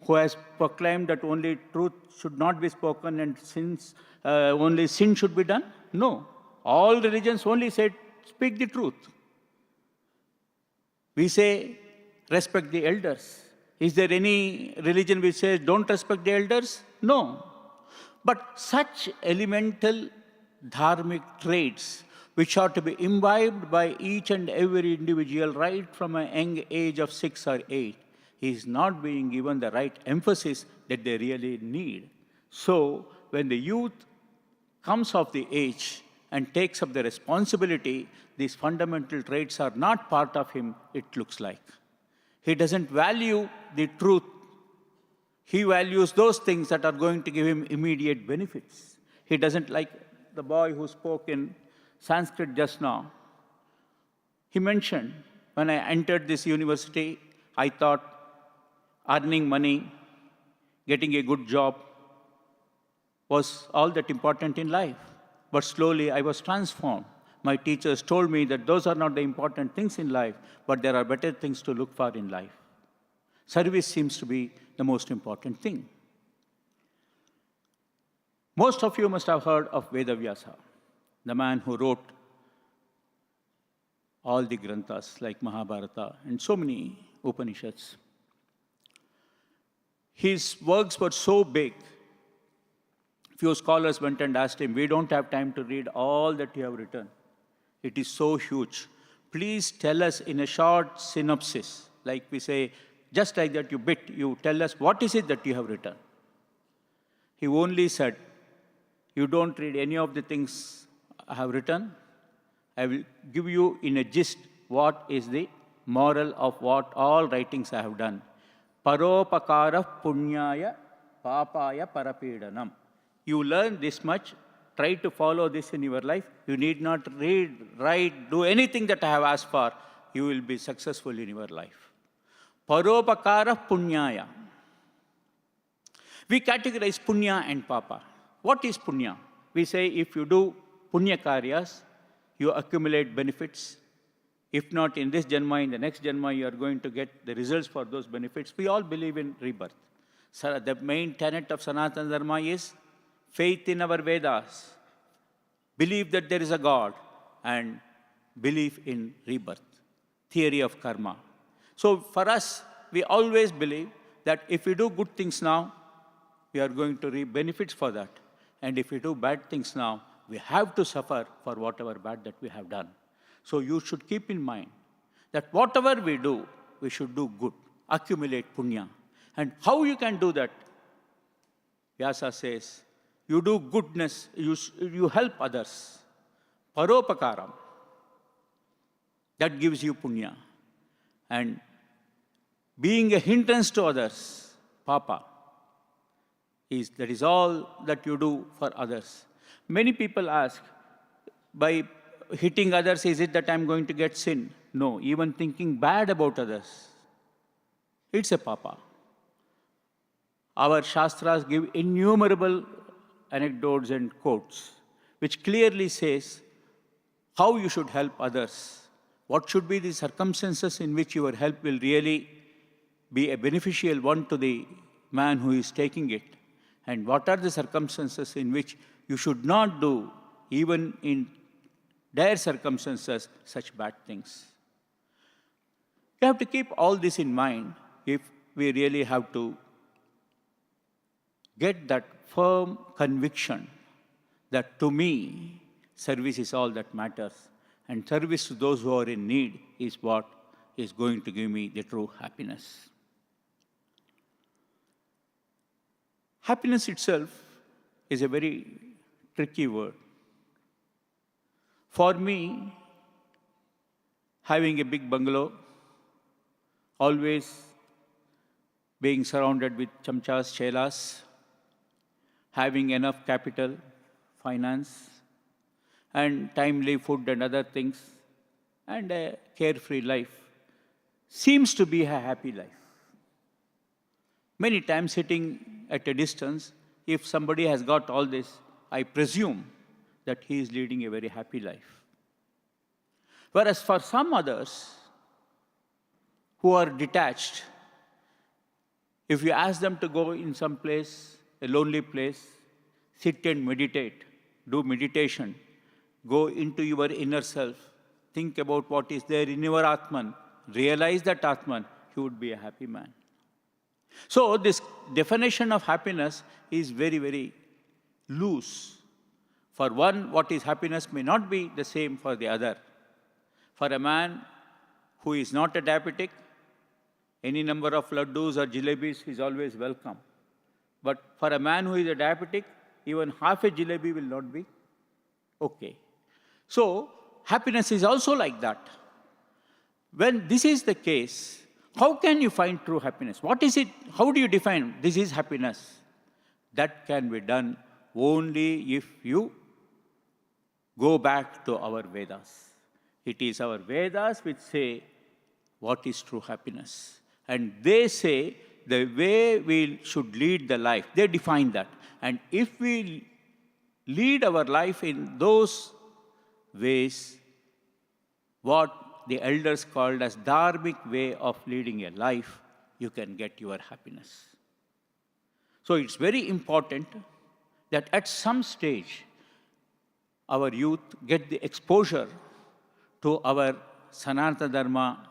who has proclaimed that only truth should not be spoken and only sin should be done? No. All religions only said, speak the truth. We say, respect the elders. Is there any religion which says, don't respect the elders? No. But such elemental dharmic traits which are to be imbibed by each and every individual right from a young age of 6 or 8 is not being given the right emphasis that they really need. So, when the youth comes of the age and takes up the responsibility, these fundamental traits are not part of him, it looks like. He doesn't value the truth. He values those things that are going to give him immediate benefits. He doesn't like the boy who spoke in Sanskrit just now. He mentioned, when I entered this university, I thought earning money, getting a good job was all that important in life. But slowly I was transformed. My teachers told me that those are not the important things in life, but there are better things to look for in life. Service seems to be the most important thing. Most of you must have heard of Vedavyasa, the man who wrote all the granthas like Mahabharata and so many Upanishads. His works were so big, few scholars went and asked him, "We don't have time to read all that you have written. It is so huge. Please tell us in a short synopsis," like we say, just like that you tell us what is it that you have written. He only said, "You don't read any of the things I have written. I will give you in a gist what is the moral of what all writings I have done. Paropakara punyaya papaya parapedanam." You learn this much, try to follow this in your life. You need not read, write, do anything that I have asked for. You will be successful in your life. Paropakara punyaya. We categorize punya and papa. What is punya? We say if you do punya karyas, you accumulate benefits. If not in this janma, in the next janma, you are going to get the results for those benefits. We all believe in rebirth. So the main tenet of Sanathana Dharma is faith in our Vedas, believe that there is a God, and belief in rebirth, theory of karma. So for us, we always believe that if we do good things now, we are going to reap benefits for that. And if we do bad things now, we have to suffer for whatever bad that we have done. So you should keep in mind that whatever we do, we should do good, accumulate punya. And how you can do that? Vyasa says, you do goodness, you help others. Paropakaram. That gives you punya. And being a hindrance to others, papa, that is all that you do for others. Many people ask, by hitting others, is it that I'm going to get sin? No, even thinking bad about others, it's a papa. Our Shastras give innumerable anecdotes and quotes, which clearly says how you should help others. What should be the circumstances in which your help will really be a beneficial one to the man who is taking it? And what are the circumstances in which you should not do, even in dire circumstances, such bad things? You have to keep all this in mind if we really have to get that firm conviction that to me, service is all that matters. And service to those who are in need is what is going to give me the true happiness. Happiness itself is a very tricky word. For me, having a big bungalow, always being surrounded with chamchas, chelas, having enough capital, finance, and timely food and other things, and a carefree life, seems to be a happy life. Many times sitting at a distance, if somebody has got all this, I presume that he is leading a very happy life. Whereas for some others who are detached, if you ask them to go in some place, a lonely place, sit and meditate, do meditation, go into your inner self, think about what is there in your Atman, realize that Atman, you would be a happy man. So this definition of happiness is very, very loose. For one, what is happiness may not be the same for the other. For a man who is not a diabetic, any number of laddus or jalebis is always welcome. But for a man who is a diabetic, even half a jalebi will not be okay. So happiness is also like that. When this is the case, how can you find true happiness? What is it? How do you define this is happiness? That can be done only if you go back to our Vedas. It is our Vedas which say what is true happiness. And they say the way we should lead the life. They define that. And if we lead our life in those ways, what the elders called as dharmic way of leading a life, you can get your happiness. So it's very important that at some stage, our youth get the exposure to our Sanatana Dharma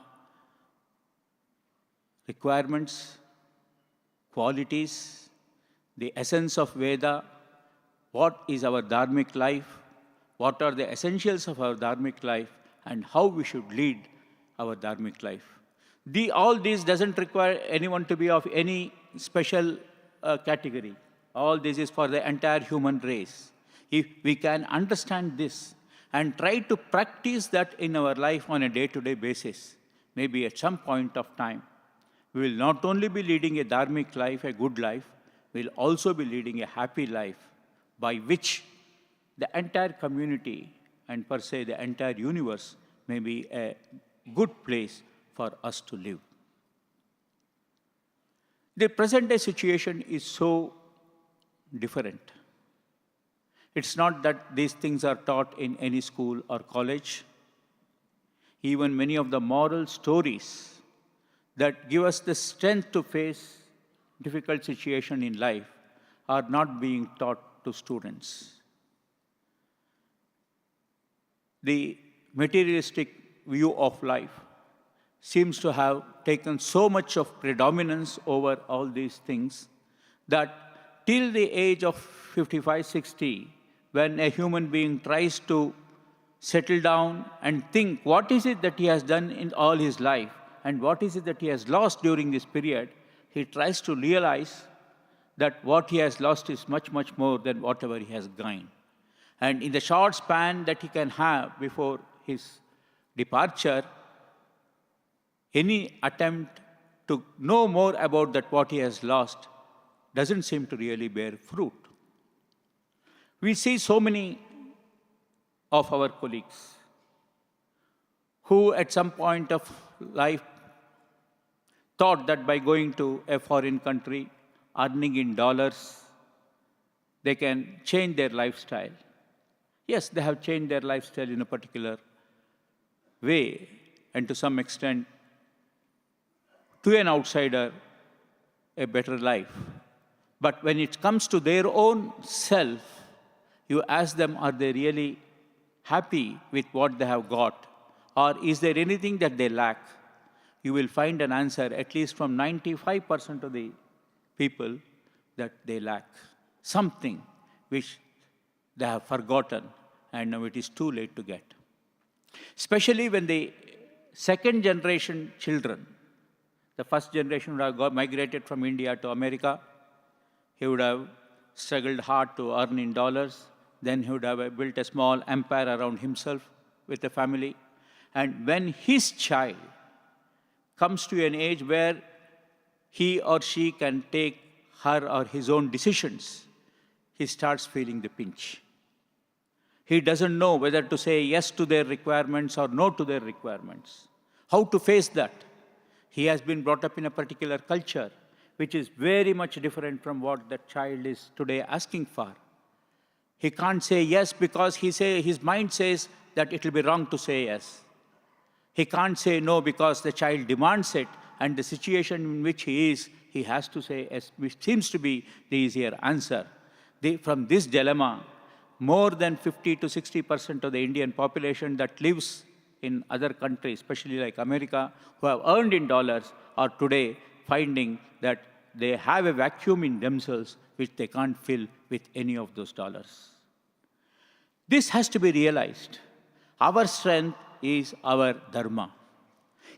requirements, qualities, the essence of Veda, what is our dharmic life, what are the essentials of our dharmic life, and how we should lead our dharmic life. All this doesn't require anyone to be of any special category. All this is for the entire human race. If we can understand this and try to practice that in our life on a day-to-day basis, maybe at some point of time, we will not only be leading a dharmic life, a good life, we will also be leading a happy life by which the entire community and per se the entire universe may be a good place for us to live. The present day situation is so different. It's not that these things are taught in any school or college. Even many of the moral stories that give us the strength to face difficult situation in life are not being taught to students. The materialistic view of life seems to have taken so much of predominance over all these things that till the age of 55, 60, when a human being tries to settle down and think what is it that he has done in all his life and what is it that he has lost during this period, he tries to realize that what he has lost is much, much more than whatever he has gained. And in the short span that he can have before his departure, any attempt to know more about that what he has lost doesn't seem to really bear fruit. We see so many of our colleagues who at some point of life thought that by going to a foreign country, earning in dollars, they can change their lifestyle. Yes, they have changed their lifestyle in a particular way, and to some extent, to an outsider, a better life. But when it comes to their own self, you ask them, are they really happy with what they have got? Or is there anything that they lack? You will find an answer, at least from 95% of the people, that they lack something which they have forgotten, and now it is too late to get. Especially when the second generation children, the first generation would have migrated from India to America, he would have struggled hard to earn in dollars, then he would have built a small empire around himself with a family. And when his child comes to an age where he or she can take her or his own decisions, he starts feeling the pinch. He doesn't know whether to say yes to their requirements or no to their requirements. How to face that? He has been brought up in a particular culture, which is very much different from what that child is today asking for. He can't say yes because his mind says that it will be wrong to say yes. He can't say no because the child demands it, and the situation in which he is, he has to say yes, which seems to be the easier answer. From this dilemma, more than 50 to 60% of the Indian population that lives in other countries, especially like America, who have earned in dollars, are today finding that they have a vacuum in themselves which they can't fill with any of those dollars. This has to be realized. Our strength is our dharma.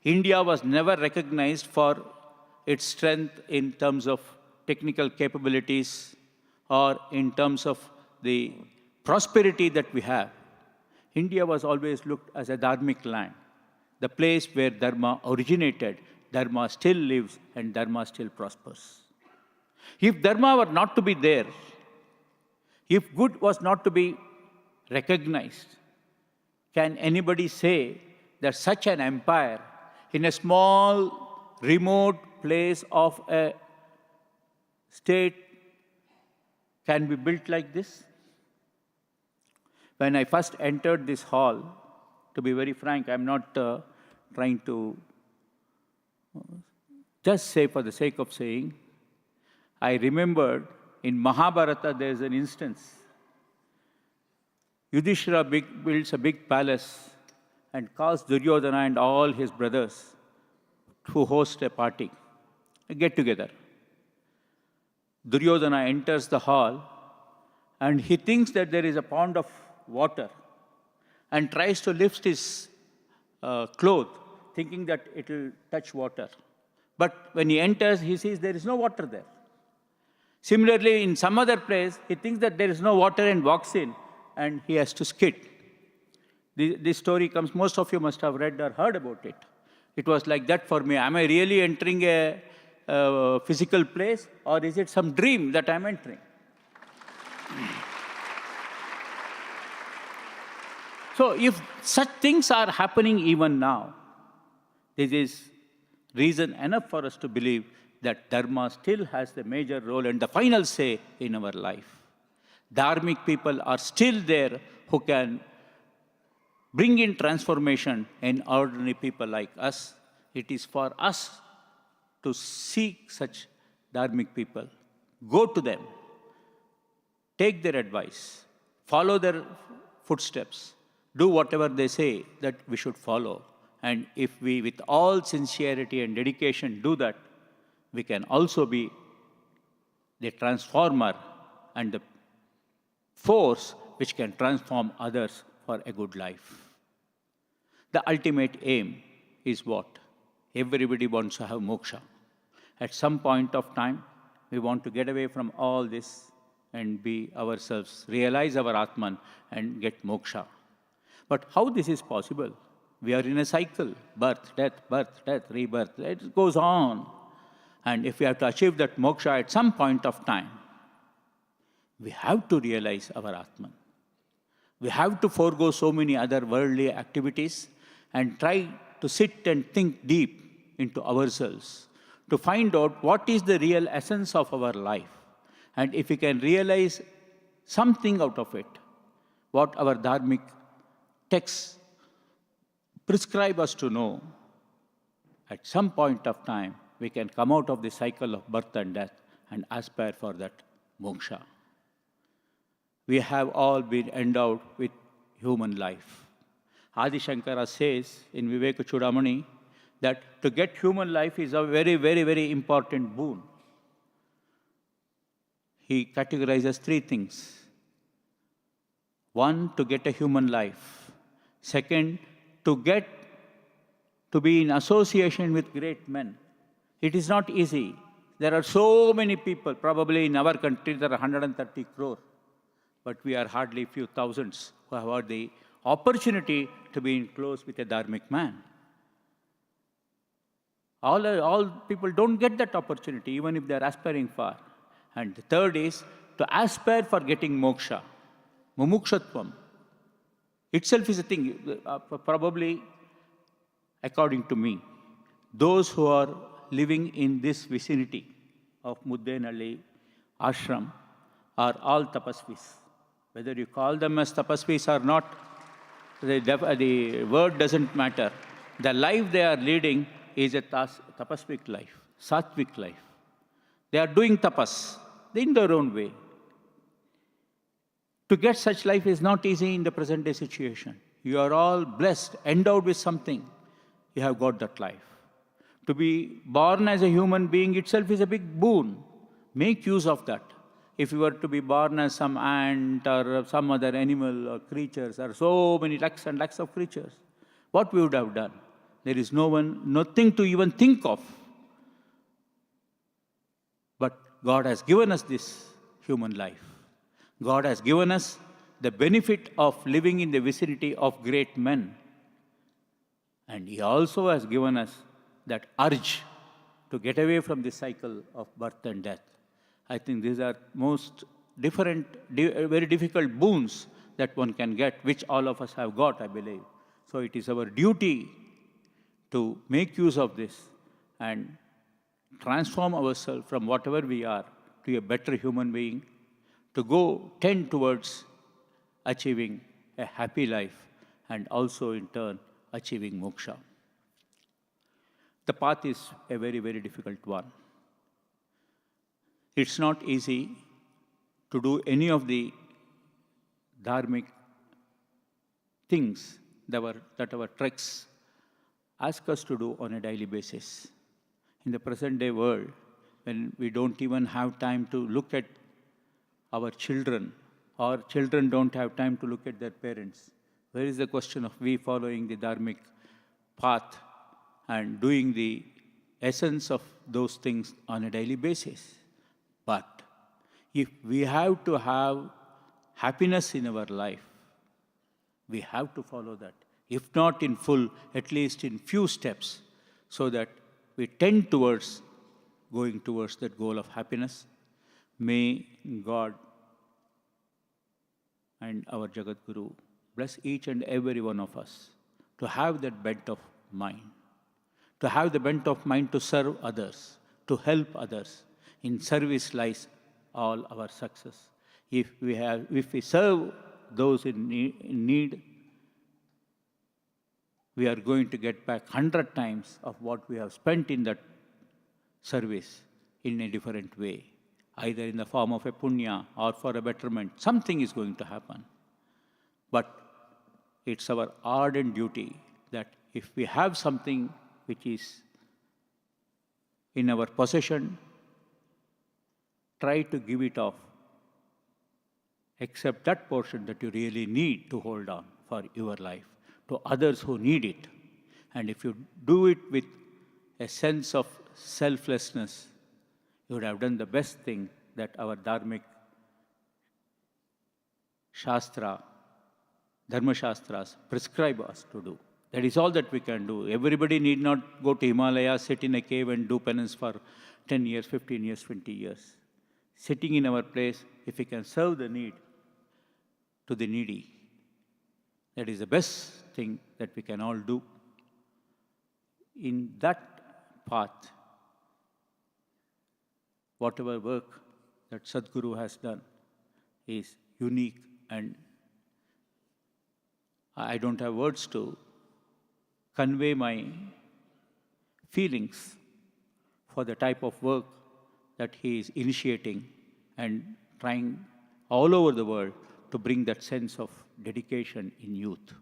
India was never recognized for its strength in terms of technical capabilities or in terms of the prosperity that we have. India was always looked as a dharmic land, the place where dharma originated. Dharma still lives and dharma still prospers. If dharma were not to be there, if good was not to be recognized, can anybody say that such an empire in a small, remote place of a state can be built like this? When I first entered this hall, to be very frank, I'm not trying to just say for the sake of saying, I remembered in Mahabharata there's an instance. Yudhishthira builds a big palace and calls Duryodhana and all his brothers to host a party, a get-together. Duryodhana enters the hall and he thinks that there is a pond of water and tries to lift his cloth, thinking that it will touch water. But when he enters, he sees there is no water there. Similarly, in some other place, he thinks that there is no water and walks in, and he has to skid. This story comes, most of you must have read or heard about it. It was like that for me. Am I really entering a physical place, or is it some dream that I'm entering? So if such things are happening even now, this is reason enough for us to believe that Dharma still has the major role and the final say in our life. Dharmic people are still there who can bring in transformation in ordinary people like us. It is for us to seek such dharmic people, go to them, take their advice, follow their footsteps, do whatever they say that we should follow. And if we, with all sincerity and dedication, do that, we can also be the transformer and the force which can transform others for a good life. The ultimate aim is what? Everybody wants to have moksha. At some point of time, we want to get away from all this and be ourselves, realize our Atman and get moksha. But how this is possible? We are in a cycle, birth, death, rebirth. It goes on. And if we have to achieve that moksha at some point of time, we have to realize our Atman. We have to forego so many other worldly activities and try to sit and think deep into ourselves to find out what is the real essence of our life. And if we can realize something out of it, what our dharmic texts prescribe us to know, at some point of time, we can come out of the cycle of birth and death and aspire for that moksha. We have all been endowed with human life. Adi Shankara says in Viveka Chudamani that to get human life is a very, very, very important boon. He categorizes three things. One, to get a human life. Second, to be in association with great men. It is not easy. There are so many people, probably in our country there are 130 crore, but we are hardly few thousands who have had the opportunity to be in close with a dharmic man. All people don't get that opportunity, even if they are aspiring for. And the third is to aspire for getting moksha. Mumukshatvam itself is a thing, probably, according to me, those who are living in this vicinity of Muddenahalli ashram are all tapasvis. Whether you call them as tapasvis or not, the word doesn't matter. The life they are leading is a tapasvic life, sattvic life. They are doing tapas in their own way. To get such life is not easy in the present day situation. You are all blessed, endowed with something. You have got that life. To be born as a human being itself is a big boon. Make use of that. If you were to be born as some ant or some other animal or creatures, or so many lakhs and lakhs of creatures, what we would have done? There is nothing to even think of. But God has given us this human life. God has given us the benefit of living in the vicinity of great men. And He also has given us that urge to get away from the cycle of birth and death. I think these are most different, very difficult boons that one can get, which all of us have got, I believe. So it is our duty to make use of this and transform ourselves from whatever we are to a better human being, to go tend towards achieving a happy life and also in turn achieving moksha. The path is a very, very difficult one. It's not easy to do any of the dharmic things that our treks ask us to do on a daily basis. In the present day world, when we don't even have time to look at our children, or children don't have time to look at their parents, where is the question of we following the dharmic path and doing the essence of those things on a daily basis? But if we have to have happiness in our life, we have to follow that. If not in full, at least in few steps, so that we tend towards going towards that goal of happiness. May God and our Jagat Guru bless each and every one of us to have that bent of mind, to have the bent of mind to serve others, to help others. In service lies all our success. If we serve those in need, we are going to get back 100 times of what we have spent in that service in a different way, either in the form of a punya or for a betterment. Something is going to happen. But it's our ardent duty that if we have something which is in our possession, try to give it off, except that portion that you really need to hold on for your life, to others who need it. And if you do it with a sense of selflessness, you would have done the best thing that our dharmic shastra, dharma shastras prescribe us to do. That is all that we can do. Everybody need not go to Himalaya, sit in a cave and do penance for 10 years, 15 years, 20 years. Sitting in our place, if we can serve the need to the needy, that is the best thing that we can all do. In that path, whatever work that Sadhguru has done is unique, and I don't have words to convey my feelings for the type of work that he is initiating and trying all over the world to bring that sense of dedication in youth.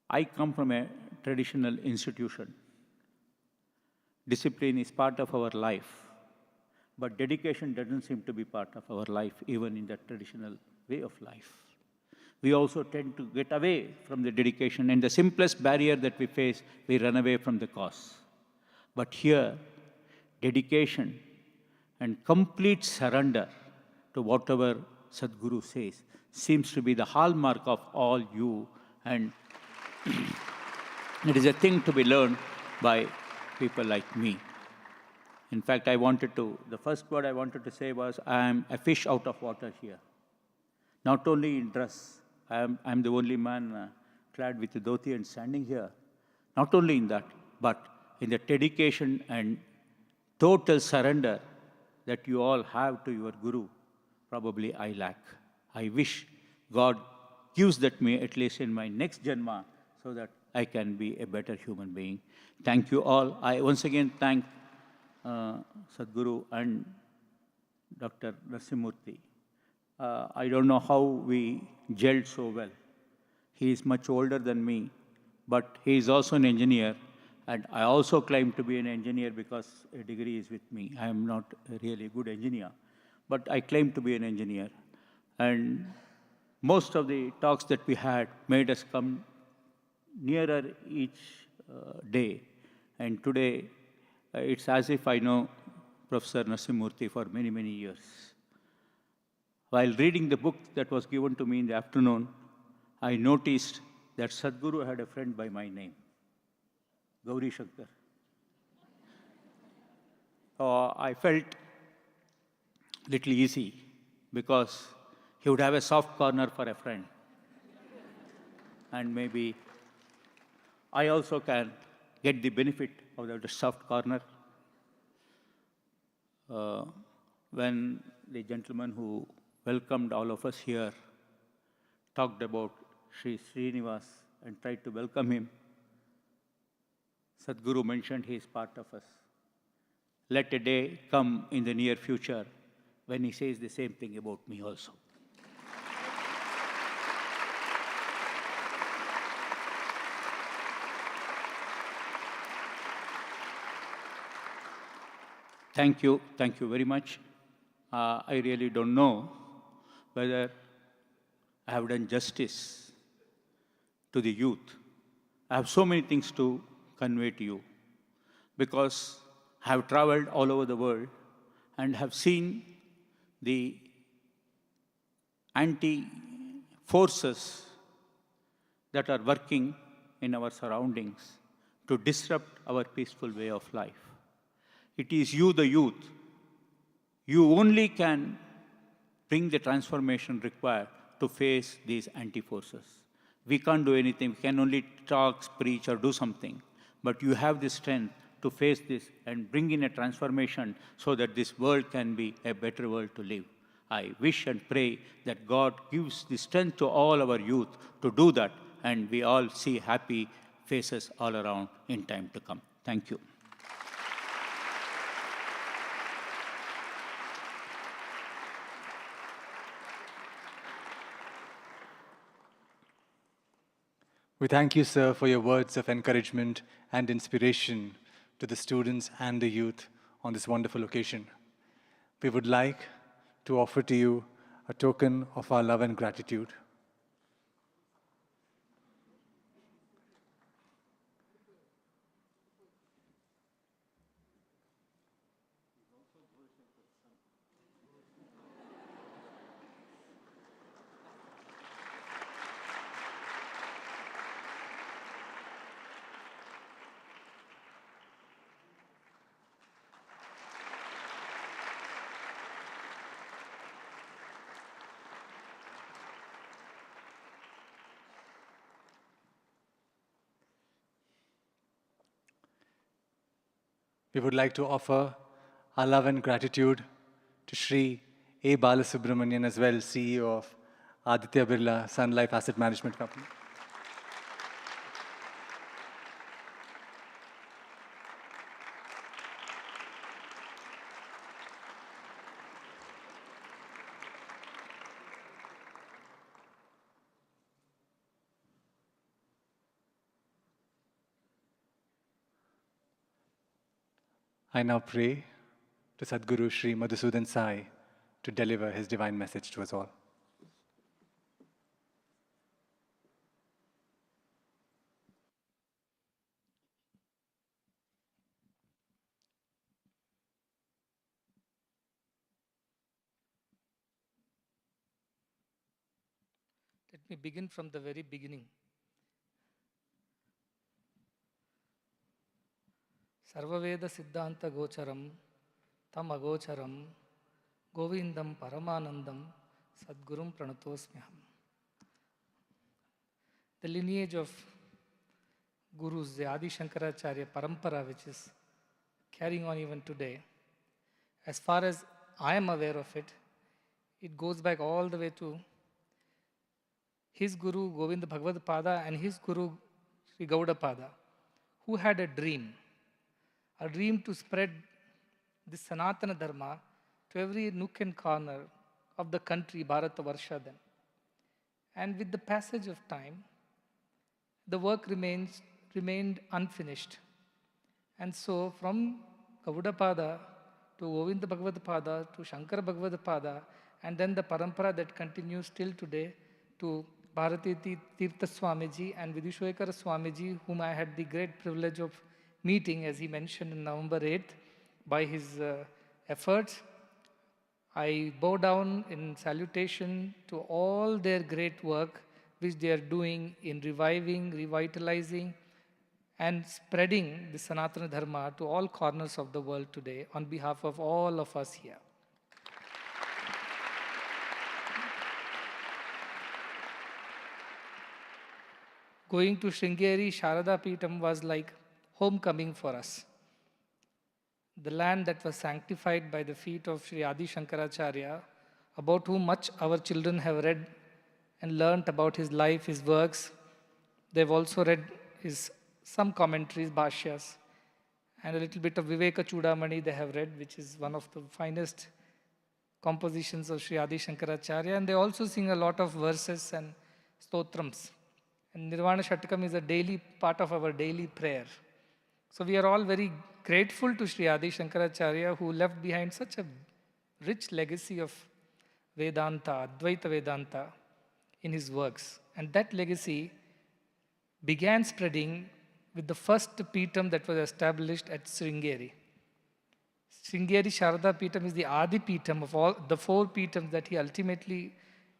I come from a traditional institution. Discipline is part of our life, but dedication doesn't seem to be part of our life, even in that traditional way of life. We also tend to get away from the dedication, and the simplest barrier that we face, we run away from the cause. But here, dedication and complete surrender to whatever Sadhguru says seems to be the hallmark of all you, and it is a thing to be learned by people like me. In fact, the first word I wanted to say was, I am a fish out of water here. Not only in dress, I'm the only man clad with a dhoti and standing here. Not only in that, but in the dedication and total surrender that you all have to your Guru, probably I lack. I wish God gives that me at least in my next janma, so that I can be a better human being. Thank you all. I once again thank Sadhguru and Dr. Narasimha. I don't know how we gelled so well. He is much older than me, but he is also an engineer, and I also claim to be an engineer because a degree is with me. I am not a really good engineer, but I claim to be an engineer. And most of the talks that we had made us come nearer each day. And today, it's as if I know Professor Narasimha for many, many years. While reading the book that was given to me in the afternoon, I noticed that Sadhguru had a friend by my name, Gauri Shankar. I felt little easy because he would have a soft corner for a friend. And maybe I also can get the benefit of the soft corner. when the gentleman who welcomed all of us here talked about Sri Srinivas and tried to welcome him, Sadhguru mentioned he is part of us. Let a day come in the near future when he says the same thing about me also. Thank you very much. I really don't know whether I have done justice to the youth. I have so many things to convey to you because I have traveled all over the world and have seen the anti-forces that are working in our surroundings to disrupt our peaceful way of life. It is you, the youth. You only can bring the transformation required to face these anti-forces. We can't do anything. We can only talk, preach, or do something. But you have the strength to face this and bring in a transformation so that this world can be a better world to live. I wish and pray that God gives the strength to all our youth to do that, and we all see happy faces all around in time to come. Thank you. We thank you, sir, for your words of encouragement and inspiration to the students and the youth on this wonderful occasion. We would like to offer to you a token of our love and gratitude. We would like to offer our love and gratitude to Shri A. Balasubramanian as well, CEO of Aditya Birla Sun Life Asset Management Company. I now pray to Sadhguru Sri Madhusudan Sai to deliver his divine message to us all. Let me begin from the very beginning. Sarvaveda Siddhanta Gocharam, Tam Agocharam, Govindam Paramanandam, Sadgurum Pranatosmyaham. The lineage of Gurus, the Adi Shankaracharya Parampara, which is carrying on even today, as far as I am aware of it, it goes back all the way to his Guru Govinda Bhagavad Pada and his Guru Sri Gaudapada, who had a dream to spread this Sanatana Dharma to every nook and corner of the country, Bharatavarsha then. And with the passage of time, the work remained unfinished. And so from Gaudapada to Govinda Bhagavad Pada to Shankara Bhagavad Pada, and then the parampara that continues till today to Bharati Tirtha Swamiji and Vidushoekara Swamiji, whom I had the great privilege of meeting, as he mentioned, in November 8th, by his efforts. I bow down in salutation to all their great work which they are doing in reviving, revitalizing, and spreading the Sanatana Dharma to all corners of the world today on behalf of all of us here. Going to Sringeri Sharada Peetham was like homecoming for us. the land that was sanctified by the feet of Sri Adi Shankaracharya, about whom much our children have read and learnt about his life, his works. They've also read his some commentaries, bhashyas, and a little bit of Viveka Chudamani they have read, which is one of the finest compositions of Sri Adi Shankaracharya. And they also sing a lot of verses and stotrams. And Nirvana Shatakam is a daily part of our daily prayer. So we are all very grateful to Sri Adi Shankaracharya, who left behind such a rich legacy of Vedanta, Advaita Vedanta, in his works. And that legacy began spreading with the first Peetham that was established at Sringeri. Sringeri Sharada Peetham is the Adi Peetham of all the 4 Peethams that he ultimately,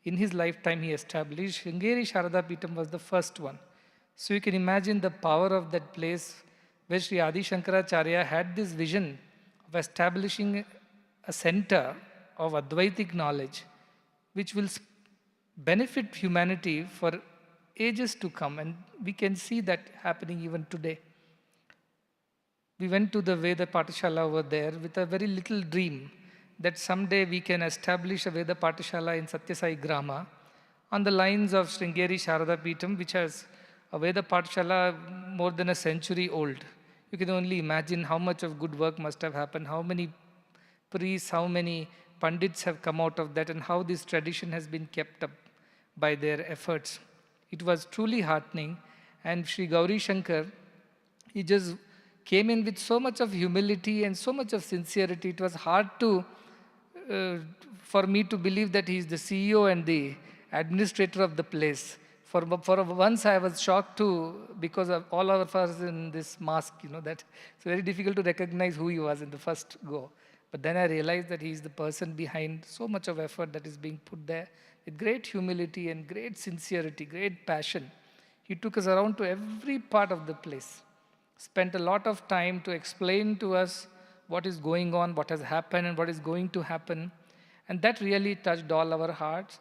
in his lifetime, he established. Sringeri Sharada Peetham was the first one. So you can imagine the power of that place where Sri Adi Shankaracharya had this vision of establishing a center of Advaitic knowledge which will benefit humanity for ages to come, and we can see that happening even today. We went to the Veda Pathashala over there with a very little dream that someday we can establish a Veda Pathashala in Sathya Sai Grama on the lines of Sringeri Sharada Peetham, which has a Veda Pathashala more than a century old. You can only imagine how much of good work must have happened, how many priests, how many pandits have come out of that, and how this tradition has been kept up by their efforts. It was truly heartening. And Sri Gauri Shankar, he just came in with so much of humility and so much of sincerity. It was hard for me to believe that he is the CEO and the administrator of the place. For once I was shocked too, because of all of us in this mask, that it's very difficult to recognize who he was in the first go. But then I realized that he is the person behind so much of effort that is being put there with great humility and great sincerity, great passion. He took us around to every part of the place, spent a lot of time to explain to us what is going on, what has happened, and what is going to happen. And that really touched all our hearts.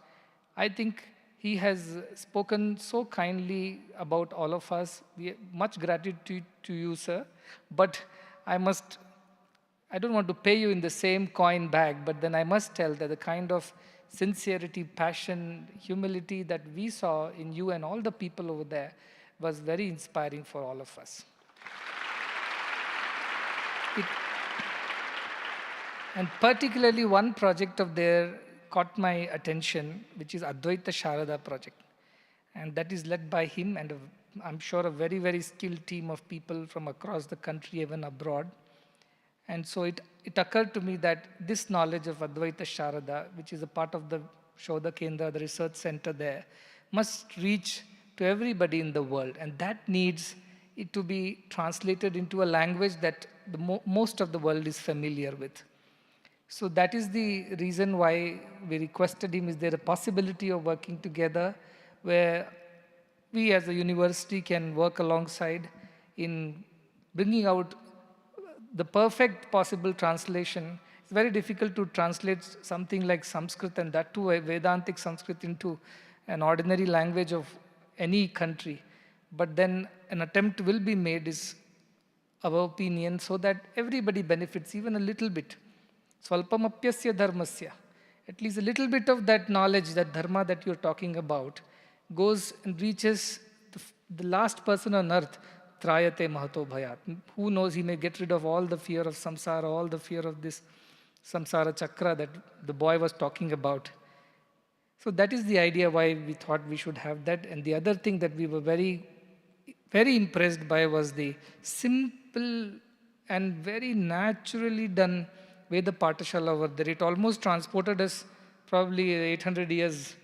I think he has spoken so kindly about all of us. Much gratitude to you, sir. But I don't want to pay you in the same coin bag, but then I must tell that the kind of sincerity, passion, humility that we saw in you and all the people over there was very inspiring for all of us. And particularly one project of theirs caught my attention, which is Advaita Sharada project. And that is led by him and I'm sure a very, very skilled team of people from across the country, even abroad. And so it occurred to me that this knowledge of Advaita Sharada, which is a part of the Shodha Kendra, the research center there, must reach to everybody in the world. And that needs it to be translated into a language that most of the world is familiar with. So that is the reason why we requested him, is there a possibility of working together where we as a university can work alongside in bringing out the perfect possible translation. It's very difficult to translate something like Sanskrit, and that too a Vedantic Sanskrit, into an ordinary language of any country. But then an attempt will be made, is our opinion, so that everybody benefits even a little bit. Swalpamapyasya dharmasya. At least a little bit of that knowledge, that dharma that you're talking about, goes and reaches the last person on earth. Trayate mahato bhayat. Who knows, he may get rid of all the fear of samsara, all the fear of this samsara chakra that the boy was talking about. So that is the idea why we thought we should have that. And the other thing that we were very, very impressed by was the simple and very naturally done Veda Pathashala over there. It almost transported us probably 800 years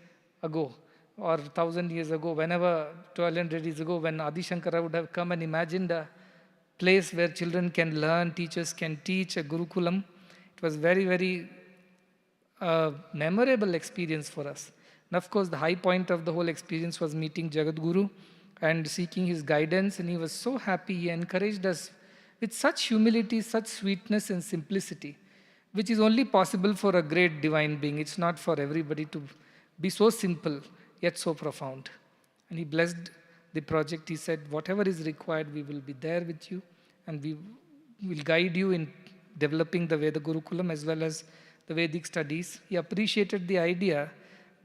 ago or 1,000 years ago, whenever 1,200 years ago, when Adi Shankara would have come and imagined a place where children can learn, teachers can teach, a Gurukulam. It was very, very memorable experience for us. And of course, the high point of the whole experience was meeting Jagadguru and seeking his guidance. And he was so happy. He encouraged us with such humility, such sweetness and simplicity, which is only possible for a great divine being. It's not for everybody to be so simple, yet so profound. And he blessed the project. He said, whatever is required, we will be there with you, and we will guide you in developing the Veda Gurukulam as well as the Vedic studies. He appreciated the idea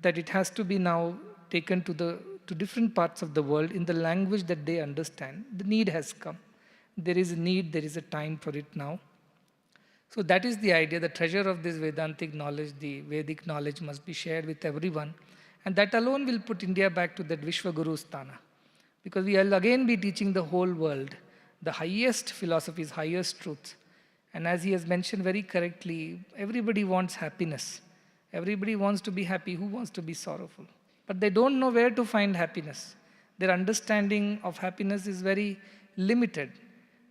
that it has to be now taken to different parts of the world in the language that they understand. The need has come. There is a need, there is a time for it now. So that is the idea. The treasure of this Vedantic knowledge, the Vedic knowledge, must be shared with everyone. And that alone will put India back to that Vishwaguru Sthana. Because we will again be teaching the whole world the highest philosophies, highest truths. And as he has mentioned very correctly, everybody wants happiness. Everybody wants to be happy. Who wants to be sorrowful? But they don't know where to find happiness. Their understanding of happiness is very limited.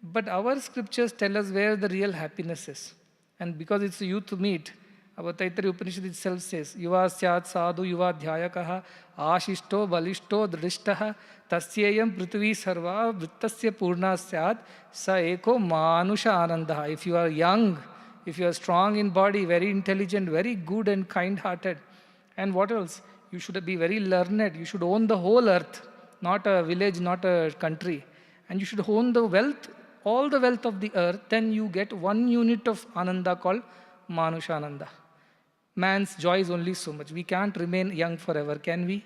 But our scriptures tell us where the real happiness is. And because it's a youth meet, our Taittiriya Upanishad itself says, Yuva syat sadhu yuva dhyayakaha ashishto balishto drishtah tasyayam prithvi sarva vrittasya purna syat sa eko manusha anandaha. If you are young, if you are strong in body, very intelligent, very good and kind-hearted, and what else? You should be very learned. You should own the whole earth, not a village, not a country. And you should own the wealth, all the wealth of the earth. Then you get one unit of ananda called manushananda. Man's joy is only so much. We can't remain young forever, can we?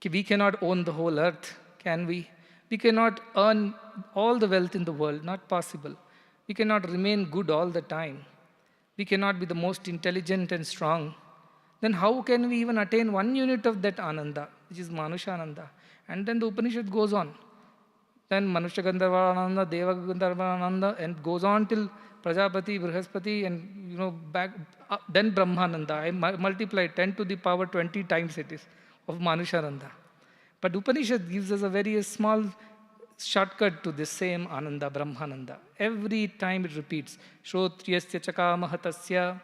We cannot own the whole earth, can we? We cannot earn all the wealth in the world, not possible. We cannot remain good all the time. We cannot be the most intelligent and strong. Then how can we even attain one unit of that ananda, which is manushananda? And then the Upanishad goes on. Then Manusha Gandharvananda, Deva Gandharvananda, and goes on till Prajapati, Brihaspati, and back, then Brahmananda. I multiply 10 to the power 20 times it is of Manushananda. But Upanishad gives us a very small shortcut to the same Ananda, Brahmananda. Every time it repeats, Shrotriyasya Chaka Mahatasya,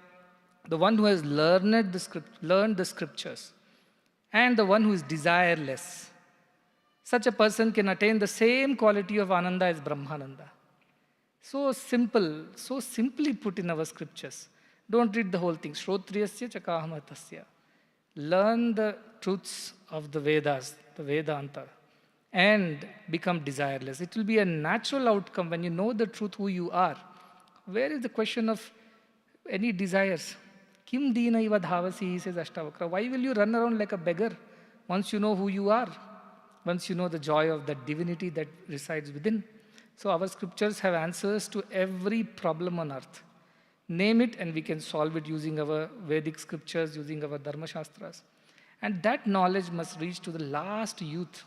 the one who has learned the scriptures, and the one who is desireless. Such a person can attain the same quality of Ananda as Brahmananda. So simple, so simply put in our scriptures. Don't read the whole thing. Shrotriyasya chakahamatasya. Learn the truths of the Vedas, the Vedanta, and become desireless. It will be a natural outcome when you know the truth who you are. Where is the question of any desires? Kim dina iva dhavasi, he says Ashtavakra. Why will you run around like a beggar once you know who you are? Once you know the joy of that divinity that resides within. So our scriptures have answers to every problem on earth. Name it and we can solve it using our Vedic scriptures, using our Dharma Shastras. And that knowledge must reach to the last youth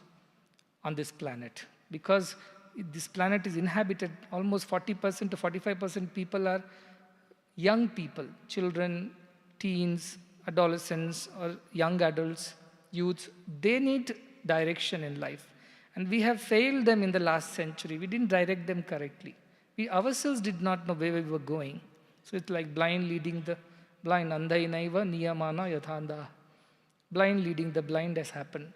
on this planet. Because this planet is inhabited, almost 40% to 45% people are young people, children, teens, adolescents, or young adults, youths. They need direction in life. And we have failed them in the last century. We didn't direct them correctly. We ourselves did not know where we were going. So it's like blind leading the blind. Andhainaiva niyamana yathanda. Blind leading the blind has happened.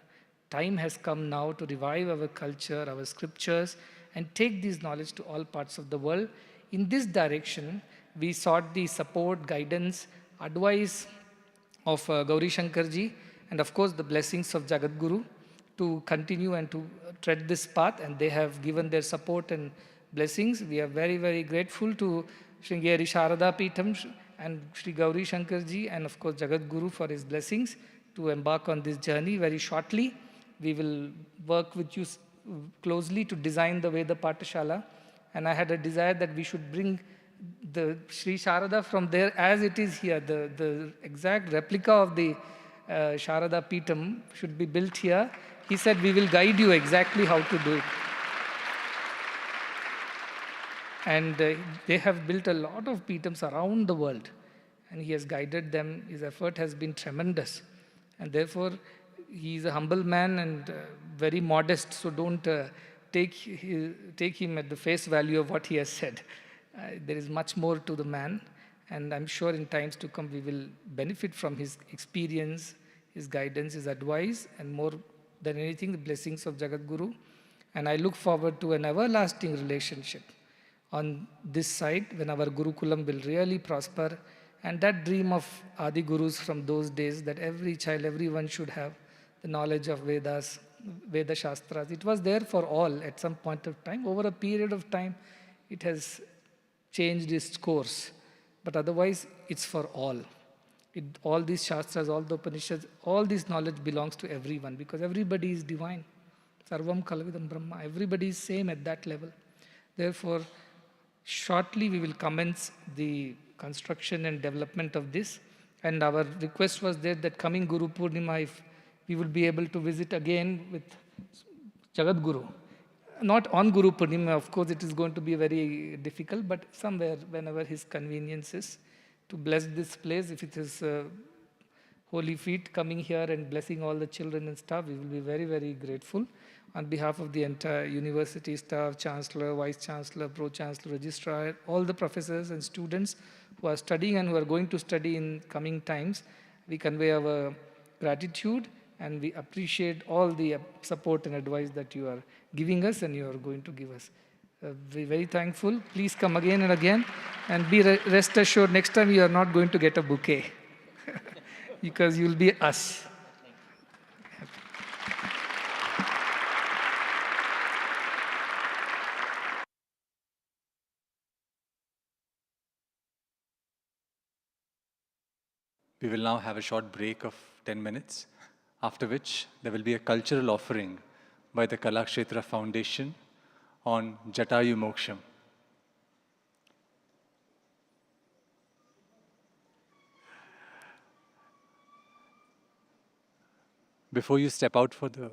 Time has come now to revive our culture, our scriptures, and take this knowledge to all parts of the world. In this direction, we sought the support, guidance, advice of Gauri Shankarji, and of course the blessings of Jagat Guru to continue and to tread this path, and they have given their support and blessings. We are very, very grateful to Sringeri Sharada Peetham and Sri Gauri Shankarji and of course Jagat Guru for his blessings to embark on this journey. Very shortly, we will work with you closely to design the Veda Pathashala, and I had a desire that we should bring the Sri Sharada from there as it is here. The exact replica of the Sharada Peetham should be built here. He said, we will guide you exactly how to do it. And they have built a lot of Peethams around the world. And he has guided them. His effort has been tremendous. And therefore, he is a humble man and very modest. So don't take him at the face value of what he has said. There is much more to the man. And I'm sure in times to come, we will benefit from his experience, his guidance, his advice, and more than anything, the blessings of Jagat Guru. And I look forward to an everlasting relationship on this side when our Gurukulam will really prosper. And that dream of Adi Gurus from those days, that every child, everyone should have the knowledge of Vedas, Veda Shastras. It was there for all at some point of time. Over a period of time, it has changed its course. But otherwise, it's for all. All these Shastras, all the Upanishads, all this knowledge belongs to everyone because everybody is divine. Sarvam Kalavidam Brahma. Everybody is same at that level. Therefore, shortly we will commence the construction and development of this. And our request was there that coming Guru Purnima, if we will be able to visit again with Jagat Guru. Not on Guru Purnima, of course, it is going to be very difficult, but somewhere, whenever his convenience is, to bless this place. If it is holy feet coming here and blessing all the children and staff, we will be very, very grateful. On behalf of the entire university staff, Chancellor, Vice Chancellor, Pro-Chancellor, Registrar, all the professors and students who are studying and who are going to study in coming times, we convey our gratitude and we appreciate all the support and advice that you are giving us and you are going to give us. We're very thankful. Please come again and be rest assured next time you are not going to get a bouquet because you will be us. We will now have a short break of 10 minutes, after which there will be a cultural offering by the Kalakshetra Foundation on Jatayu Moksham. Before you step out for the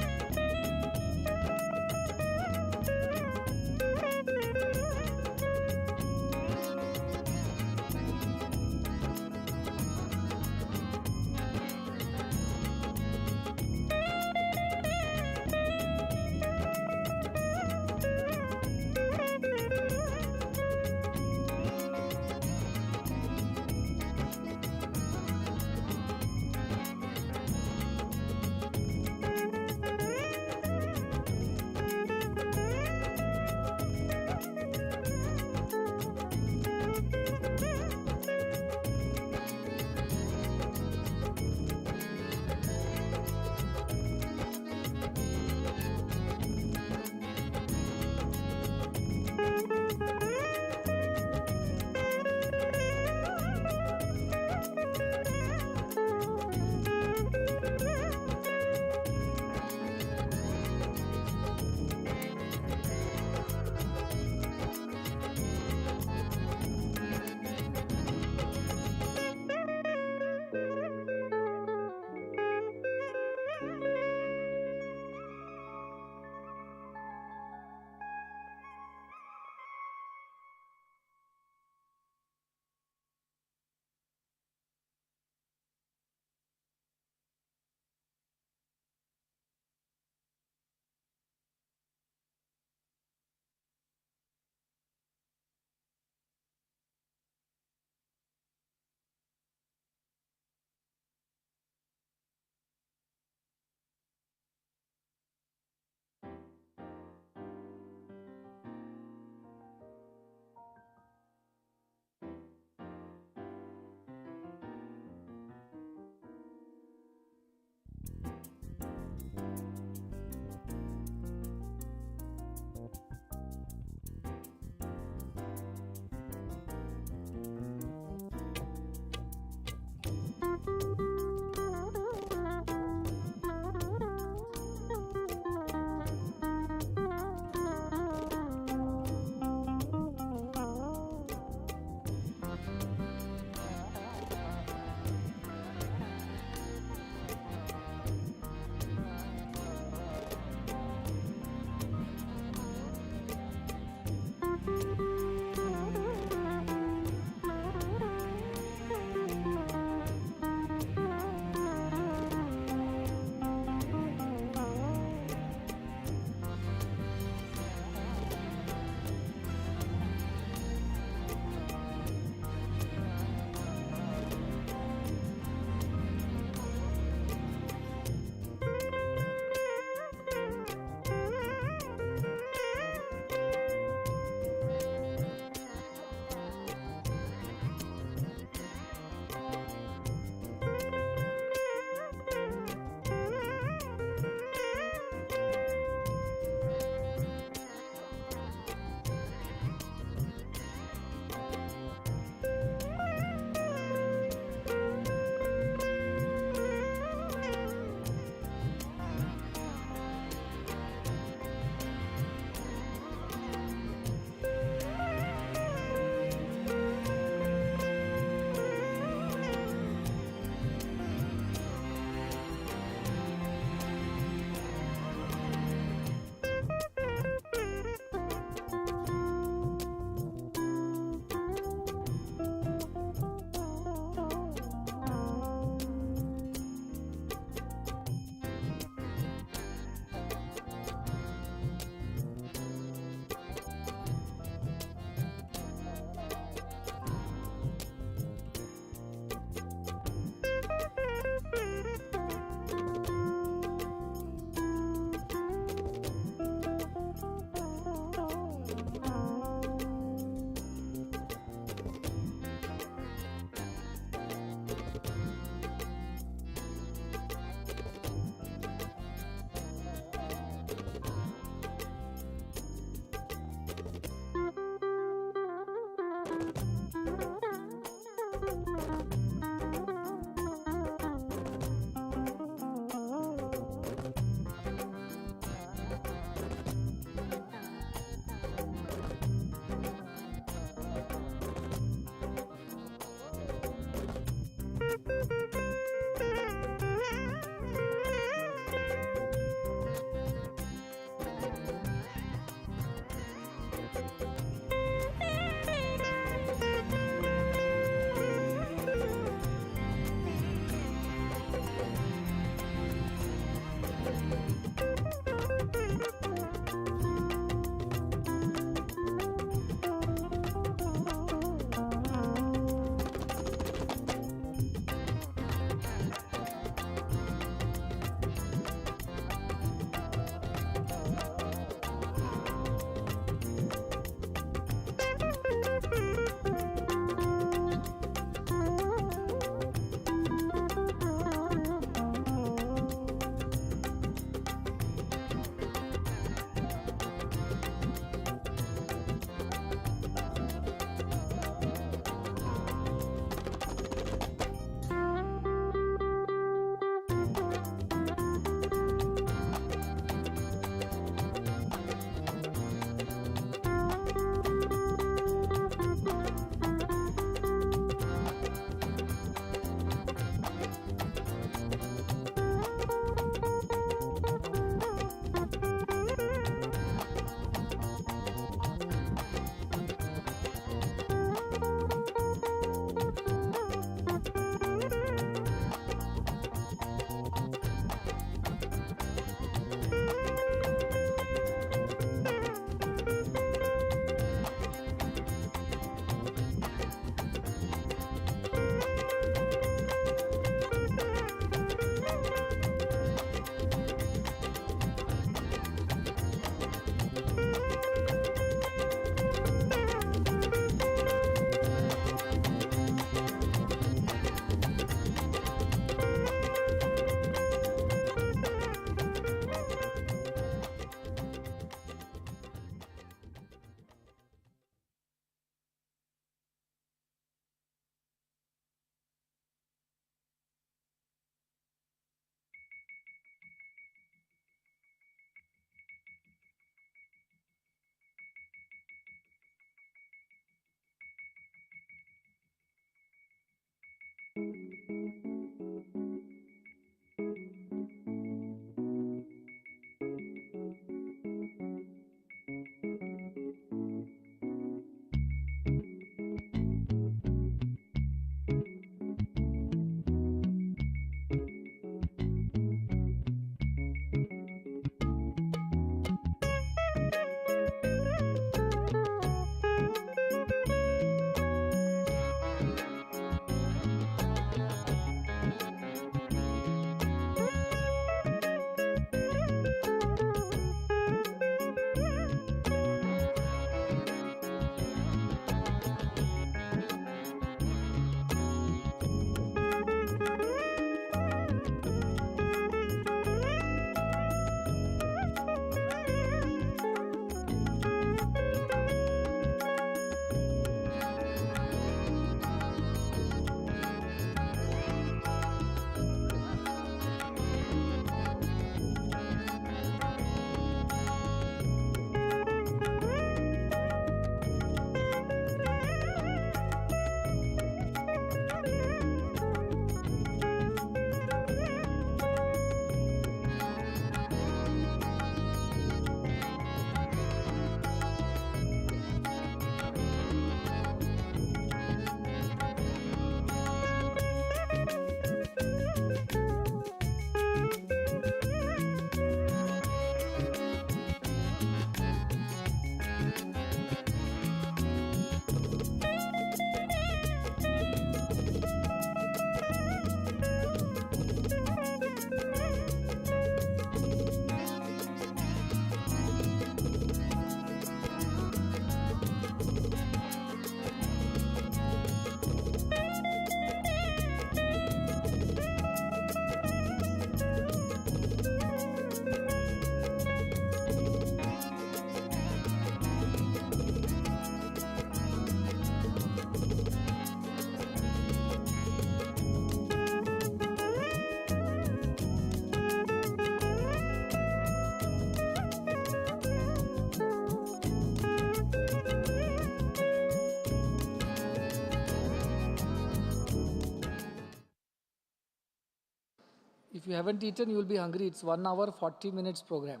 If you haven't eaten, you will be hungry. It's 1 hour, 40 minutes program.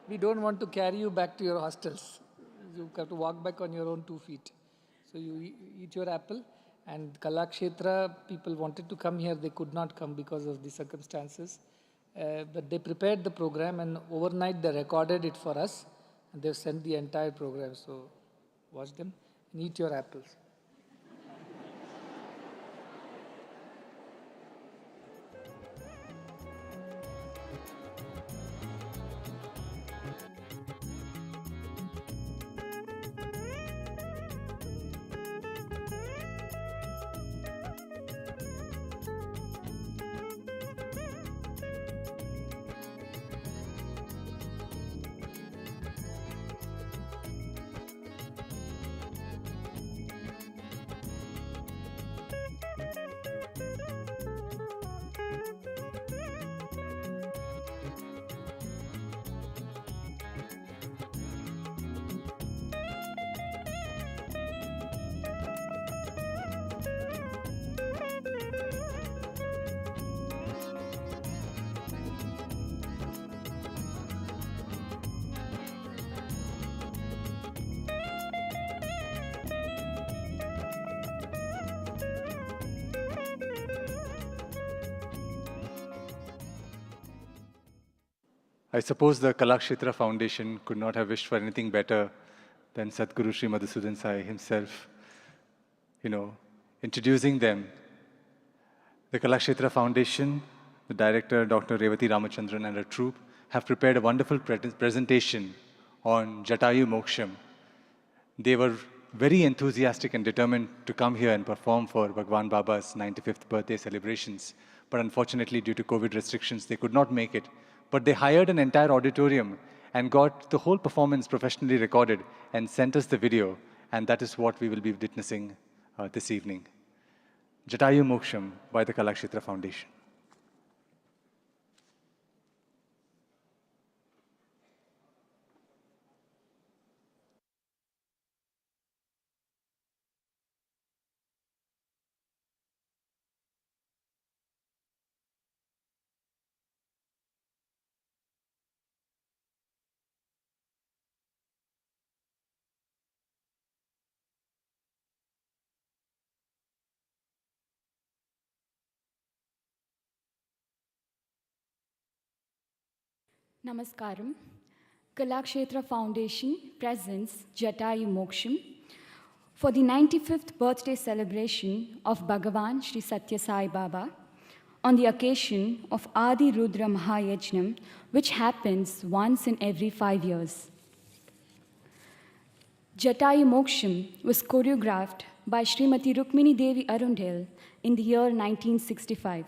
We don't want to carry you back to your hostels. You have to walk back on your own 2 feet. So you eat your apple. And Kalakshetra people wanted to come here. They could not come because of the circumstances. But they prepared the program, and overnight they recorded it for us. And they've sent the entire program. So watch them and eat your apples. I suppose the Kalakshetra Foundation could not have wished for anything better than Sadhguru Sri Madhusudan Sai himself, introducing them. The Kalakshetra Foundation, the director, Dr. Revati Ramachandran, and her troupe have prepared a wonderful presentation on Jatayu Moksham. They were very enthusiastic and determined to come here and perform for Bhagawan Baba's 95th birthday celebrations. But unfortunately, due to COVID restrictions, they could not make it. But they hired an entire auditorium and got the whole performance professionally recorded and sent us the video. And that is what we will be witnessing this evening. Jatayu Moksham by the Kalakshetra Foundation. Namaskaram. Kalakshetra Foundation presents Jatayu Moksham for the 95th birthday celebration of Bhagawan Shri Sathya Sai Baba on the occasion of Adi Rudra Maha Yajnam, which happens once in every 5 years. Jatayu Moksham was choreographed by Srimati Rukmini Devi Arundel in the year 1965.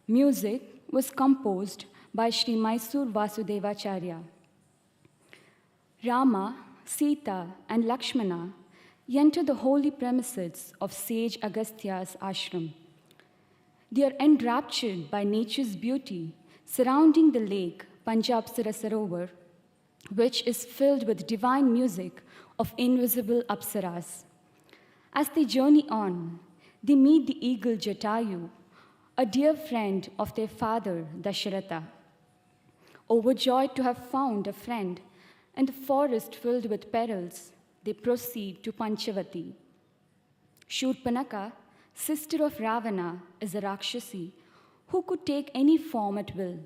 Music was composed by Shri Mysore Vasudevacharya. Rama, Sita, and Lakshmana enter the holy premises of sage Agastya's ashram. They are enraptured by nature's beauty surrounding the lake Panjapsara Sarovar, which is filled with divine music of invisible apsaras. As they journey on, they meet the eagle Jatayu, a dear friend of their father Dasharatha. Overjoyed to have found a friend in the forest filled with perils, they proceed to Panchavati. Shurpanaka, sister of Ravana, is a Rakshasi who could take any form at will.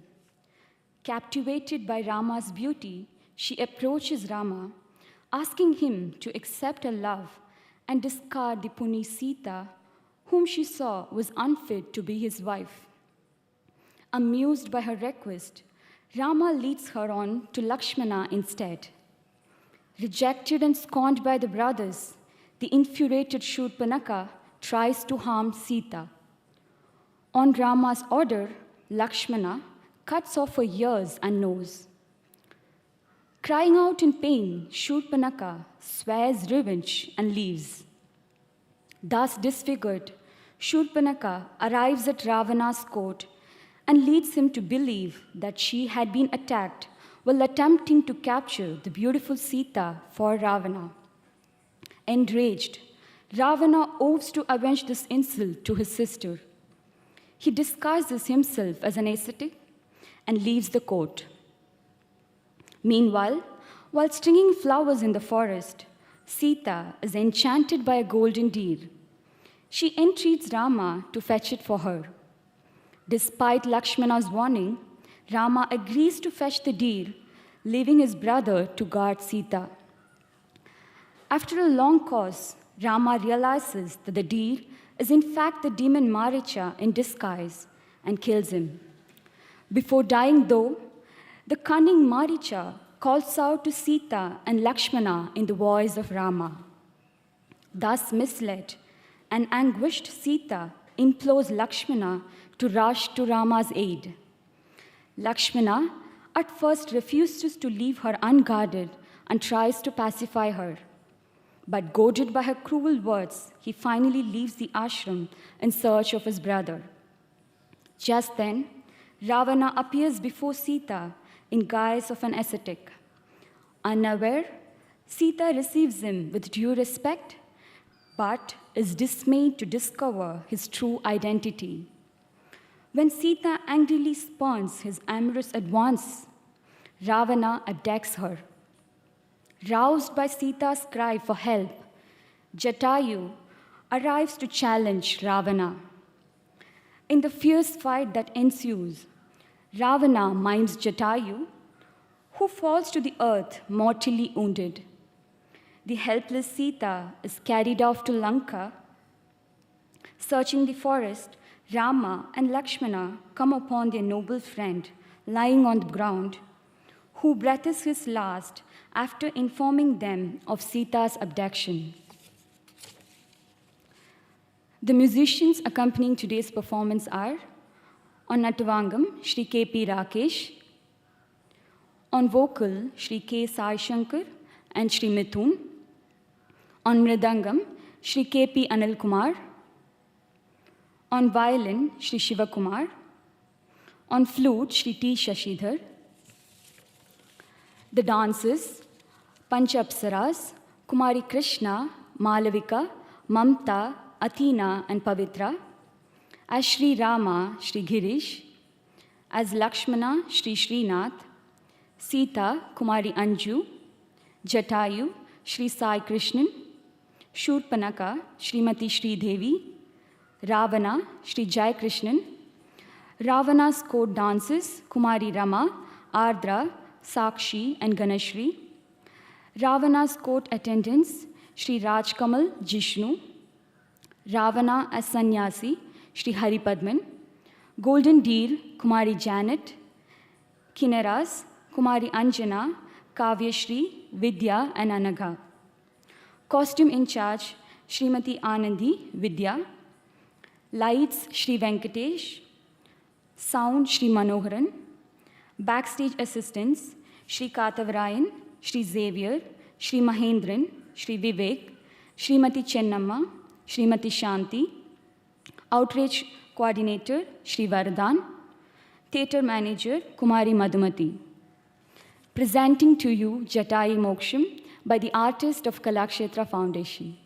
Captivated by Rama's beauty, she approaches Rama, asking him to accept her love and discard the Puni Sita, whom she saw was unfit to be his wife. Amused by her request, Rama leads her on to Lakshmana instead. Rejected and scorned by the brothers, the infuriated Shurpanaka tries to harm Sita. On Rama's order, Lakshmana cuts off her ears and nose. Crying out in pain, Shurpanaka swears revenge and leaves. Thus disfigured, Shurpanaka arrives at Ravana's court and leads him to believe that she had been attacked while attempting to capture the beautiful Sita for Ravana. Enraged, Ravana vows to avenge this insult to his sister. he disguises himself as an ascetic and leaves the court. Meanwhile, while stringing flowers in the forest, Sita is enchanted by a golden deer. She entreats Rama to fetch it for her. Despite Lakshmana's warning, Rama agrees to fetch the deer, leaving his brother to guard Sita. After a long course, Rama realizes that the deer is in fact the demon Maricha in disguise and kills him. Before dying though, the cunning Maricha calls out to Sita and Lakshmana in the voice of Rama. Thus misled and anguished, Sita implores Lakshmana to rush to Rama's aid. Lakshmana at first refuses to leave her unguarded and tries to pacify her. But goaded by her cruel words, he finally leaves the ashram in search of his brother. Just then, Ravana appears before Sita in guise of an ascetic. Unaware, Sita receives him with due respect, but is dismayed to discover his true identity. When Sita angrily spurns his amorous advance, Ravana attacks her. Roused by Sita's cry for help, Jatayu arrives to challenge Ravana. In the fierce fight that ensues, Ravana minds Jatayu, who falls to the earth mortally wounded. The helpless Sita is carried off to Lanka. Searching the forest, Rama and Lakshmana come upon their noble friend lying on the ground, who breathes his last after informing them of Sita's abduction. The musicians accompanying today's performance are on Natavangam, Shri K.P. Rakesh, on vocal, Shri K. Sai Shankar and Shri Mithun, on Mridangam, Shri K.P. Anil Kumar, on violin, Shri Shiva Kumar, on flute, Shri T. Shashidhar. The dancers, Pancha Apsaras, Kumari Krishna, Malavika, Mamta, Athina, and Pavitra. As Shri Rama, Shri Girish. As Lakshmana, Shri Srinath. Sita, Kumari Anju. Jatayu, Shri Sai Krishnan. Shurpanaka, Srimati Shri Devi. Ravana, Shri Jai Krishnan. Ravana's court dances, Kumari Rama, Ardra, Sakshi, and Ganashri. Ravana's court attendants, Shri Rajkamal, Jishnu. Ravana as Sannyasi, Shri Haripadman. Golden Deer, Kumari Janet. Kinnaras, Kumari Anjana, Kavyashri, Vidya, and Anagha. Costume in charge, Srimati Anandi, Vidya. Lights, Shri Venkatesh. Sound, Shri Manoharan. Backstage assistants, Shri Katavarayan, Shri Xavier, Shri Mahendran, Shri Vivek, Srimati Chennamma, Srimati Shanti. Outreach coordinator, Shri Vardhan. Theatre manager, Kumari Madhumati. Presenting to you Jatayu Moksham by the artist of Kalakshetra Foundation.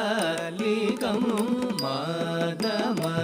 सर्वकालिकं माधमगगन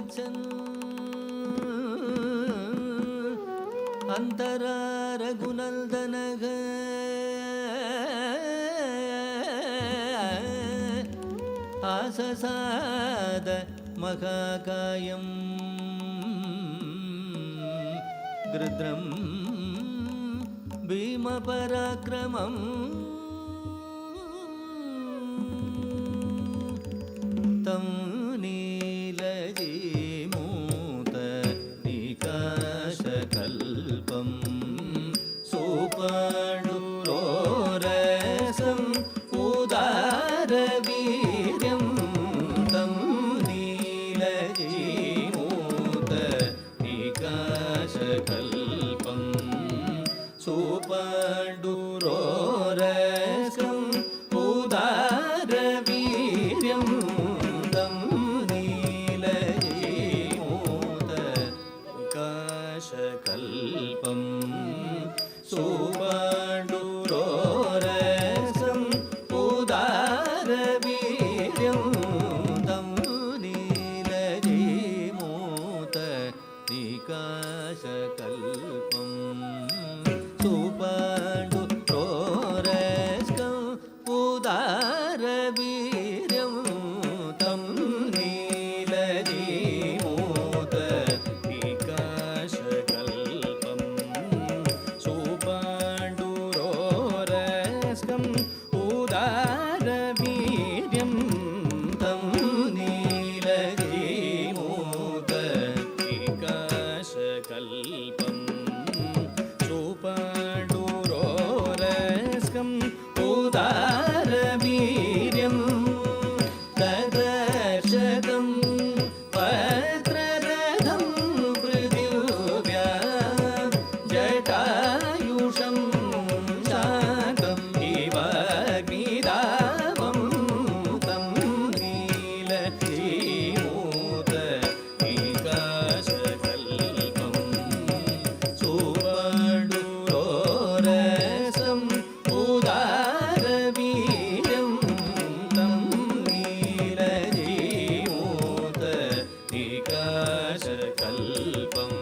गच्छन् अन्तरा रघुनन्दनः आससाद महाकायं गृध्रं भीमपराक्रमम् तं नीलजीमूत निकाशकल्पं सुपाणुरोरसम् उदारवीर्यं तं नीलजीमूत निकाशकल्पं सुपाण्डुरोरसम् उदारवीर्यं तं नीलजीमूत निकाशकल्पं सुपाण्डुरोरसम् उदारवीर्यं तं नीलजीमूत निकाशकल्पं सुपाण्डुरोरसम् उदारवीर्यं तं नीलजीमूत निकाशकल्पं सुपाण्डुरोरसम् उदारवीर्यं तं नीलजीमूत निकाशकल्पं सुपाण्डुरोरसम् उदारवीर्यं तदर्शतं पत्ररथं पृथिव्यां जटायुषं शाकं इवाग्निदावं तं नीलजीमूत निकाशकल्पं सुपाण्डुरोरसम् उदारवीर्यं तं नीलजीमूत निकाशकल्पं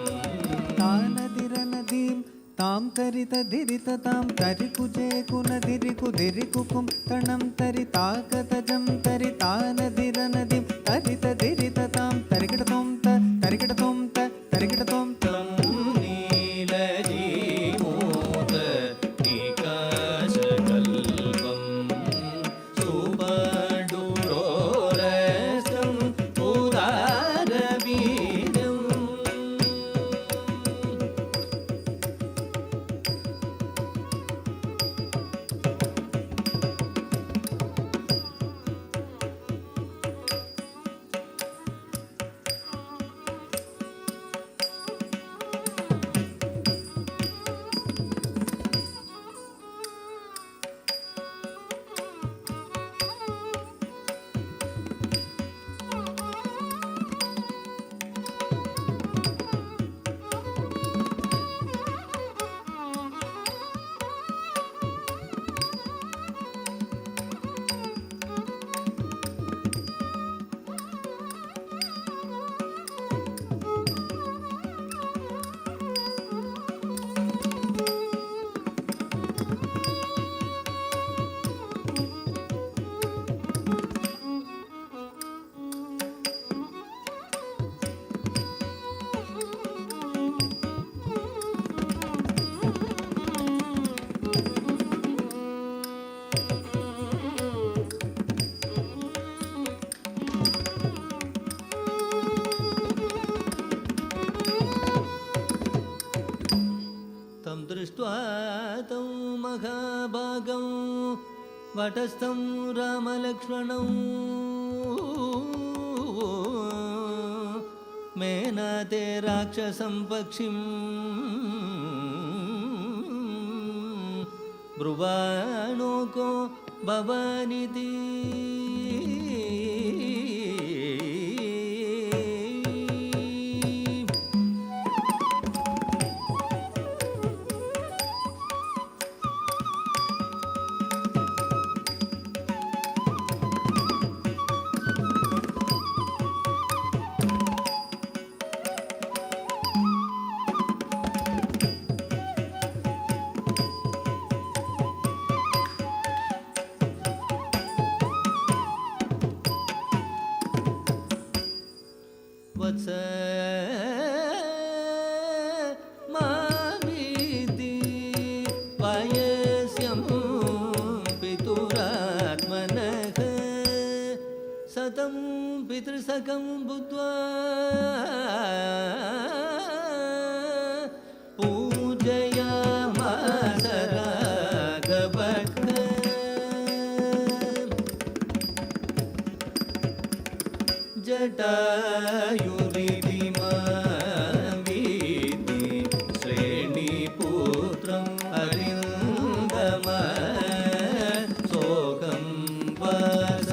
तानदिरनदीं तां तरितदिरिततां तरिकुजेकुनदिरिकुदिरिकुकुं तणं तरिताकतजं तरितानदिरनदीं तरितदिरिततां तरिकिटतों तरिकिटतों तरिकिटतों तं नीलजीमूत निकाशकल्पं सुपाण्डुरोरसम् उदारवीर्यं दृष्ट्वा तौ महाभागौ वटस्थं रामलक्ष्मणौ मेनाते राक्षसं पक्षिं ब्रुवाणो को भवानिति माविति वयस्यं पितुरात्मनः सतं पितृसखं बुद्ध्वा पूजयामास राघवः जटायुरिति माविति श्रेणीपुत्रं अरिन्दम सोकं वास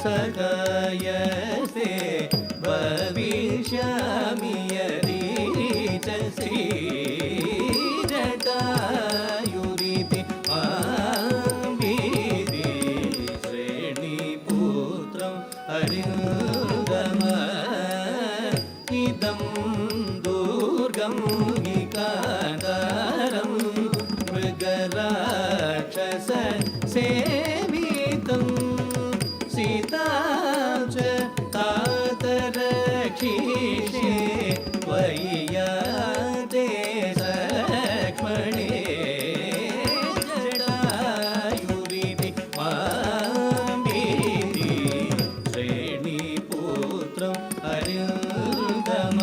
सगायसे भविष्यामि यदीचसि जटायुरिति माविति श्रेणीपुत्रं अरिन्दम इदं दुर्गं विकातारं मृगराक्षस सेवितं सीतां च तातरक्षिषे त्वय्याते सक्ष्मणे जटायुरिति माविति श्रेणीपुत्रं अरिन्दम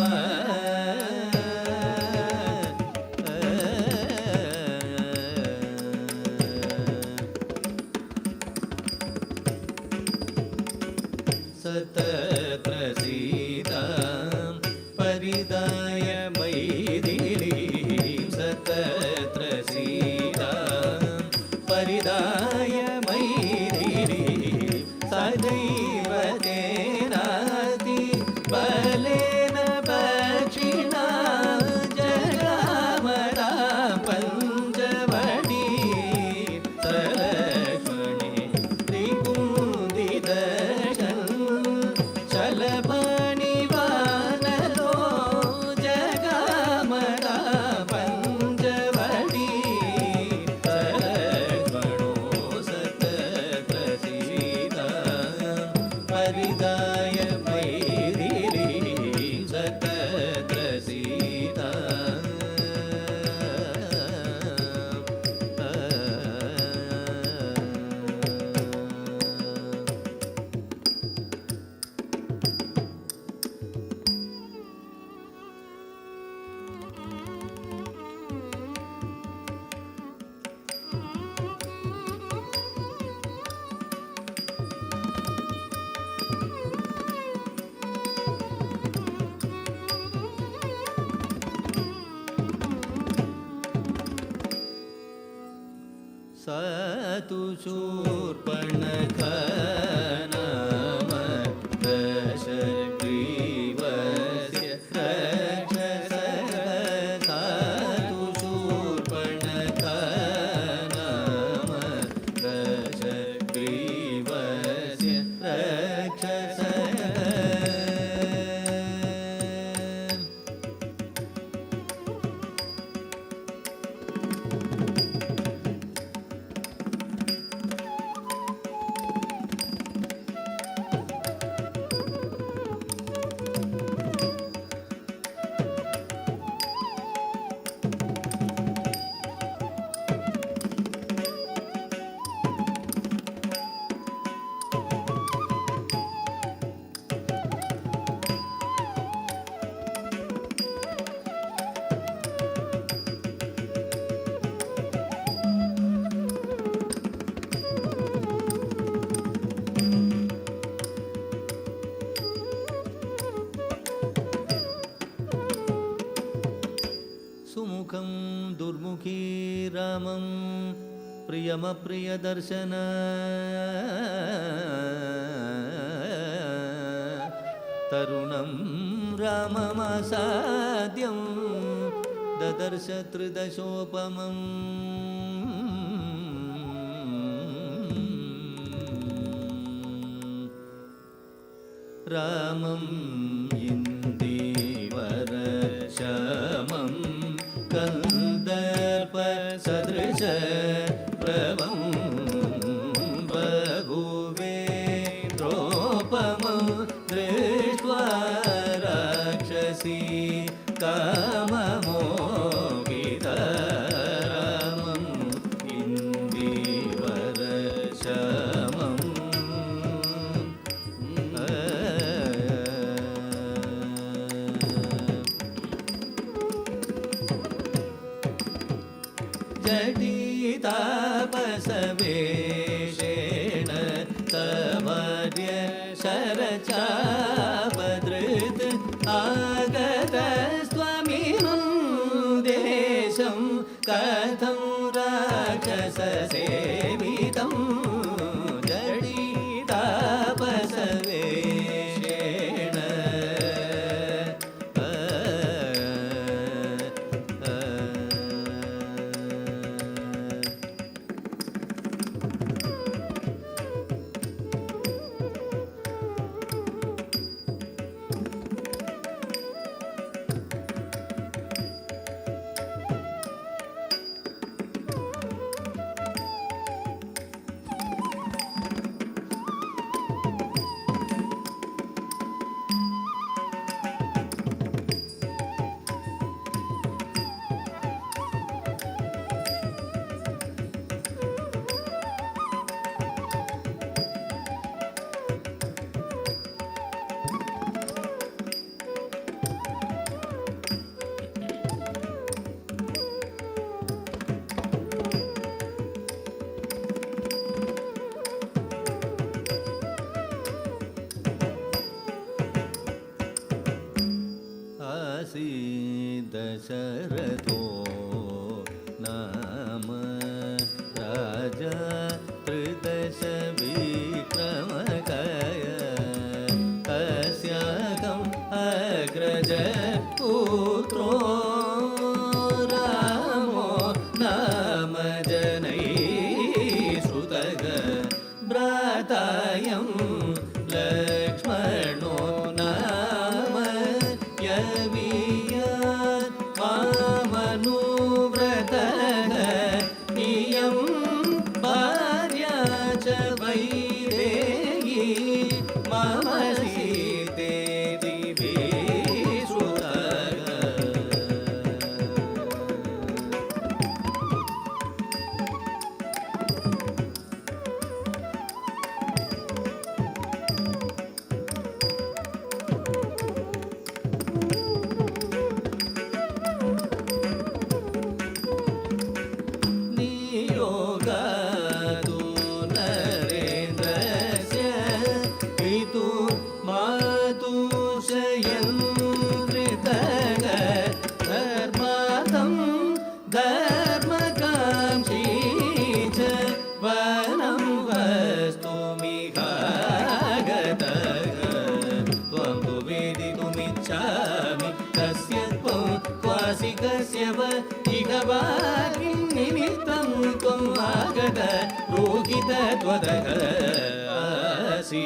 सतत्र सीतां परिदाय मैथिलीं सतत्र सीतां परिदाय मैथिलीं सदैव तेनाति बलेन पक्षिणा जगामरा पञ्चवटी सलक्ष्मणे त्रिपुंदिदर्शन चलपनिवानलो जगामरा पञ्चवटी सलक्ष्मणो सतत्र सीतां परिदाय मैथिलीं सतत्र सीतां सा तु शूर्पणखा नाम दशग्रीवस्य रक्षसः सा तु शूर्पणखा नाम दशग्रीवस्य रक्षसः सुमुखं दुर्मुखी रामं प्रियमप्रियदर्शन तरुणं राममासाद्यं ददर्श त्रिदशोपमम् रामं इन्दीवरशमं कन्दर्पसदृश प्रभं बहुवेत्रोपमं दृष्ट्वा राक्ष तापसवेशेण तवर्य शरचापदृत् आगतस्त्वमिमं देशं कथं राक्षससेवितं जडितापसवेशेण दशरथो नाम राजा त्रिदश विक्रमकय तस्याकम् अग्रज पुत्रो रामो नाम जनैः श्रुतः भ्रातायं लक्ष्मणो नाम यवीयात् मामनुव्रतः इयं भार्या च वैदेही मम सीतेति विश्रुतः। नियोगातु नरेन्द्रस्य पितु मातुशयन्द्रितः धर्मार्थं धर्मकाङ्क्षी च वनं वस्तुमिहागतः त्वं तु वेदितुमिच्छामि कस्य त्वं क्वासि कस्य व इह वा किं निमित्तं त्वम् आगत रोहित त्वदः आसि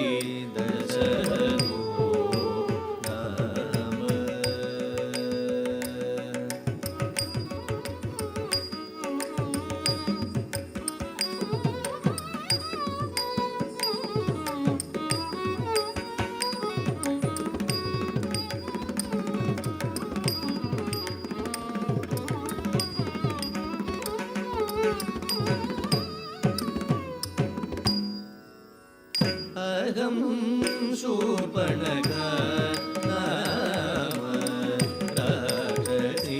दशरथो नाम। अहं शूर्पणखा नाम राक्षसी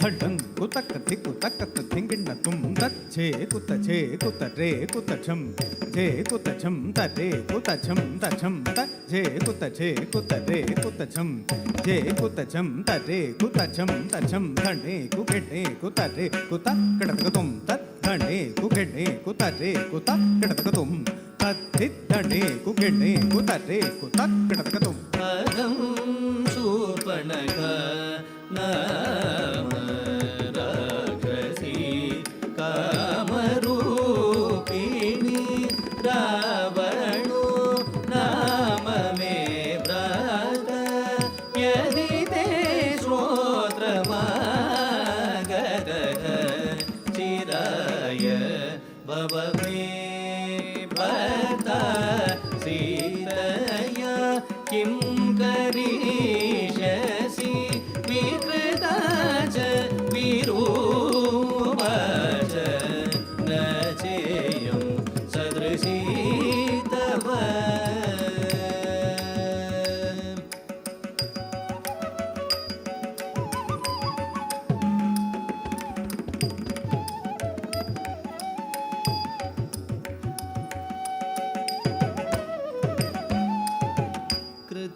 हडं कुतक तिकुतकत थिंगिण तुम तच्छे कुतछे कुतरे कुतछम जे कुतछम तरे कुतछम तछम तछे कुतछे कुतरे कुतछम जे कुतछम तरे कुतछम तछम धणे कुकेटे कुतरे कुतकडतकतुम तद्धणे कुकेटे कुतरे कुतकडतकतुम तद्धिद्धणे कुकेटे कुतरे कुतकडतकतुम। अहं शूर्पणखा नाम राक्षसी कामरूपिणी रावणो नाम मे भ्राता यदि ते श्रोत्रमागतः चिराय भव मे भर्ता सीतया किं करिष्यसि विकृता च विरूपा च न चेयं सदृशी तव।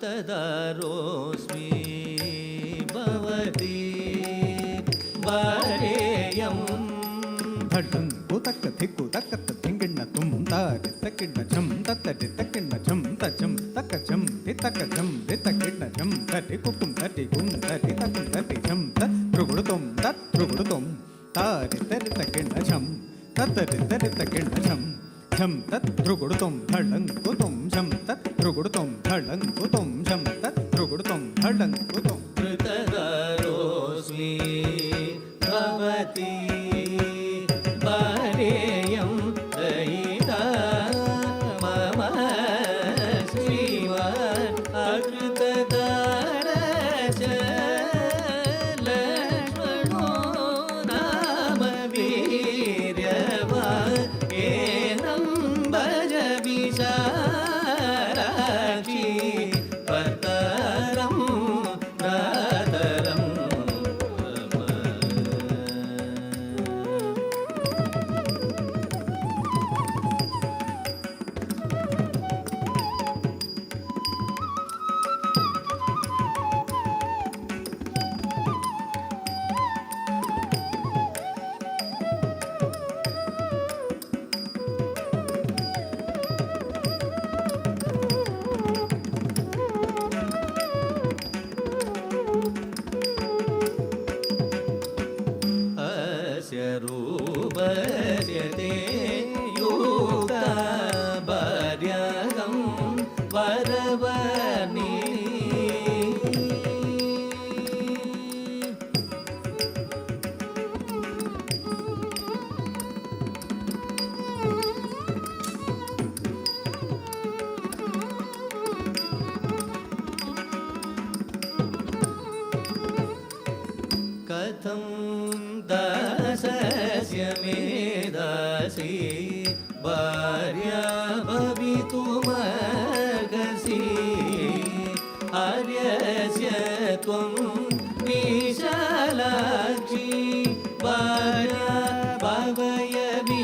कृतदारोऽस्मि भवति वरेयम् धडं कुतक थिक्कु तकत थिंगिण्ण तुम तारि तकिण्ण झम ततरि तकिण्ण झम तचम तकचम तितकचम तितकिण्ण झम तटि कुकुम तटि कुम तटि तकुम तटि झम तत्रुगुडुतुम तारि तरि तकिण्ण झम ततरि तरि तकिण्ण झम झम तत्रुगुडुतुम धडं कुतुम झम तत्रुगुडुतुम धडं कुतुम झम तत्रुगुडुतुम धडं कुतुम कृतदारोऽस्मि भवति वरेयं दयिता मम श्रीमान् अकृतदारश्च लक्ष्मणो नाम वीर्यवान् एनं भज विशालाक्षी भर्तारं भ्रातरम् रूपस्यते युक्ता भार्यागं वरवर्णिनी कथं दासस्य मे दासी भार्या भवितुमर्हसि आर्यस्य त्वं विशालाक्षी भार्या भावयवीयसि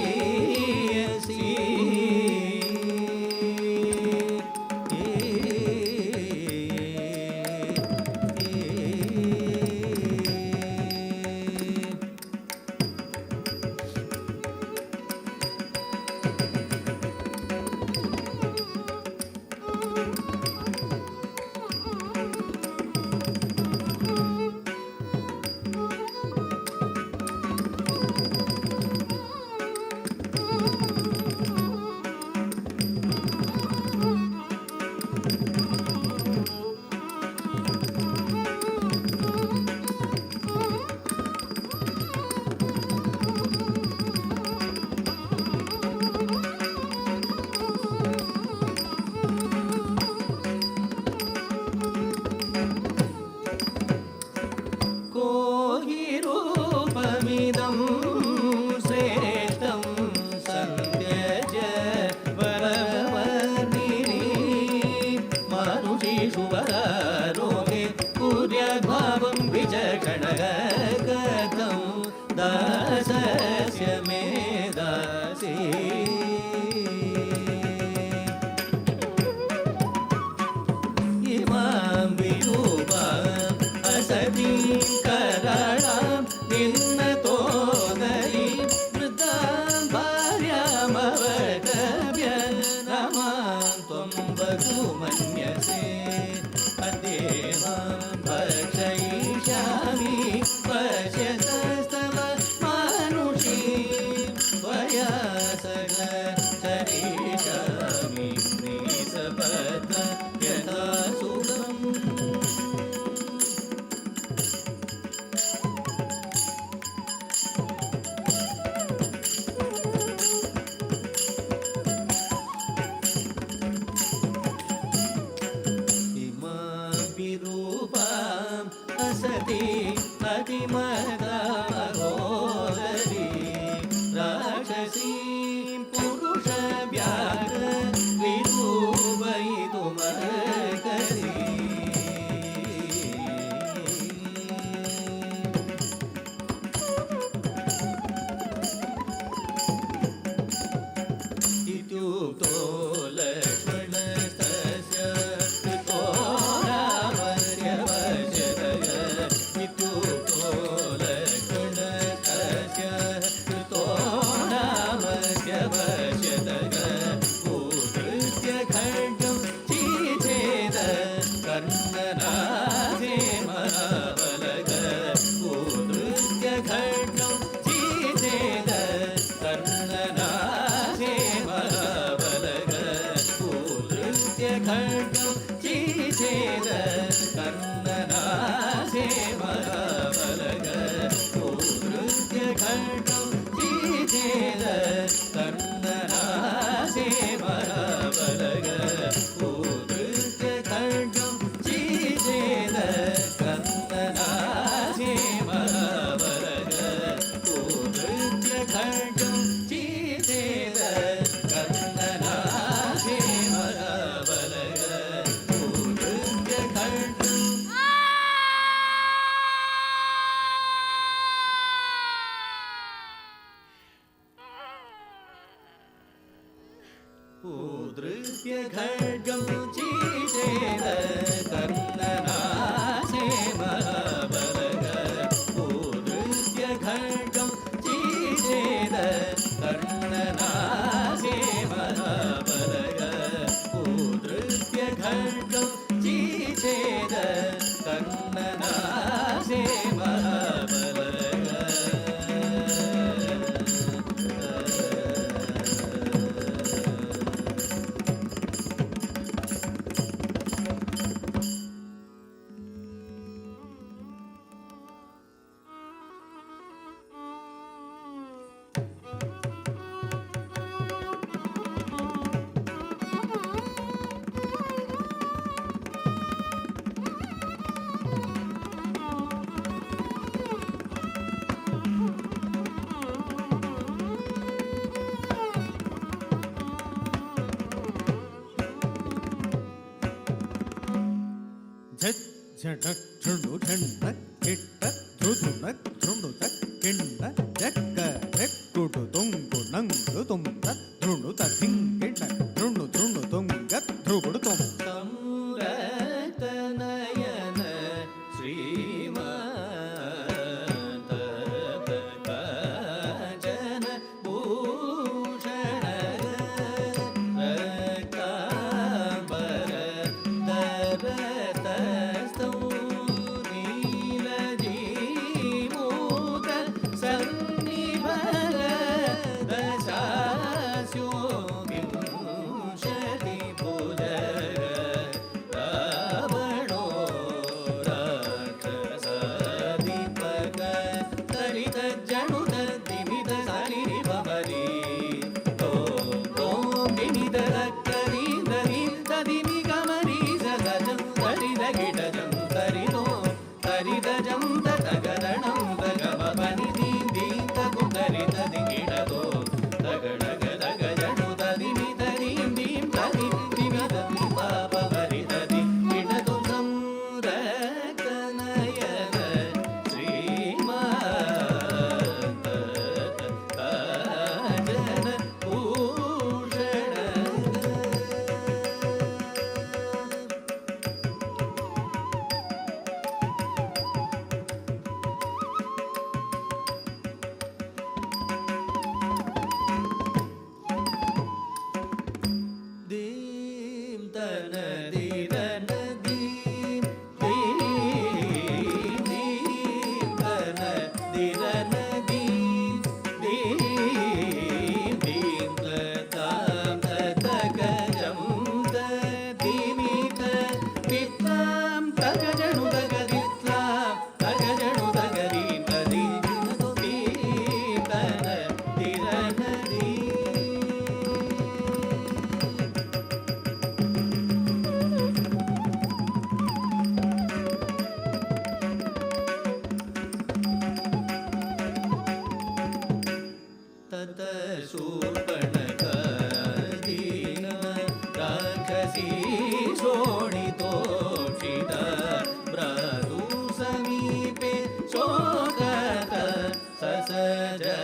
दासस्य मे दासी इमां विरूपाम् असतीं कराळां निन्नतोदरी वृद्धां भार्यामवगम्य नमां त्वं बहुमन्यसे अद्येवां भक्षयिष्यामि पश्यतस्तव मानुषीं त्वया सगचरिष्यामि निसपत्न यथा सुखम् विरूपाम् असति अतिमदामहोदरी राक्षसीं पुरुषव्याघ्र विरूपयितुमर्हसि इत्युक्तो लक्ष्मणस्तस्य कृतो खड्गं चीचेद कर्णनासे महाबलग उद्धृत्य खड्गं चीचेद कर्णनासे महाबलग उद्धृत्य खड्गं चीचेद कर्णनासे महाबलग उद्धृत्य खड्गं चीचेद कर्णनासे महाबलग उद्धृत्य खड्गं उद्धृत्य खड्गं चीचेद कर्णनासे महाबलग उद्धृत्य खड्गं चीचेद कर्णनासे महाबलग उद्धृत्य खड्गं चीचेद कर्णनासे महाबलग झटक झुंडू झंडक किट्टक धुधुनक झुंडुतक किंडक जक्क जक्कुटु तुंगु नंगु तुंगत झुंडुत थिंगिडक झुंडु झुंडु तुंगत ध्रुगुडु तुम संरतनयन श्रीमंत काजन भूषण रक्तांबर दरतस्तौ नीलजीमूत सन्निभर दशास्यो विंशति भुजग रावणो राक्षसाधिपक तरित जनुत दिमित सानिभवरी ॐ दिमित रक्करीन्द्ररी तदिमि गमरी सदजं तरिदगिडजं तरिनो तरिदजं तगरणं तगमपनि दीं तगुतरित दिगिडगो तगडग तगजनु तदिमि तरीं दीं तरि दिमिदमि पापवरिददि किडतु संरक्तनयन श्रीमंत काजन भूषण दीं तन दीरन दीं दीं तन दीरन दीं दीं ततां ततगजं तदिमित वित्तां तगजनु तगदित्तां तगजनु तगदीं तदीं तन दीरन दीं तत शूर्पणखा दीन राक्षसी शोणितोषिता भ्रातु समीपे शोकत ससजनिनतं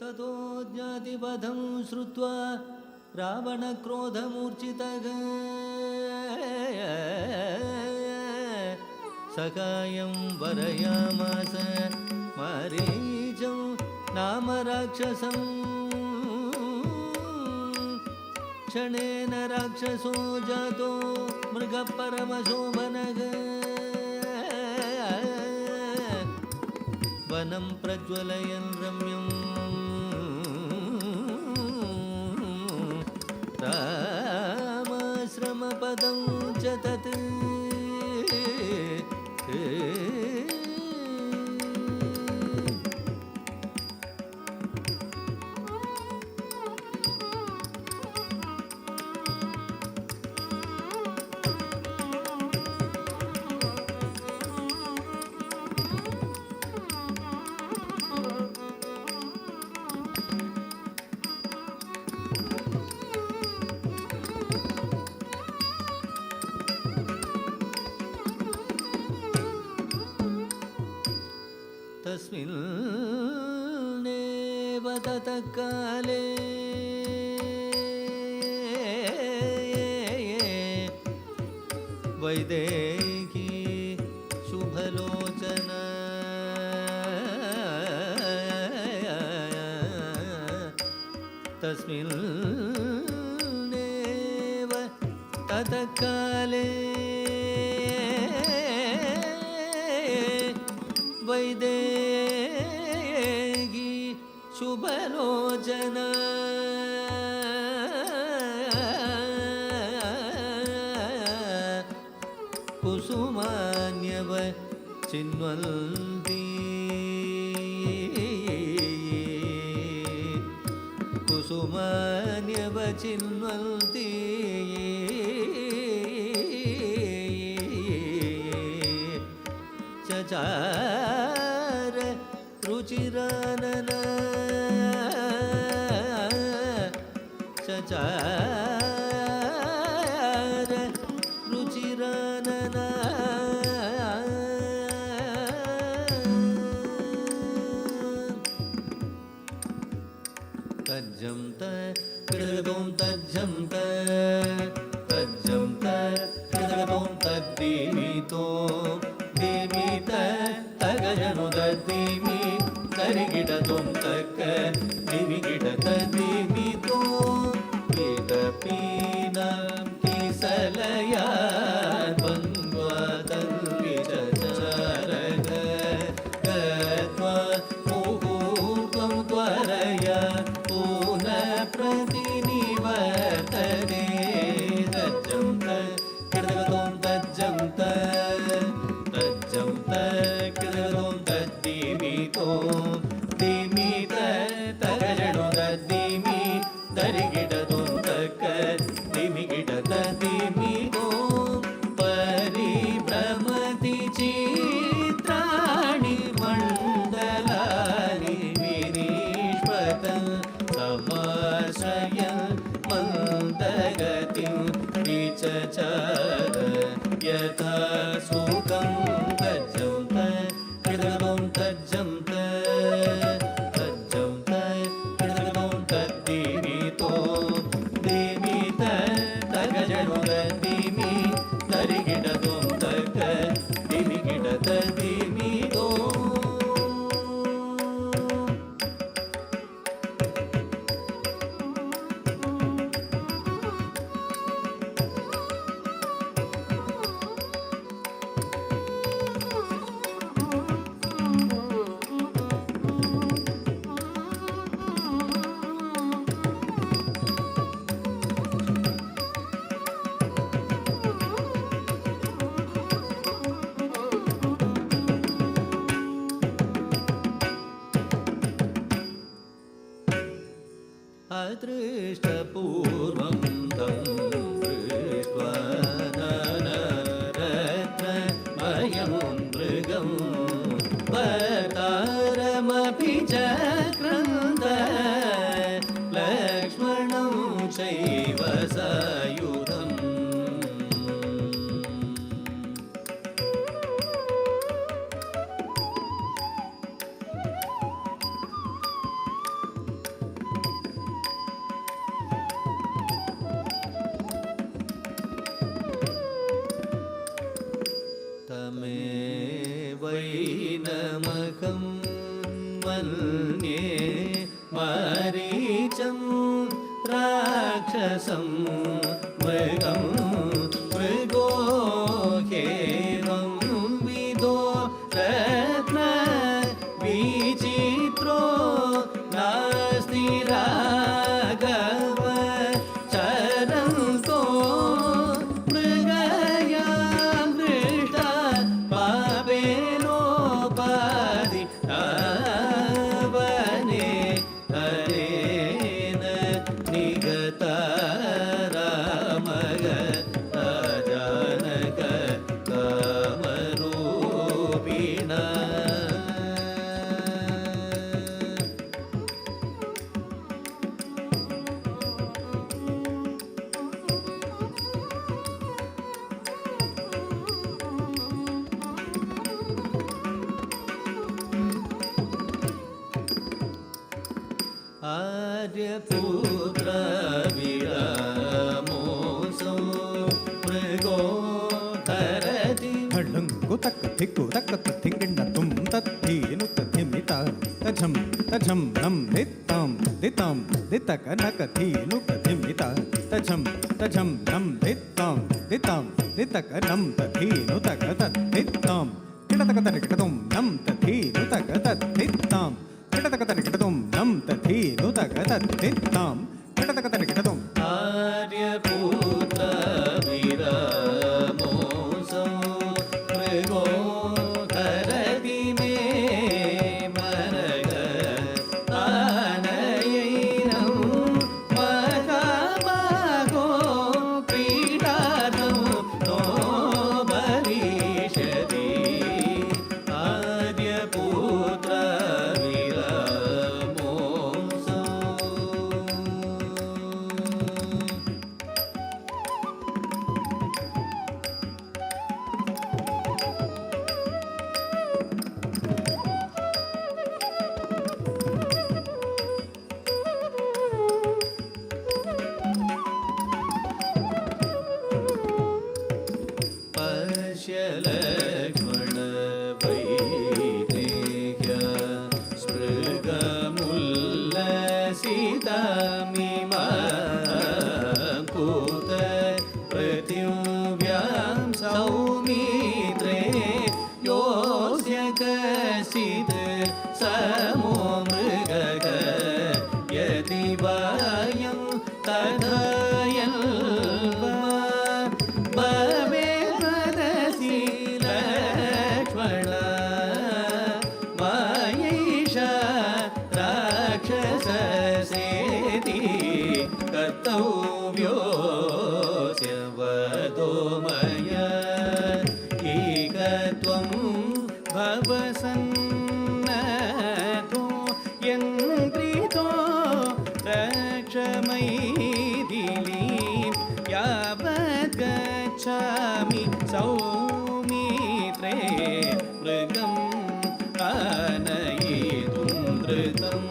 ततो ज्ञातिपथं श्रुत्वा रावणक्रोधमूर्छितः सखायं वरयामास मारीचं नाम राक्षसं क्षणेन राक्षसो जातो मृगपरमशोभनः वनं प्रज्वलयन् रम्यं रामाश्रमपदं च तत् तस्मिन्नेव ततः काले वैदेही शुभलोचना तस्मिन्नेव ततः काले वैदेही शुभलोचना कुसुमान्यव चिन्वन्ती कुसुमान्यव चिन्वन्ती चचार रुचिरानना चचार रुचिरानना तज्जं तृदगों तज्जं तज्जं तृदगों तद्दीमितो दीमित तगजनु दीमि तरिगिड तुम तक दिविगिड तदीमितो पीत पीना किसलया बन्वा तन्विचचारग गत्वा मुहूर्तं त्वरया पुनः प्रतिनिवर्तते तज्जं तृदगों तज्जं तज्जं तृदगों तद्दीमितो दीमित तगजनु दीमि दरिगिड तुम तक दिमिगिड तदीमितो परिभ्रमति चित्राणि मण्डलानि विनिष्पतं समाश्रयन् मन्दगतिं विचचार यथा सुखं तज्जं तृदगों तज्जं तज्जं तृदगों तद्दीमितो दीमित तगजनु दीमि दरिगिड तुम तक दिमिगिड तदीमितो अदृष्टपूर्वं तं दृष्ट्वा नानारत्नमयं मृगं भर्तारमपि चक्रन्द लक्ष्मणं चैव सायुधम् मरीचं राक्षसं मृगं मृगो हेवं विदो रत्न विचित्रो नास्ति राघव चरन्तो मृगया मृष्टा पापेनोपाधि वने हरेण निगता रामग अजानक कामरूपिणा आर्यपुत्र विरामोऽसौ मृगो धरति हळंगु तक थिक्कु तक थिंगिण्ण तुम तत्थीनु तथिमिता तझं तझं नं दित्तां दितां दितक नक थीनु तथिमिता तझं तझं नं दित्तां दितां दितक नं तथीनु तक तद्दित्तां किटतक तरिकिटतुं नं तथीनु तक तद्दित्तां किटतक तरिकिटतुं नं तथीनु तक तद्दित्तां किटतक तरिकिटतुं आर्यपुत्र विरामोऽसौ मृगो धरति मे मनग आनयैनं मघामघो क्रीडार्थं नो भविष्यति आर्यपुत्र विरामोऽसौ पश्य लक्ष्मण वैदेह्य स्पृगमुल्लसितामिमाकूत पृथिव्यां सौमित्रे योऽस्य कश्चित् समो मृगः यदि वायं तथयल्वा भवेत् मनसि लक्ष्मण मायैषा राक्षससेति कर्तव्योऽस्य वदो मया एकत्वं भवसन्नतो यन्त्रितो रक्षमैथिलीं यावत् गच्छामि सौमित्रे मृगम् आनयितुं धृतम्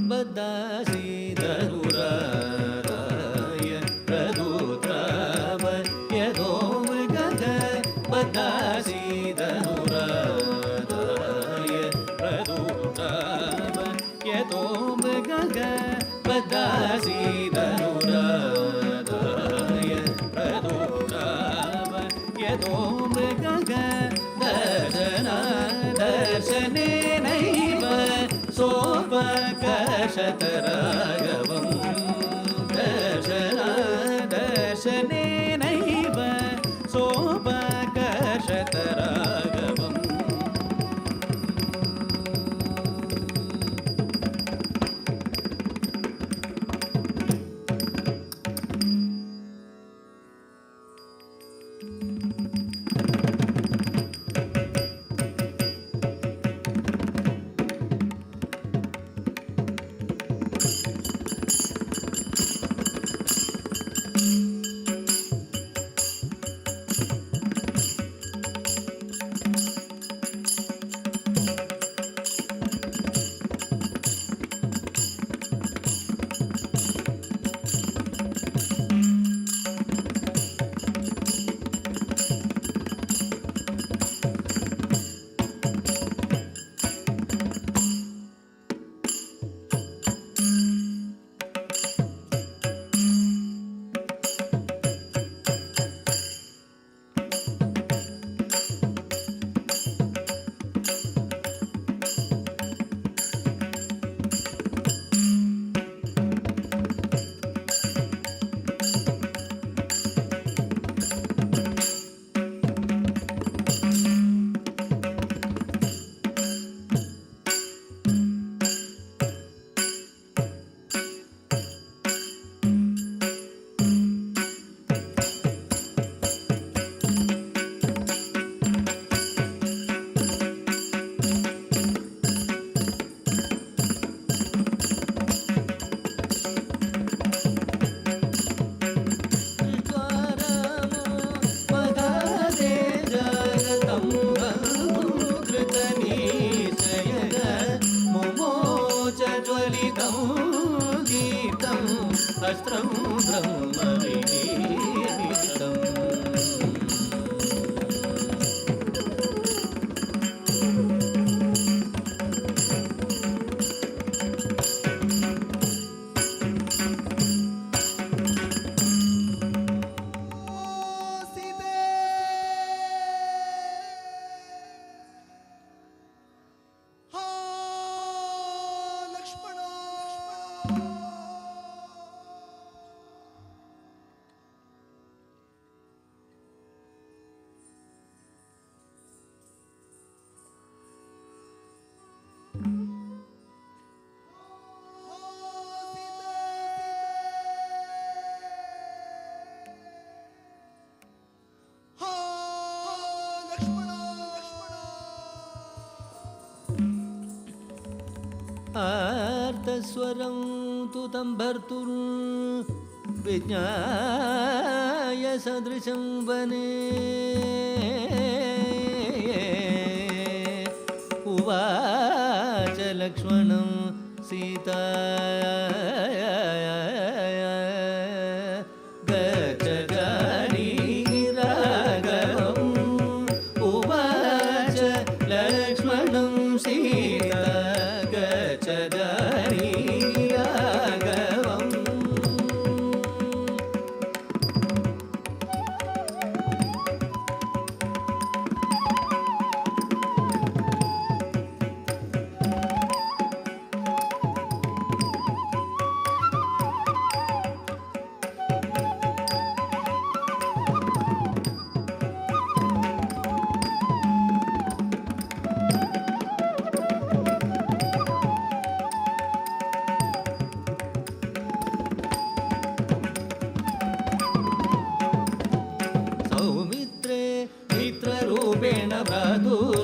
बद्धासि धनुराय प्रदुत्राव यदो मृगः बद्धासि धनुराय प्रदुत्राव यदो मृगः बद्धासि धनुराय प्रदुत्राव यदो मृगः दर्शनेनैव सोपकर्षत राघवं दर्शनेनैव सोपकर्षत राघवम् परं ब्रह्म विनिर्मितम् आर्तस्वरं तु तं भर्तुर्विज्ञाय सदृशं वने उवाच लक्ष्मणं सीता गच्छ गाढीराघवम् उवाच लक्ष्मणं सीता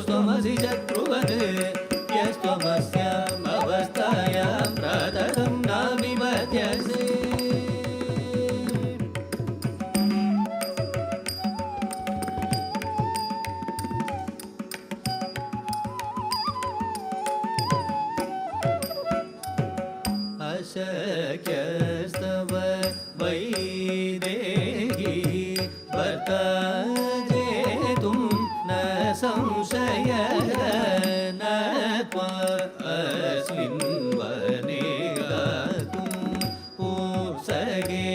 स्वमसि शत्रुवत् यस्त्वमस्याम् अवस्थायां प्रातरं नाविमध्यसे अशक्यस्तव वैदेही भर्ता संशयः न त्वास्मिन् वने गातुं पूसगे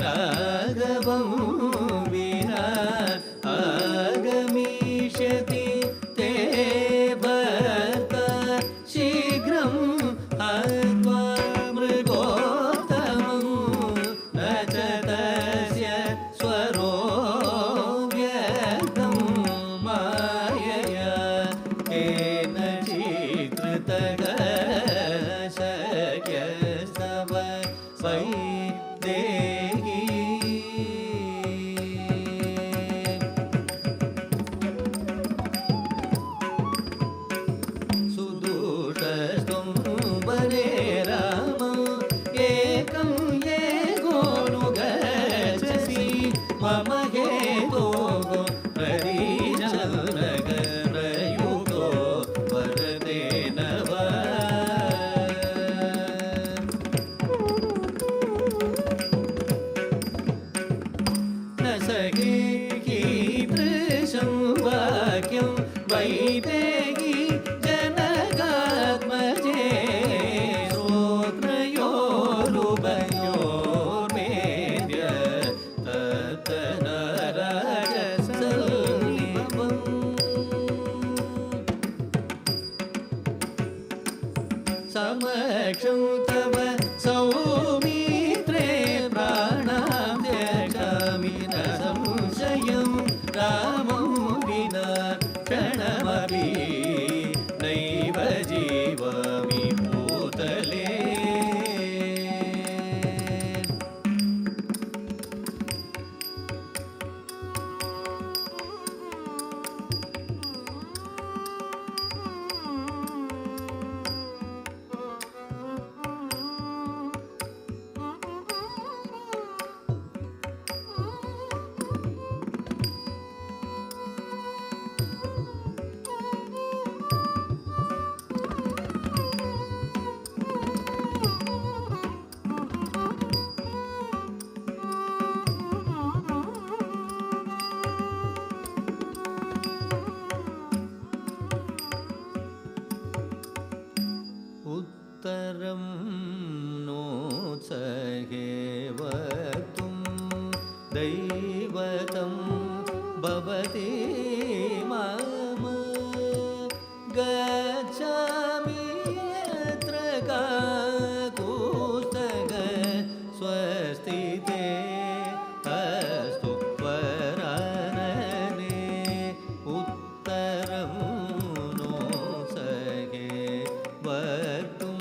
राघवं विना आगमिष्यति ते भर्ता शीघ्रं हत्वा मृगोत्तमं न च तस्य स्वरो समक्षं तव सौमित्रे प्राणां त्यजामि न संशयं रामं विना क्षणमपि उत्तरं नोत्सहे वक्तुं दैवतं भवति मम गच्छामि यत्र काकुत्स्थः स्वस्तिते अस्तु वरानने उत्तरं नोत्सहे वक्तुं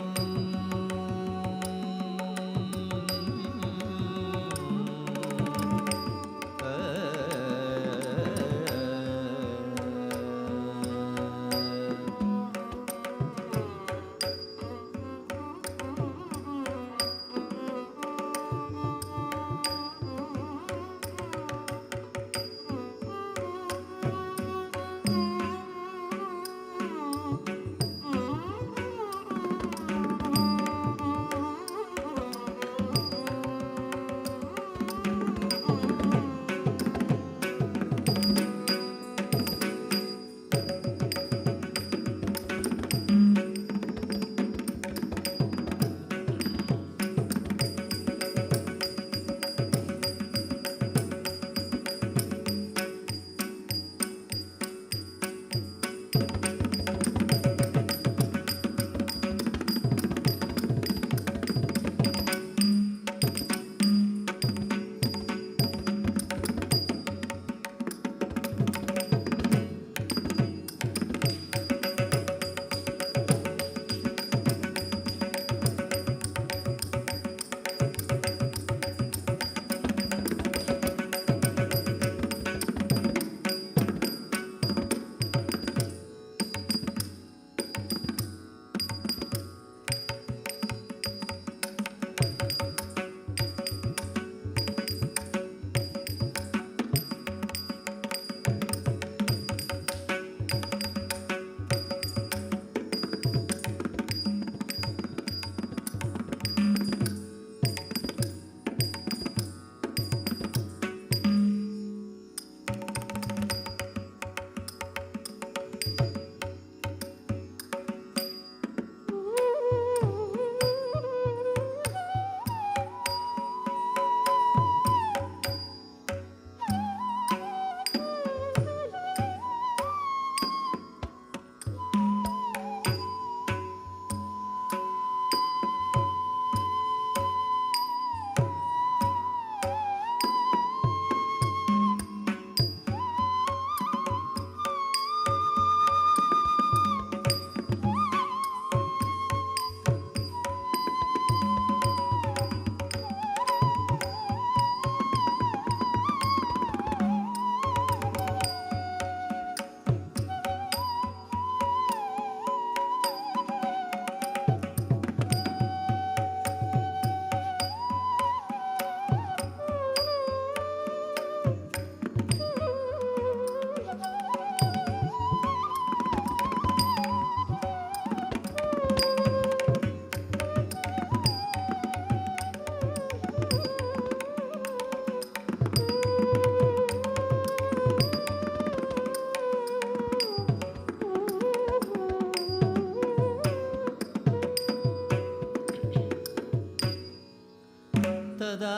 तदा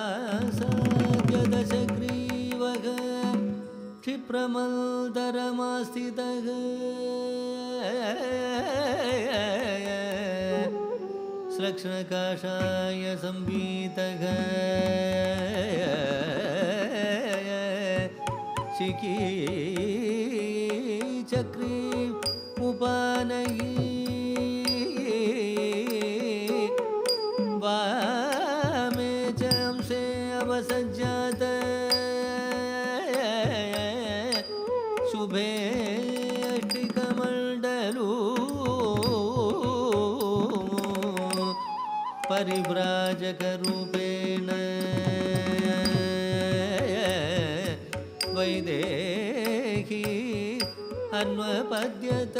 साध्यदशग्रीवः क्षिप्रमल्दरमास्थितः श्लक्ष्णकाषाय संवीतः शिखी चक्री उपानयी वामे चंसे अवसज्जात शुभे अष्टिकमण्डलू परिव्राजकरूपेण वैदेही अन्वपद्यत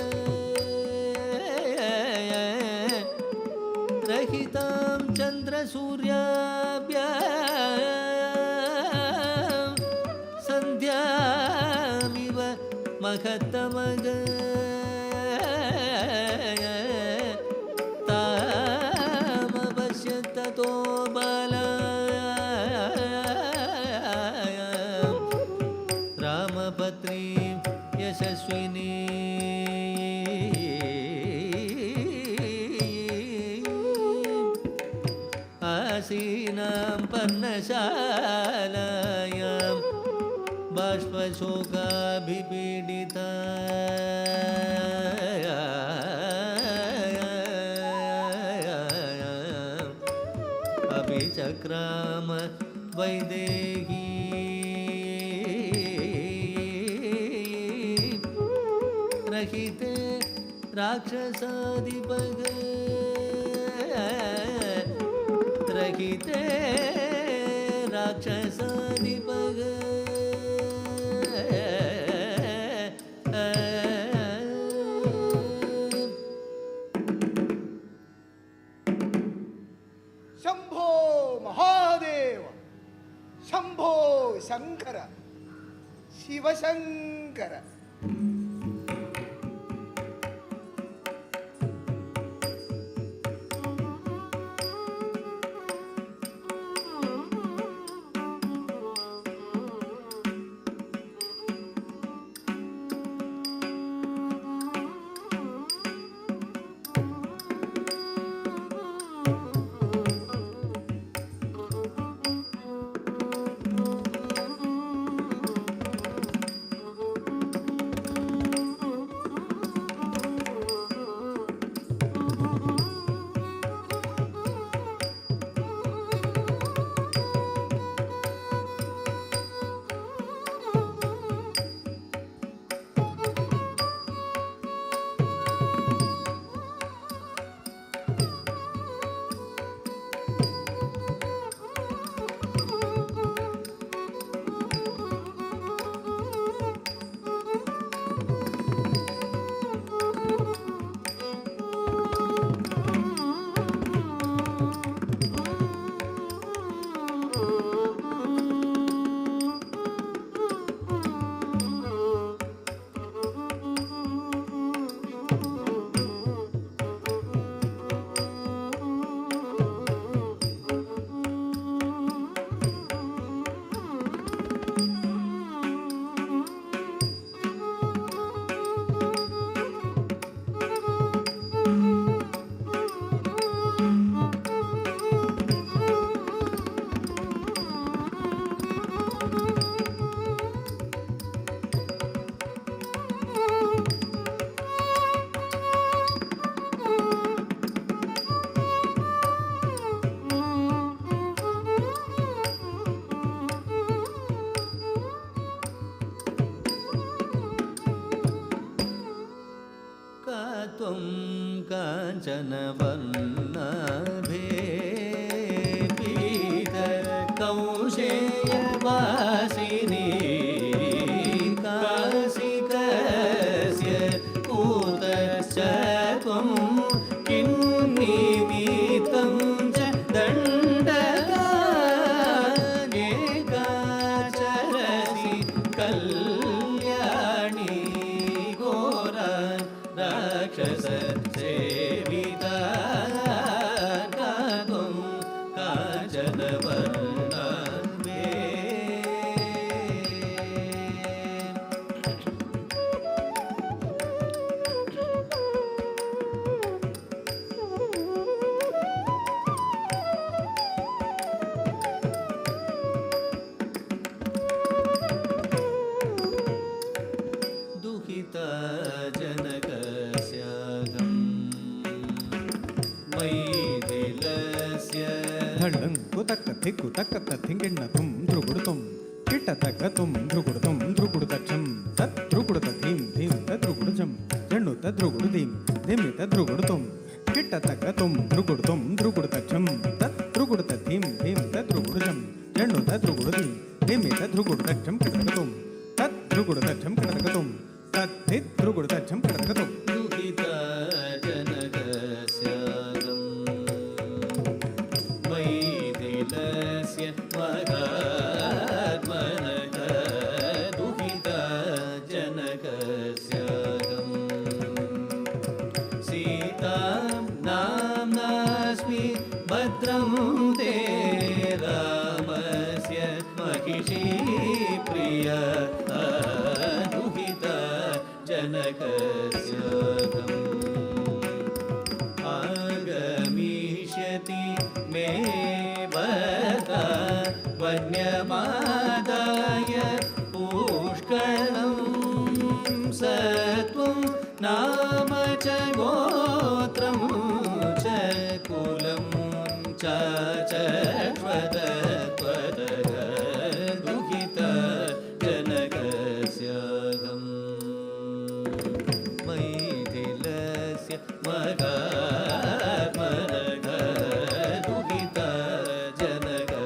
रहितां चन्द्रसूर्याभ्यां सन्ध्यामिव महत्तमग तां शालायां बाष्पशोकाभिपीडिता अभिचक्राम वैदेही रहिते राक्षसादिपग रहिते राक्षसादिपग शंभो महादेव, शंभो शंकर, शिवशंकर. काञ्चनवर्णाभे पीतर कौशेयवासिनी काशिकस्य कूतश्च त्वं किं निमित्तं च दण्डकार्ये काचरसि कल्याणी घोरा राक्षस सेविता त्वं काञ्चनवर्णाभे. दुहिता जनकस्यागं मैथिलस्य धडं कुतक थिक्कु तकत थिंगिण्णतुं ध्रुगुडुतुं किट्टतकतुं ध्रुगुडुतुं ध्रुगुडुतक्षं तत् ध्रुगुडुतथीं धीं तद्ध्रुगुडुचं जण्णु तद्ध्रुगुडुधीं धिमि तद्ध्रुगुडुतुं किट्टतकतुं ध्रुगुडुतुं ध्रुगुडुतक्षं तत् ध्रुगुडुतथीं धीं तद्ध्रुगुडुचं जण्णु तद्ध्रुगुडुधीं धिमि तद्ध्रुगुडुतक्षं किट्टतकतुं तत् ध्रुगुडुतक्षं किट्टतकतुं तत् ध्रुगुडुतक्षं किट्टतकतुं. दुहिता जनकस्यागं मैथिलस्य महात्मनः दुहिता जनकस्यागं सीतां नाम्नास्मि भद्रं ते रामस्य महिषी प्रिया दुहिता जनकस्यागम् आगमिष्यति मे भर्ता सत्वं नाम च गोत्रं च कुलं च त्वदः दुहित जनकस्याहम् मैथिलस्य मगात्मनः दुहित जनकस्याहम्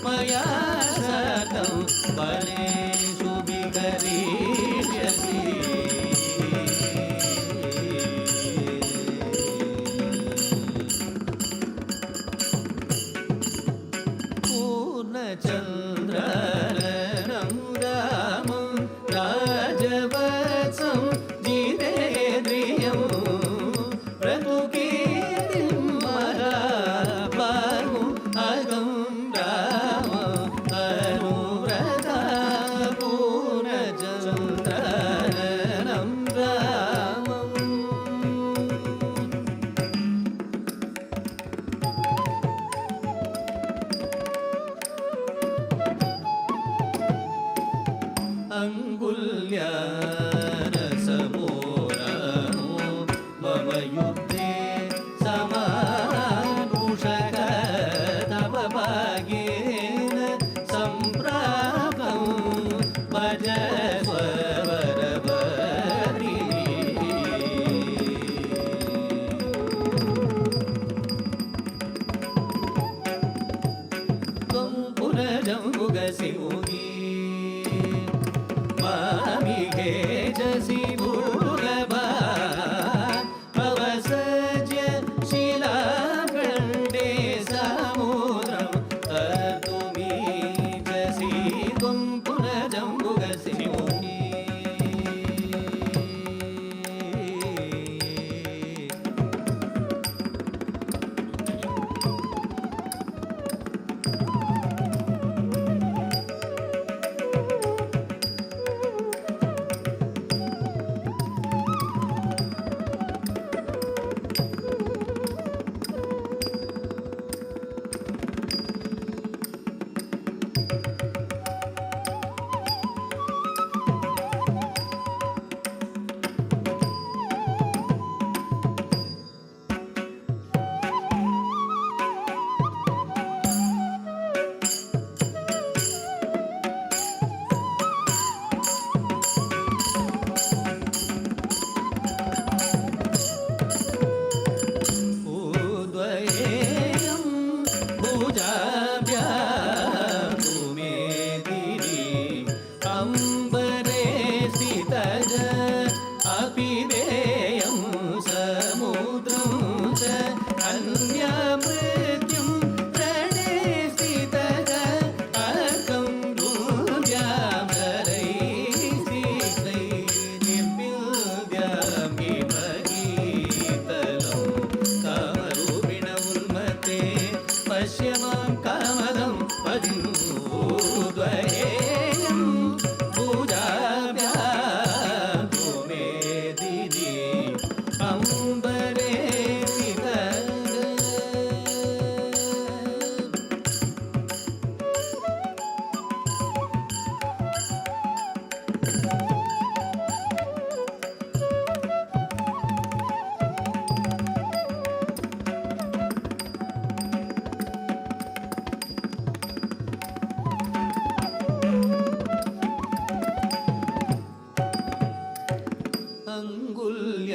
मया साकं वनेषु विहरिष्यसि पूर्णचन्द्रनं रामं राजवत्सं जितेन्द्रियं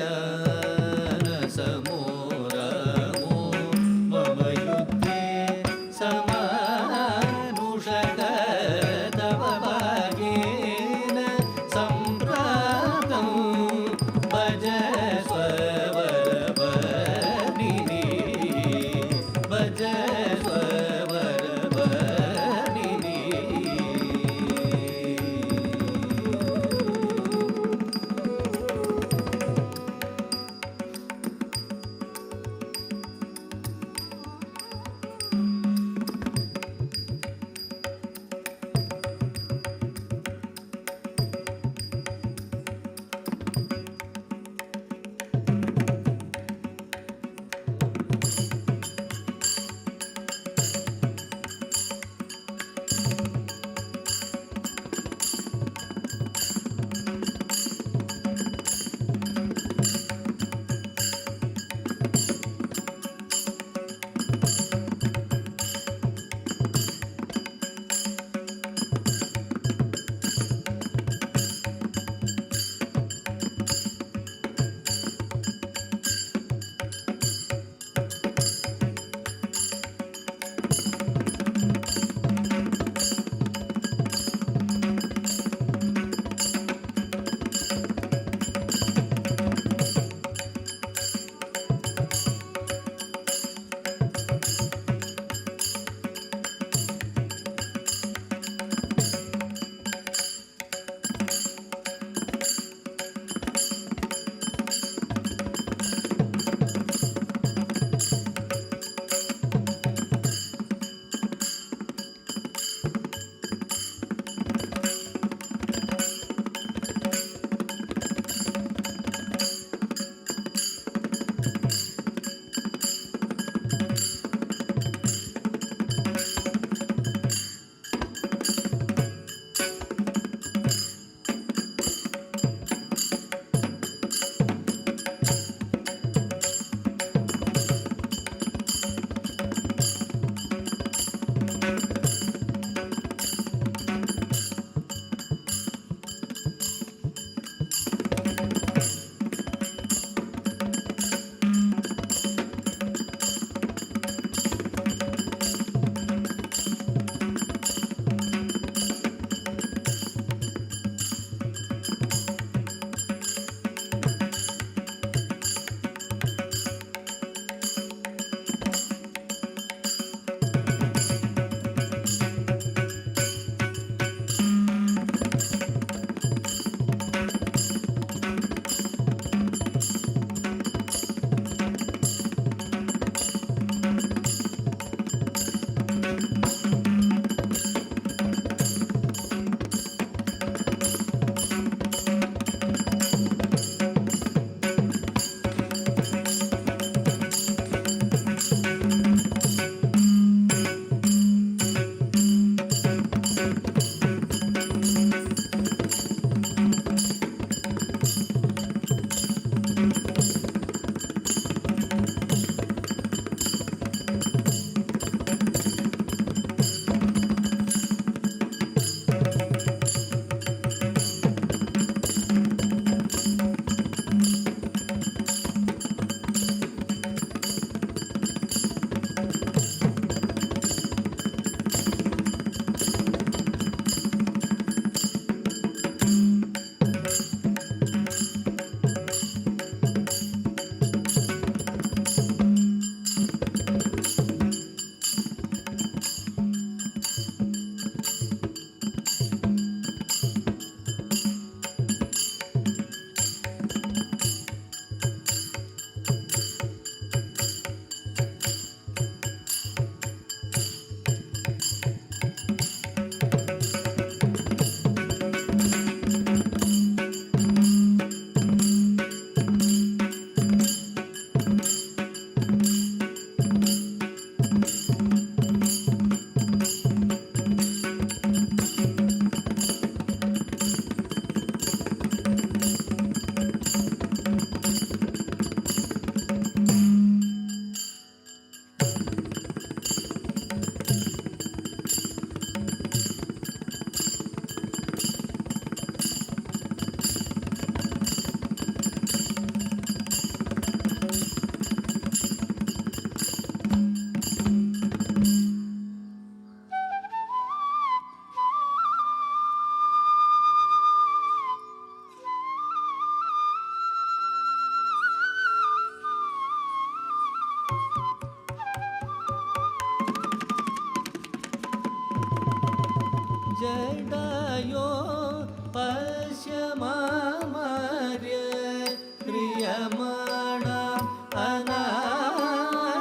शयन समो रमो मम युद्धे समानुषग तव भागेन सम्प्राप्तं भज स्ववरवर्णिनी भज स्ववरवर्णिनी जटायो पश्य मामार्य क्रियमाणा अनादवत्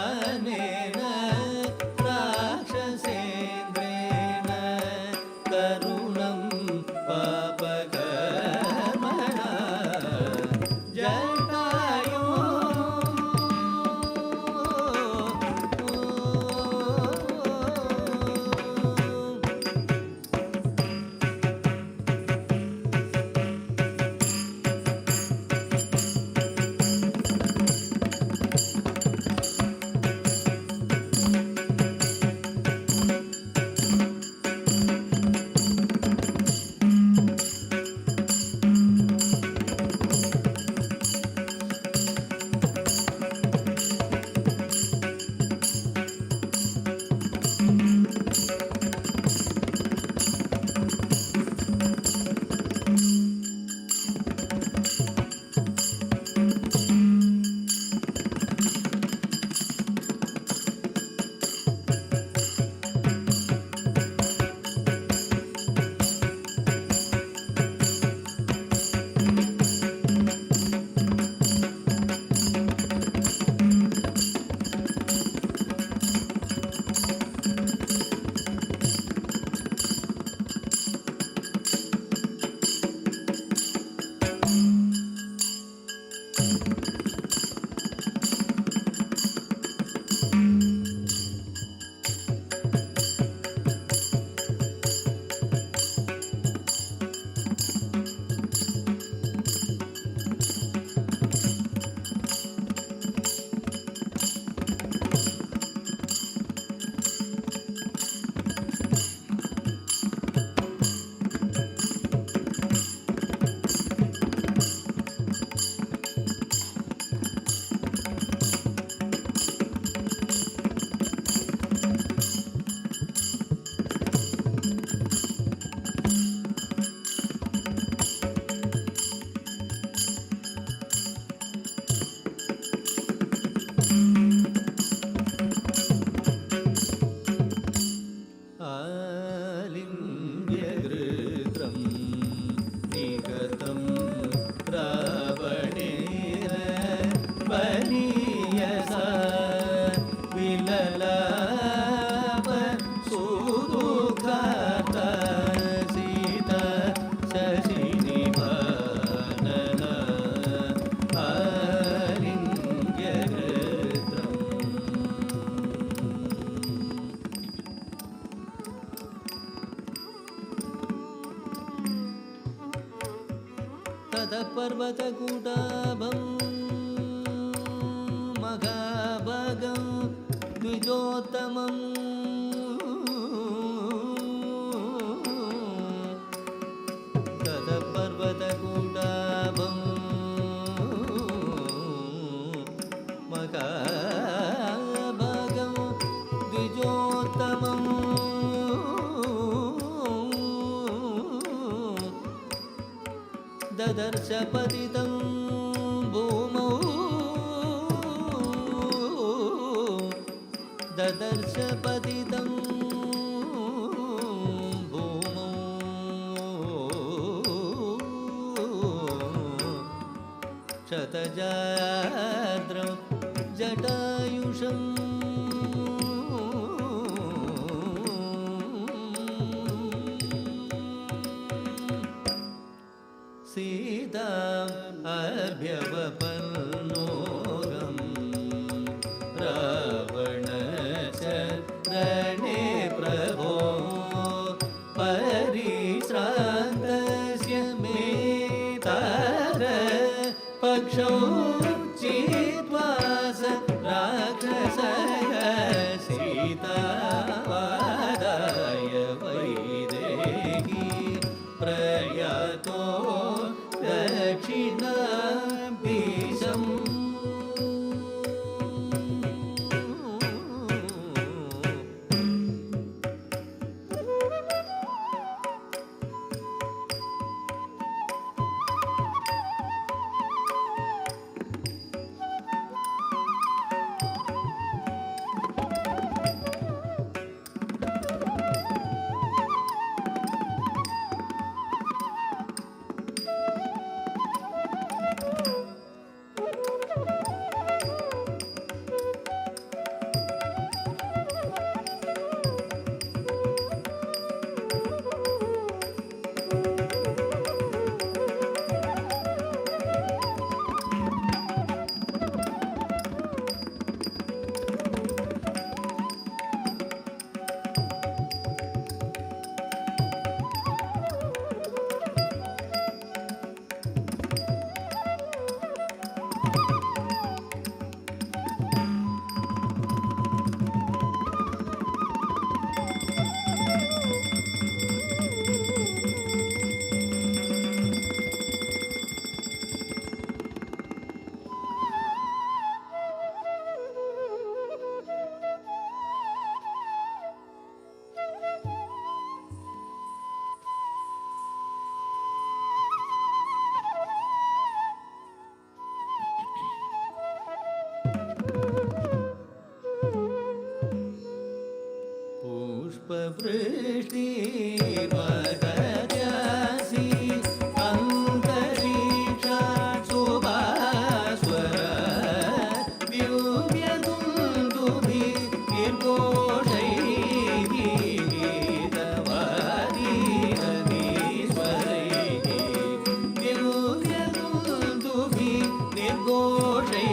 अनेन राक्षसेन्द्रेण करुणं पापकर्मणा जटायो पर्वतकूटाभं महाभागं द्विजोत्तमं ततपर्वतकूटाभं महाभागं द्विजोत्तमं ददर्श पतितं भूमौ ददर्श पतितं भूमौ शतजार्द्रं जटायुषम् सीताम् अभ्यवपन्नोगं रावणचरणे प्रभो परिश्रान्तस्य मे तार पक्षौ चिद्वास राक्षसः सीतावादाय वैदेही प्रयातो दक्षिणाभिशम् पूर्वपृष्टिर्वदत्यासि अन्तरिक्षात् सुभास्वर दिव्यदुन्दुभिः निर्घोषैः गीतवादीरनीश्वरैः दिव्यदुन्दुभिः निर्घोषैः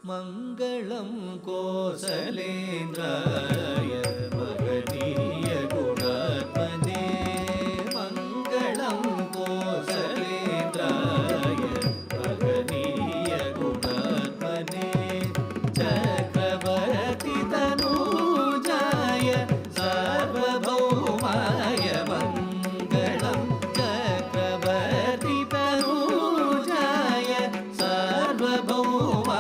मङ्गलं कोसलेन्द्राय महनीय गुणात्मने मङ्गलं कोसलेन्द्राय महनीय गुणात्मने चक्रवर्ति तनूजाय सार्वभौमाय मङ्गलं चक्रवर्ति तनूजाय सार्वभौमाय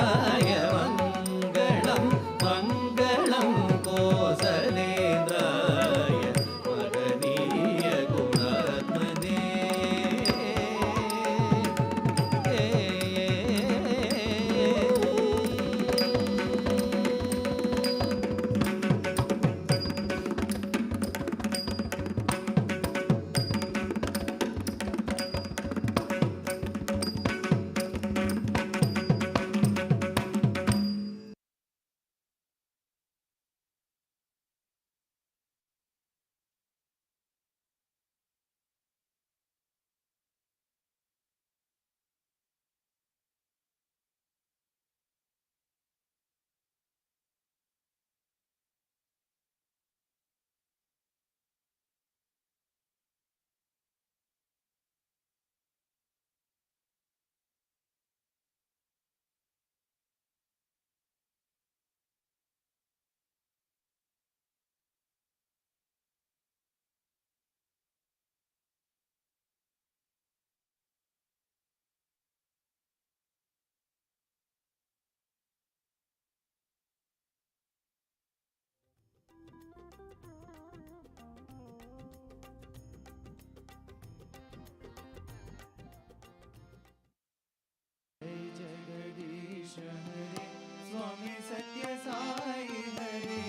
स्वामी सत्य साई हरे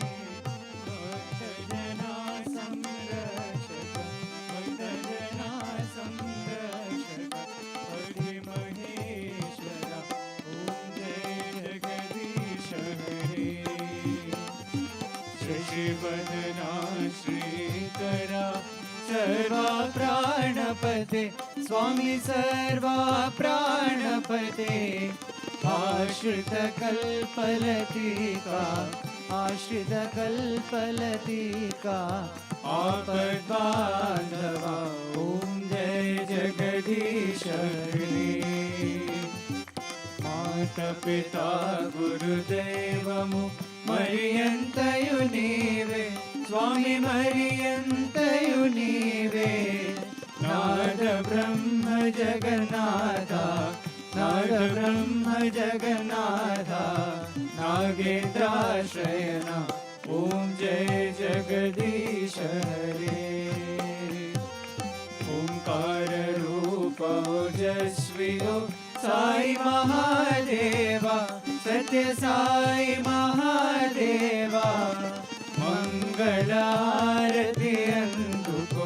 भक्तजना संरक्षक भक्तजना संरक्षक हरे महेश्वर ओम जय जगदीश हरे शशिवदना श्रीकरा सर्वा प्राणपते स्वामी सर्वा प्राणपते आश्रित कल्पलतिका आपद्बान्धवा ओम जय जगदीश हरे माता पिता गुरुदेवमु मरियंतयु नीवे स्वामी मरियंतयु नीवे नाद ब्रह्म जगन्नाथा नाद ब्रह्म जगन्नाथा नागेन्द्राश्रयणा ओम जय जगदीश हरे ओंकार रूप ओजस्वी साई महादेवा सत्य साई महादेवा मंगलारती अंदुको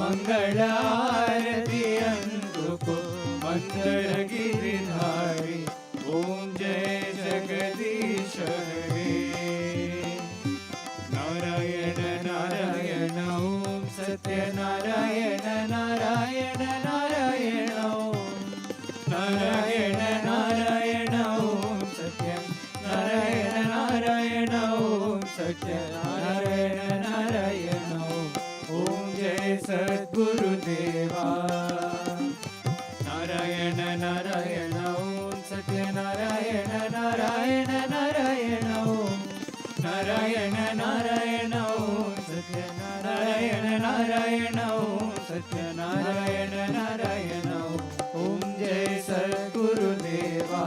मंगलारती अंदुको मंगल गिरिधारी ओम जय जगदीश हरे नारायण नारायण ओम सत्य नारायण नारायण नारायण ओम नारायण नारायण ओम सत्य नारायण नारायण ओम सत्य नारायण नारायण ओम जय सद्गुरुदेवा नारायण नारायण ओम सत्य नारायण नारायण नारायण ओम नारायण नारायण ओम सत्य नारायण नारायण ओम सत्य नारायण नारायण ओम जय सद्गुरुदेवा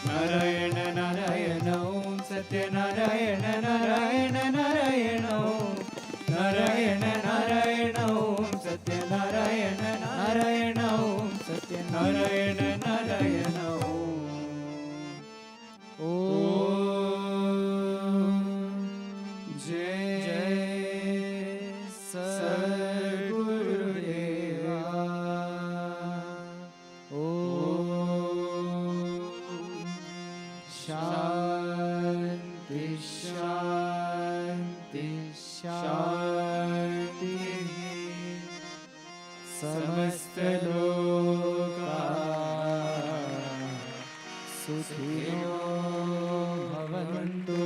नारायण नारायण ओम सत्य नारायण नारायण नारायण ओम नारायण नारायण ओम सत्य नारायण नारायण ओम सत्य नारायण नारायण ओम जय सद्गुरुदेवा ओम शांति शांति शांति समस्त लोका सुखिनो भवन्तु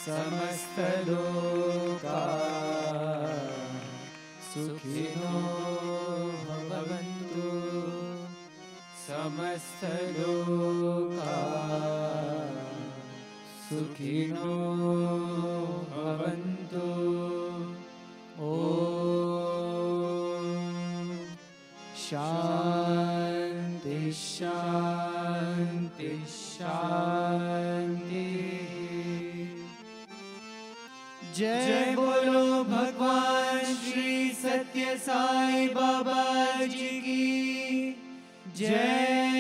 समस्त लोका सुखिनो भवन्तु समस्त लोका सुखिनो भवन्तु ओम शांति शांति शांति जय बोलो भगवान श्री सत्य साई बाबा जी की जय।